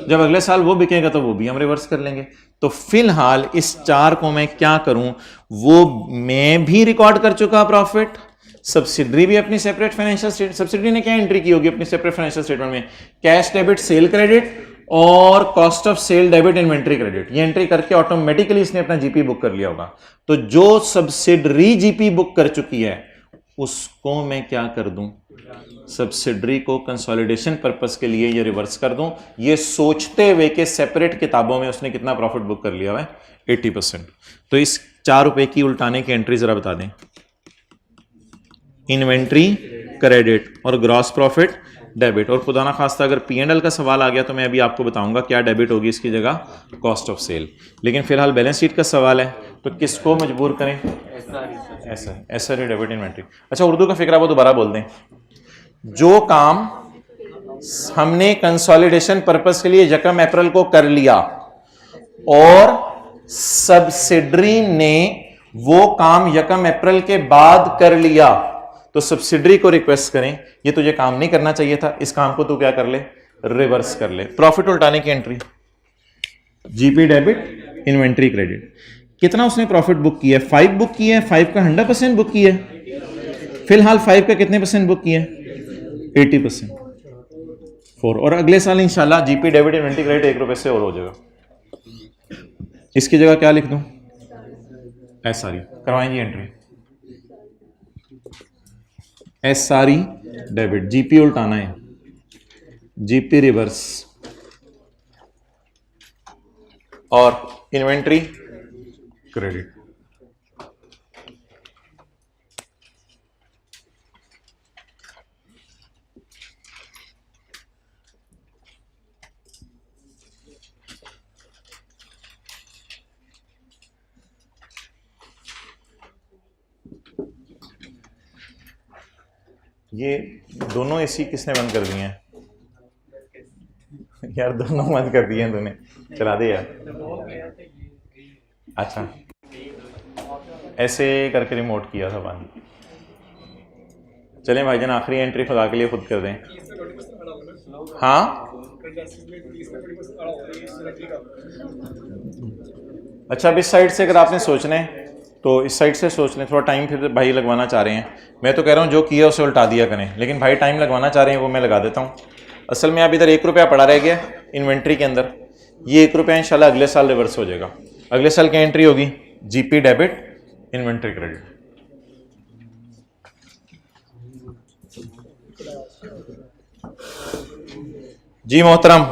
जब अगले साल वो बिकेगा तो वो भी हम रिवर्स कर लेंगे। तो फिलहाल इस 4 को मैं क्या करूं, वो मैं भी रिकॉर्ड कर चुका प्रॉफिट, सब्सिडरी भी अपनी सेपरेट फाइनेंशियल स्टेटमेंट, सब्सिडरी ने क्या एंट्री की होगी अपनी सेपरेट फाइनेंशियल स्टेटमेंट में? कैश डेबिट सेल क्रेडिट और cost of sale debit inventory credit. ये एंट्री करके ऑटोमेटिकली इसने अपना जीपी बुक कर लिया होगा। तो जो सब्सिडरी जीपी बुक कर चुकी है उसको मैं क्या कर दूं? सब्सिडरी को कंसोलिडेशन पर्पस के लिए ये रिवर्स कर दूं, ये सोचते हुए कि सेपरेट किताबों में उसने कितना प्रॉफिट बुक कर लिया है? 80%। तो इस 4 रुपए की उल्टाने की एंट्री जरा बता दें। इन्वेंट्री क्रेडिट और ग्रॉस प्रॉफिट डेबिट, और खुदा ना खास्ता अगर P&L का सवाल आ गया तो मैं अभी आपको बताऊंगा क्या डेबिट होगी इसकी जगह? Cost of sale. लेकिन फिलहाल बैलेंस शीट का सवाल है तो किसको मजबूर करें? ऐसा डेबिट इन्वेंट्री। अच्छा, उर्दू का फिक्रा वो दोबारा बोल दें। जो काम हमने कंसोलिडेशन पर्पस के लिए 1 अप्रैल को कर लिया और सब्सिडरी ने वो काम 1 अप्रैल के बाद कर लिया, तो सब्सिडरी को रिक्वेस्ट करें ये तुझे काम नहीं करना चाहिए था, इस काम को तू क्या कर ले? रिवर्स कर ले। प्रॉफिट उल्टाने की entry, GP debit inventory credit. कितना उसने प्रॉफिट बुक किया है? 5 बुक किया है। 5 का 100% बुक किया है। फिलहाल 5 का कितने परसेंट बुक किया है? 80%। 4। और अगले साल इंशाल्लाह जीपी डेबिट इन्वेंट्री क्रेडिट 1 रुपए से और हो जाएगा। इसकी जगह क्या लिख दूं? एसआरई करवाएं जी एंट्री। एसआरई डेबिट, जीपी उल्टाना है, जीपी रिवर्स और इन्वेंट्री क्रेडिट। ये दोनों एसी किसने बंद कर दिए हैं? यार दोनों बंद कर दिए हैं तूने, चला दे यार। अच्छा, ऐसे करके रिमोट किया था बंद। चलें भाईजान, आखिरी एंट्री खुदा के लिए खुद कर दें। हाँ अच्छा, अब इस साइड से अगर आपने सोचना है तो इस साइड से सोच लें। थोड़ा टाइम फिर भाई लगवाना चाह रहे हैं, मैं तो कह रहा हूँ जो किया उसे उल्टा दिया करें, लेकिन भाई टाइम लगवाना चाह रहे हैं वो मैं लगा देता हूँ। असल में अब इधर 1 रुपया पड़ा रह गया इन्वेंट्री के अंदर, ये 1 रुपया इंशाल्लाह अगले साल रिवर्स हो जाएगा। अगले साल की एंट्री होगी जीपी डेबिट इन्वेंट्री क्रेडिट। जी मोहतरम,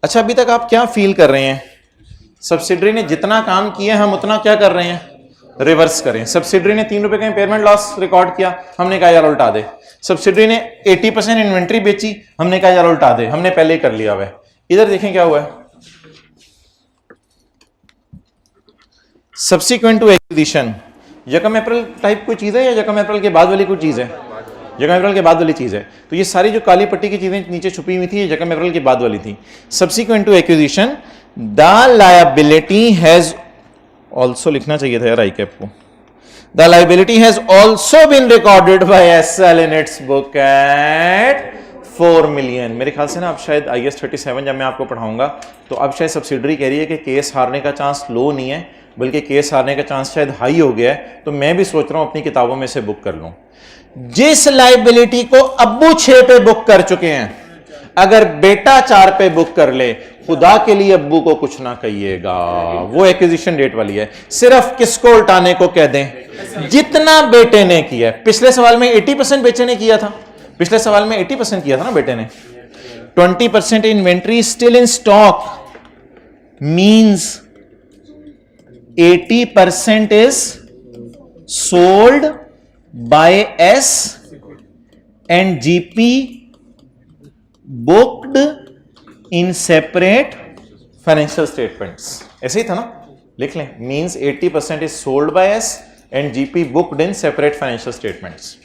अच्छा अभी तक आप क्या फील कर रहे हैं? सब्सिडरी ने जितना काम किया हम उतना क्या कर रहे हैं? रिवर्स करें। सब्सिडरी ने 3 रुपए का इंपेयरमेंट लॉस रिकॉर्ड किया, हमने कहा यार उल्टा दे। सब्सिडरी ने 80% इन्वेंट्री बेची, हमने कहा यार उल्टा दे, हमने पहले ही कर लिया हुआ है। इधर देखें क्या हुआ है। Subsequent to acquisition 1 April type कोई चीज है या 1 अप्रैल के बाद वाली कोई चीज है? 1 अप्रैल के बाद वाली चीज है। तो ये सारी जो काली पट्टी की चीजें नीचे छुपी हुई थी ये 1 अप्रैल के बाद वाली थी। Subsequent to acquisition the liability has also, लिखना चाहिए था यार आई कैप को, the liability has also been recorded by SL in its book at 4 million. मेरे ख्याल से ना अब शायद IAS 37 जब मैं आपको पढ़ाऊंगा तो अब शायद सब्सिडरी कह रही है कि केस हारने का चांस लो नहीं है बल्कि केस हारने का चांस शायद हाई हो गया है। तो मैं भी सोच रहा हूं अपनी किताबों में से बुक कर लूं। जिस लायबिलिटी को अब्बू 6 पे बुक कर चुके हैं, अगर बेटा 4 पे बुक कर ले, खुदा के लिए अब्बू को कुछ ना कहिएगा, वो एक्विजिशन डेट वाली है। सिर्फ किसको उल्टाने को कह दें, जितना बेटे ने किया। पिछले सवाल में 80% बेटे ने किया था, पिछले सवाल में 80% किया था ना बेटे ने। 20% inventory still in stock means 80% is sold by S and GP booked in separate financial statements. ऐसे ही था ना, लिख लें, means 80% is sold by S and GP booked in separate financial statements.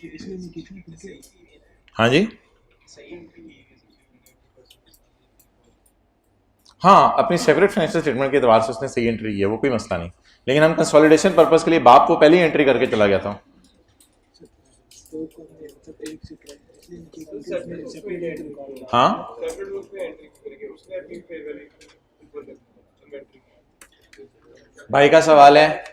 इसलिए नहीं की थी क्योंकि हाँ जी, हाँ, अपनी सेपरेट फाइनेंशियल स्टेटमेंट के एतबार से उसने सही एंट्री की है, वो कोई मसला नहीं। लेकिन हम कंसोलिडेशन पर्पस के लिए बाप को पहले ही एंट्री करके चला गया था। हाँ, भाई का सवाल है,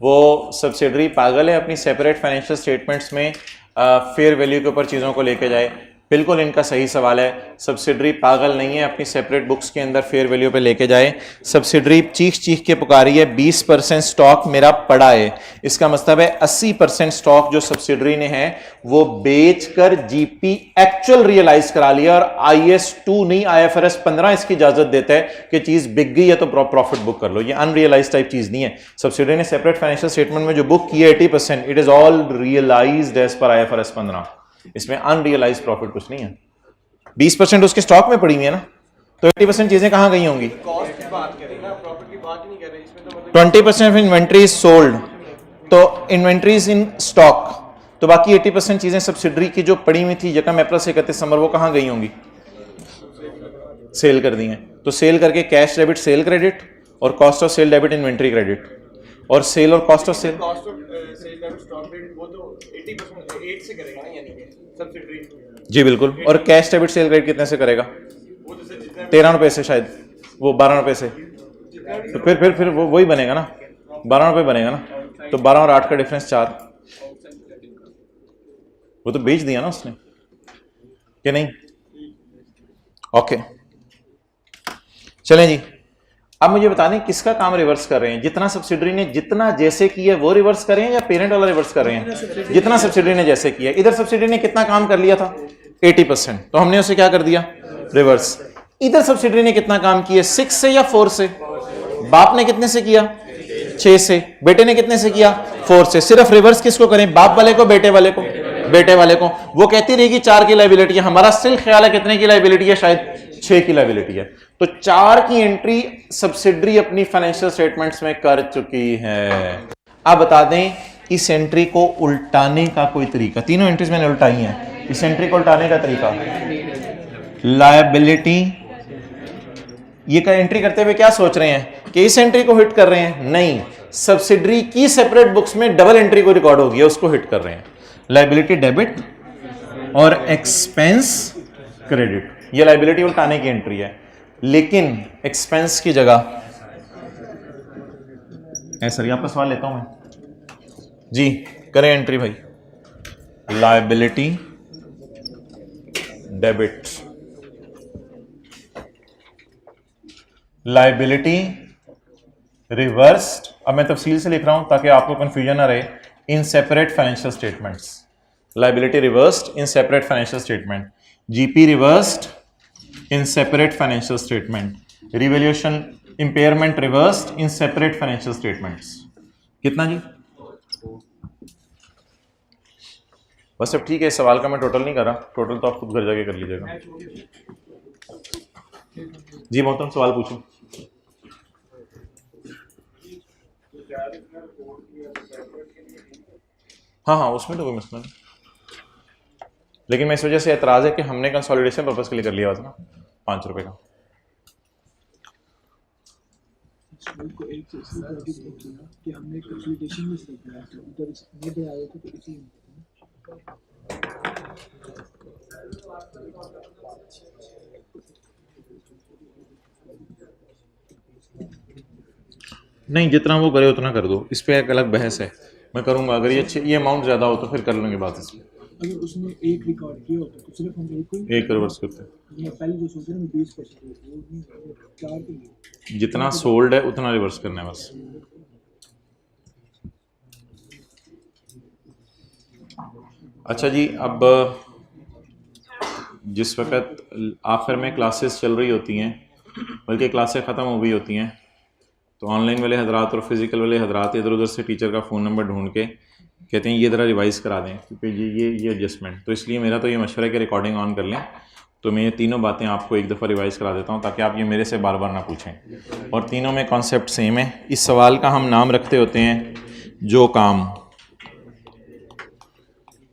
वो सब्सिडरी पागल है अपनी सेपरेट फाइनेंशियल स्टेटमेंट्स में फेयर वैल्यू के ऊपर चीज़ों को लेके जाए। बिल्कुल इनका सही सवाल है, सब्सिडरी पागल नहीं है अपनी सेपरेट बुक्स के अंदर फेयर वैल्यू पे लेके जाए। सब्सिडरी चीख चीख के पुकारी है 20% स्टॉक मेरा पड़ा है, इसका मतलब है 80% स्टॉक जो सब्सिडरी ने है वो बेचकर जीपी एक्चुअल रियलाइज करा लिया, और IAS 2 नहीं IFRS 15 इसकी इजाजत देता है कि चीज बिक गई है तो प्रॉफिट बुक कर लो। ये अनरियलाइज टाइप चीज नहीं है। सब्सिडरी ने सेपरेट फाइनेंशियल स्टेटमेंट में जो बुक की है 80%, it is all realized as per IFRS 15। इसमें अनरियलाइज प्रॉफिट कुछ नहीं है। 20% उसके स्टॉक में पड़ी हुई है ना, तो 80% चीजें कहां गई होंगी? कॉस्ट की बात करें ना, प्रॉफिट की बात ही नहीं कर रहे इसमें तो मतलब 20% ऑफ इन्वेंट्री इज सोल्ड, तो इन्वेंट्री इज इन स्टॉक, तो बाकी 80% चीजें सब्सिडरी की जो पड़ी हुई थी यकम अप्रैल से 31 दिसंबर, वो कहां गई होंगी? सेल कर दी हैं। तो सेल करके कैश डेबिट सेल क्रेडिट, और cost of sale debit inventory credit, और सेल और cost of sale cost of sale का स्टॉक रेट वो तो 80% 8 से करेगा ना, यानी कि सब्सिडरी। जी बिल्कुल। और कैश डेबिट सेल क्रेडिट कितने से करेगा? वो तो सर जितना 13 रुपए से, शायद वो 12 रुपए से। तो फिर वो वही बनेगा ना, 12 रुपए बनेगा ना। तो 12 और 8 का डिफरेंस 4, वो तो बेच दिया ना उसने, कि नहीं? ओके, चलें जी। अब मुझे बता दें किसका काम रिवर्स कर रहे हैं, जितना सब्सिडरी ने जितना जैसे किया वो रिवर्स कर रहे हैं या पेरेंट वाला रिवर्स कर रहे हैं? जितना सब्सिडरी ने जैसे किया। इधर सब्सिडरी ने कितना काम कर लिया था? 80%, तो हमने उसे क्या कर दिया? रिवर्स। इधर सब्सिडरी ने कितना काम किया? 6 से या 4 से? बाप ने कितने से किया? 6 से। बेटे ने कितने से किया? 4 से। सिर्फ रिवर्स किसको करें, बाप वाले को, बेटे वाले को? बेटे वाले को। वो कहती रहेगी 4 की लायबिलिटी है, हमारा स्टिल ख्याल है कितने की लायबिलिटी है, शायद 6 की लायबिलिटी है। तो 4 की एंट्री सब्सिडरी अपनी फाइनेंशियल स्टेटमेंट्स में कर चुकी है। अब बता दें इस एंट्री को उल्टाने का कोई तरीका? तीनों एंट्रीज मैंने उल्टाई हैं, इस एंट्री को उल्टाने का तरीका, लायबिलिटी, ये का एंट्री करते हुए क्या सोच रहे हैं कि इस एंट्री को हिट कर रहे हैं? नहीं, सब्सिडरी की सेपरेट बुक्स में डबल एंट्री को रिकॉर्ड होगी, उसको हिट कर रहे हैं। लायबिलिटी डेबिट और एक्सपेंस क्रेडिट, ये लायबिलिटी उल्टाने की एंट्री है। लेकिन एक्सपेंस की जगह सर, आपका सवाल लेता हूं मैं जी, करें एंट्री भाई, लायबिलिटी डेबिट, लायबिलिटी रिवर्स्ड। अब मैं तफसील से लिख रहा हूं ताकि आपको कंफ्यूजन ना रहे। In separate financial statements, liability reversed in separate financial statement, GP reversed in separate financial statement, revaluation impairment reversed in separate financial statements। कितना जी? बस अब ठीक है, सवाल का मैं टोटल नहीं कर रहा, टोटल तो आप खुद घर जाके कर लीजिएगा। जी मोहतरम, सवाल पूछो। हाँ, उसमें तो कोई मसला नहीं, लेकिन मैं इस वजह से एतराज है कि हमने कंसोलिडेशन पर्पस के लिए कर लिया था ना 5 रुपए का। स्टॉक को एक से इसलिए क्रेडिट नहीं किया कि हमने कंसोलिडेशन में से किया तो उधर इधर आए थे तो इसी नहीं, जितना वो करे उतना कर दो, इस पे एक अलग बहस है, मैं करूंगा। अगर ये अमाउंट ज़्यादा हो तो फिर कर लेंगे बात इसमें। अगर उसने एक रिकॉर्ड किया होता तो सिर्फ हम एक को एक रिवर्स करते हैं, मैं पहले जो सोच रहा हूँ 20% वो नहीं, चार के लिए जितना सोल्ड है उतना रिवर्स करना है बस। अच्छा जी, अब जिस वक्त आखिर में क्लासेस चल रही होती हैं, बल्कि क्लासें ख़त्म हो गई होती हैं, तो ऑनलाइन वाले हजरात और फिज़िकल वाले हजरात इधर उधर से टीचर का फ़ोन नंबर ढूंढ के कहते हैं ये ज़रा रिवाइज़ करा दें, क्योंकि ये एडजस्टमेंट। तो इसलिए मेरा तो ये मशवरा है कि रिकॉर्डिंग ऑन कर लें, तो मैं ये तीनों बातें आपको एक दफ़ा रिवाइज़ करा देता हूँ ताकि आप ये मेरे से बार बार ना पूछें। और तीनों में कॉन्सेप्ट सेम है। इस सवाल का हम नाम रखते होते हैं जो काम,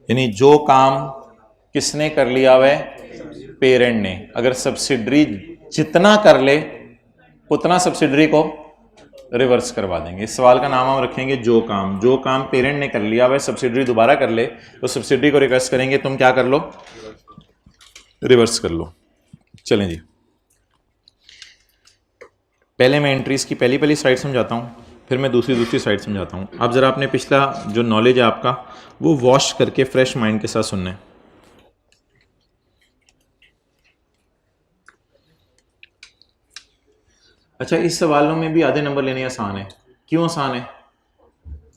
यानी जो काम किसने कर लिया वह पेरेंट ने। अगर सब्सिडरी जितना कर ले उतना सब्सिडरी को रिवर्स करवा देंगे। इस सवाल का नाम हम रखेंगे जो काम। जो काम पेरेंट ने कर लिया वह सब्सिडरी दोबारा कर ले तो सब्सिडरी को रिक्वेस्ट करेंगे तुम क्या कर लो, रिवर्स कर लो। चलें जी, पहले मैं एंट्रीज की पहली साइड समझाता हूँ, फिर मैं दूसरी साइड समझाता हूँ। अब ज़रा आपने पिछला जो नॉलेज है आपका वो वॉश करके फ्रेश माइंड के साथ सुनना है। अच्छा, इस सवालों में भी आधे नंबर लेने आसान है। क्यों आसान है?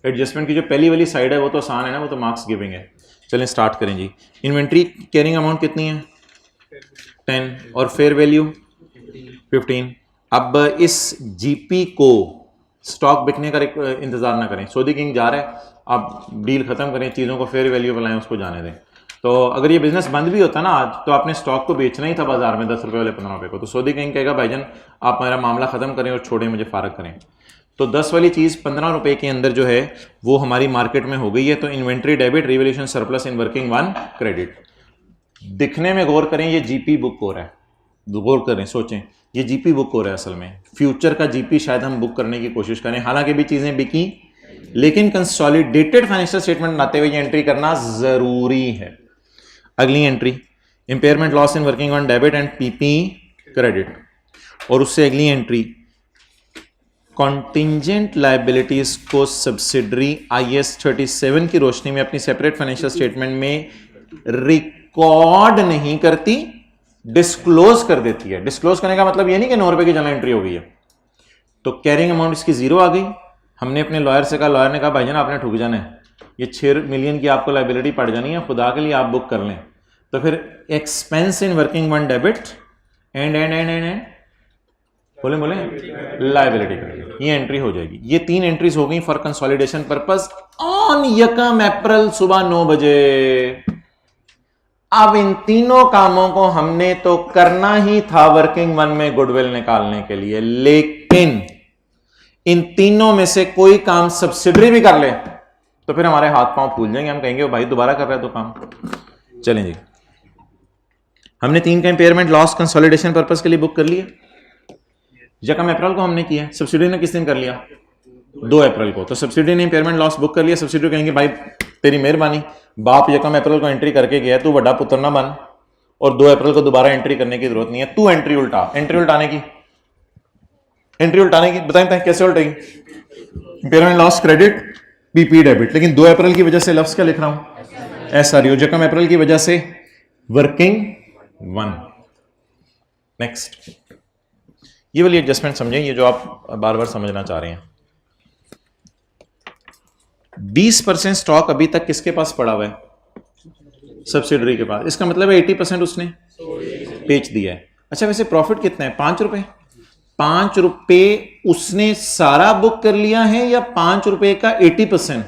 एडजस्टमेंट की जो पहली वाली साइड है वो तो आसान है ना, वो तो मार्क्स गिविंग है। चलें स्टार्ट करें जी। इन्वेंट्री कैरिंग अमाउंट कितनी है? 10 और फेयर वैल्यू 15। अब इस जीपी को स्टॉक बिकने का इंतजार ना करें। सऊदी किंग जा रहा है, आप डील खत्म करें, चीज़ों को फेयर वैल्यू पर लाएं, उसको जाने दें। तो अगर ये बिजनेस बंद भी होता ना आज, तो आपने स्टॉक को बेचना ही था बाजार में 10 रुपये वाले 15 रुपये को। तो सऊदी किंग कहेगा भाईजान आप मेरा मामला खत्म करें और छोड़ें, मुझे फारग करें। तो 10 वाली चीज़ 15 रुपये के अंदर जो है वो हमारी मार्केट में हो गई है। तो inventory debit, revaluation surplus in working one credit. दिखने में गौर करें, ये जीपी बुक हो रहा है, गौर करें, सोचें, ये जीपी बुक हो रहा है। असल में फ्यूचर का जीपी शायद हम बुक करने की कोशिश करें, हालांकि भी चीज़ें बिकी, लेकिन कंसोलिडेटेड फाइनेंशियल स्टेटमेंट बनाते हुए ये एंट्री करना ज़रूरी है। अगली entry impairment loss in working on debit and PP credit. और उससे अगली एंट्री कॉन्टिंजेंट लायबिलिटीज को सब्सिडरी IAS 37 की रोशनी में अपनी सेपरेट फाइनेंशियल स्टेटमेंट में रिकॉर्ड नहीं करती, डिस्क्लोज कर देती है। डिस्क्लोज करने का मतलब ये नहीं कि 9 रुपए की जमा एंट्री हो गई है। तो कैरिंग अमाउंट इसकी 0 आ गई। हमने अपने लॉयर से कहा, लॉयर ने कहा भाईजान आपने ठुक जाना है, ये 6 मिलियन की आपको लायबिलिटी पड़ जानी है, खुदा के लिए आप बुक कर लें। तो फिर expense in working one debit and बोले लायबिलिटी क्रेडिट, ये एंट्री हो जाएगी। ये 3 एंट्रीज हो गई फॉर कंसोलिडेशन पर्पस ऑन 1 अप्रैल सुबह 9 बजे। अब इन तीनों कामों को हमने तो करना ही था वर्किंग वन में गुडविल निकालने के लिए, लेकिन इन तीनों में से कोई काम सब्सिडरी भी कर ले तो फिर हमारे हाथ पांव फूल जाएंगे, हम कहेंगे भाई दोबारा कर रहा है तो काम। चलें जी, हमने 3 का इंपेयरमेंट लॉस कंसोलिडेशन पर्पस के लिए बुक कर लिया। 1 अप्रैल को हमने किया, सब्सिडी ने किस दिन कर लिया? 2 अप्रैल को। तो सब्सिडी ने इंपेयरमेंट लॉस बुक कर लिया। सब्सिडी कहेंगे भाई तेरी मेहरबानी, बाप 1 अप्रैल को एंट्री करके गया, तू बड़ा पुत्र ना बन और 2 अप्रैल को दोबारा एंट्री करने की जरूरत नहीं है। तू एंट्री उल्टाने की बताएं कैसे उल्टेगी? Impairment loss credit PP debit, लेकिन 2 अप्रैल की वजह से लफ्ज क्या लिख रहा हूं? एसआरयू। 1 अप्रैल की वजह से वर्किंग वन। नेक्स्ट, ये वाली एडजस्टमेंट समझें, ये जो आप बार बार समझना चाह रहे हैं। 20% स्टॉक अभी तक किसके पास पड़ा हुआ है? सब्सिडरी के पास। इसका मतलब है 80% उसने बेच दिया है। अच्छा, वैसे प्रॉफिट कितना है? 5 रुपए। 5 रुपए उसने सारा बुक कर लिया है या 5 रुपए का 80%?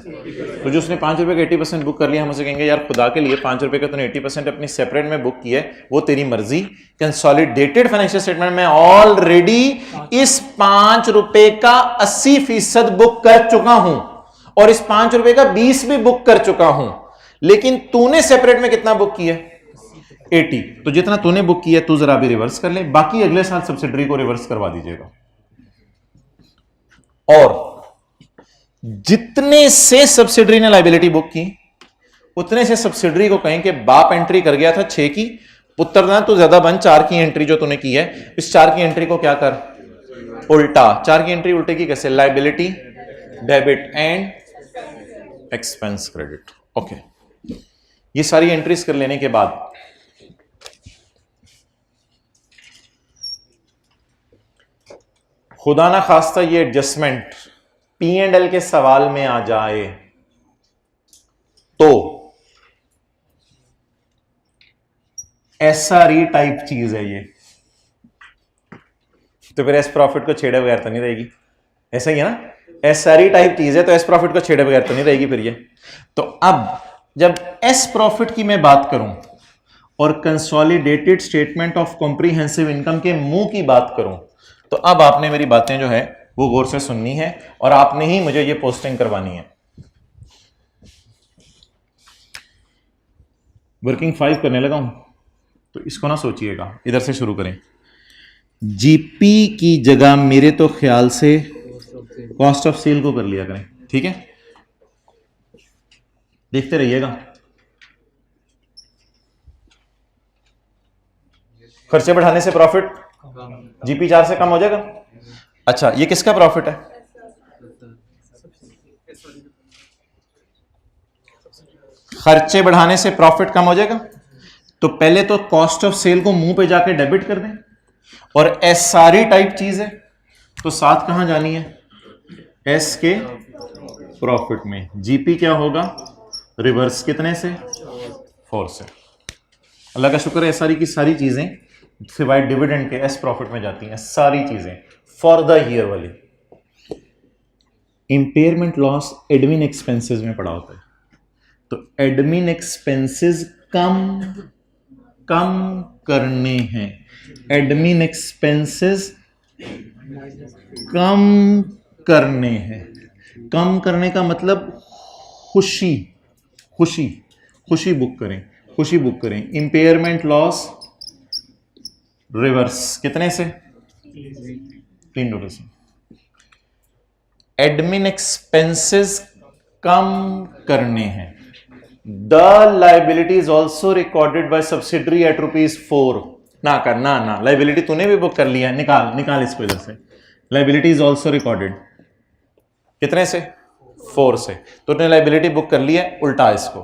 तो जो उसने 5 रुपए का 80% बुक कर लिया, हम उसे कहेंगे यार खुदा के लिए 5 रुपए का तूने 80% अपनी सेपरेट में बुक किया है, वो तेरी मर्जी। कंसोलिडेटेड फाइनेंशियल स्टेटमेंट में ऑलरेडी इस 5 रुपए का 80% बुक कर चुका हूं और इस 5 रुपए का 20 भी बुक कर चुका हूं, लेकिन तूने सेपरेट में कितना बुक किया? 80। तो जितना तूने बुक किया तू जरा भी रिवर्स कर ले, बाकी अगले साल सब्सिडरी को रिवर्स करवा दीजिएगा। और जितने से सब्सिडरी ने लायबिलिटी बुक की उतने से सब्सिडरी को कहें कि बाप एंट्री कर गया था 6 की, पुत्र ना तो ज्यादा बन 4 की एंट्री जो तूने की है, इस 4 की एंट्री को क्या कर, उल्टा। 4 की एंट्री उल्टे की कैसे, liability debit and expense credit. Okay, ये सारी एंट्रीज कर लेने के बाद खुदा ना खास्ता ये एडजस्टमेंट P&L के सवाल में आ जाए तो SRE टाइप चीज है ये, तो फिर एस प्रॉफिट को छेड़े बगैर तो नहीं रहेगी, ऐसा ही है ना। SRE टाइप चीज है तो एस प्रॉफिट को छेड़े बगैर तो नहीं रहेगी फिर ये। तो अब जब एस प्रॉफिट की मैं बात करूं और consolidated statement of comprehensive income के मुंह की बात करूं, तो अब आपने मेरी बातें जो है वो गौर से सुननी है और आपने ही मुझे ये पोस्टिंग करवानी है। वर्किंग 5 करने लगा हूं तो इसको ना सोचिएगा, इधर से शुरू करें। जीपी की जगह मेरे तो ख्याल से कॉस्ट ऑफ सेल को कर लिया करें, ठीक है, देखते रहिएगा। खर्चे बढ़ाने से प्रॉफिट जीपी 4 से कम हो जाएगा। अच्छा, ये किसका प्रॉफिट है, खर्चे बढ़ाने से प्रॉफिट कम हो जाएगा। तो पहले तो कॉस्ट ऑफ सेल को मुंह पे जाके डेबिट कर दें, और SRE टाइप चीज है तो साथ कहां जानी है, एस के प्रॉफिट में। जीपी क्या होगा, रिवर्स कितने से, 4 से। अल्लाह का शुक्र है SRE की सारी चीजें सिवाय डिविडेंड के एस प्रॉफिट में जाती हैं, सारी चीजें फॉर द ईयर वाली। इंपेयरमेंट लॉस एडमिन एक्सपेंसेस में पड़ा होता है, तो एडमिन एक्सपेंसेस कम करने हैं, एडमिन एक्सपेंसेस कम करने हैं। कम करने का मतलब खुशी बुक करें। इंपेयरमेंट लॉस रिवर्स कितने से, 3 डॉलर से। एडमिन एक्सपेंसेस कम करने हैं। The liability is also recorded by subsidiary at ₹4। ना लाइबिलिटी तूने भी बुक कर लिया है, निकाल इसको इधर से। लाइबिलिटी इज ऑल्सो रिकॉर्डेड कितने से, 4 से। तूने लाइबिलिटी बुक कर लिया है, उल्टा इसको।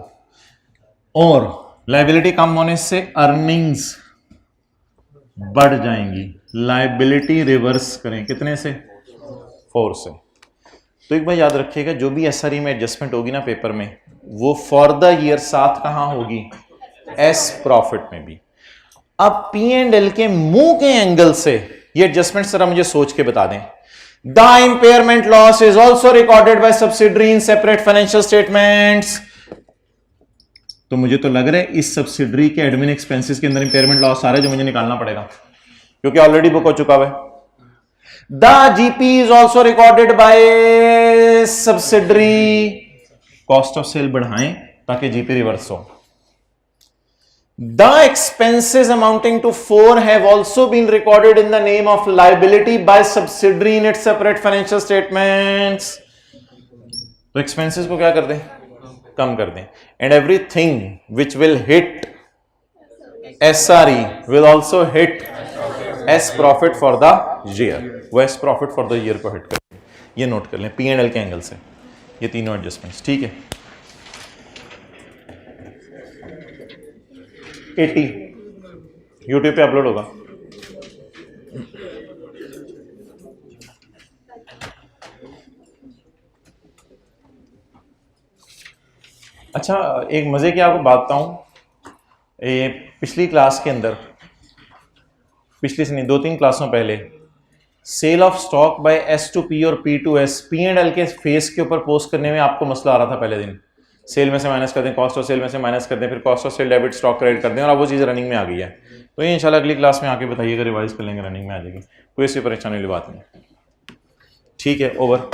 और लाइबिलिटी कम होने से अर्निंग्स बढ़ जाएंगी, लाइबिलिटी रिवर्स करें कितने से, 4 से। तो एक बार याद रखिएगा, जो भी SRE में एडजस्टमेंट होगी ना पेपर में, वो फॉर द ईयर साथ कहां होगी, एस प्रॉफिट में भी। अब P&L के मुंह के एंगल से ये एडजस्टमेंट जरा मुझे सोच के बता दें। The impairment loss is also recorded by subsidiary in separate financial statements. तो मुझे तो लग रहा है इस सब्सिडरी के एडमिन एक्सपेंसेस के अंदर इंपेयरमेंट लॉस आ रहा है, जो मुझे निकालना पड़ेगा क्योंकि ऑलरेडी बुक हो चुका है। The GP is also recorded by subsidiary. Cost of sale बढ़ाएं ताकि जीपी रिवर्स हो। The expenses amounting to 4 have also been recorded in the name of liability by subsidiary in its separate financial statements. तो एक्सपेंसेस को क्या कर दें, कम कर दें। And everything which will hit SRE will also hit S profit for the year. वो S profit for the year को हिट कर, ये नोट कर लें P&L के एंगल से, ये तीनों एडजस्टमेंट्स, ठीक है। 80 YouTube पे अपलोड होगा। अच्छा, एक मजे की आपको बात बताऊं, पिछली क्लास के अंदर, पिछली से नहीं 2-3 क्लासों पहले, cell of stock bye S2P और P to S P&L के फेस के ऊपर पोस्ट करने में आपको मसला आ रहा था पहले दिन। सेल में से माइनस कर दें, कॉस्ट ऑफ सेल में से माइनस कर दें, फिर cost of sale debit stock credit कर दें, और अब वो चीज़ रनिंग में आ गई है। तो ये इंशाल्लाह अगली क्लास में आके बताइएगा, रिवाइज कर लेंगे, रनिंग में आ जाएगी, कोई ऐसी परेशानी वाली बात नहीं, ठीक है। ओवर।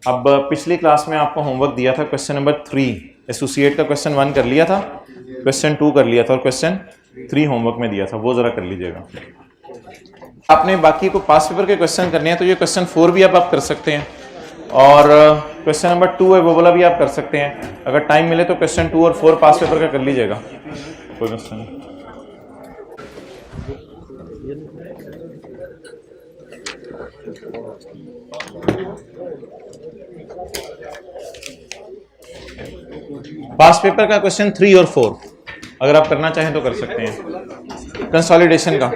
अब पिछली क्लास में आपको होमवर्क दिया था क्वेश्चन नंबर 3, एसोसिएट का क्वेश्चन 1 कर लिया था, क्वेश्चन 2 कर लिया था, और क्वेश्चन 3 होमवर्क में दिया था, वो जरा कर लीजिएगा। आपने बाकी को पास पेपर के क्वेश्चन करने हैं तो ये क्वेश्चन 4 भी आप कर सकते हैं और क्वेश्चन नंबर 2 है वो वाला भी आप कर सकते हैं। अगर टाइम मिले तो क्वेश्चन 2 और 4 पास पेपर का कर लीजिएगा, कोई मसला नहीं। पास पेपर का क्वेश्चन 3 और 4 अगर आप करना चाहें तो कर सकते हैं। कंसोलिडेशन का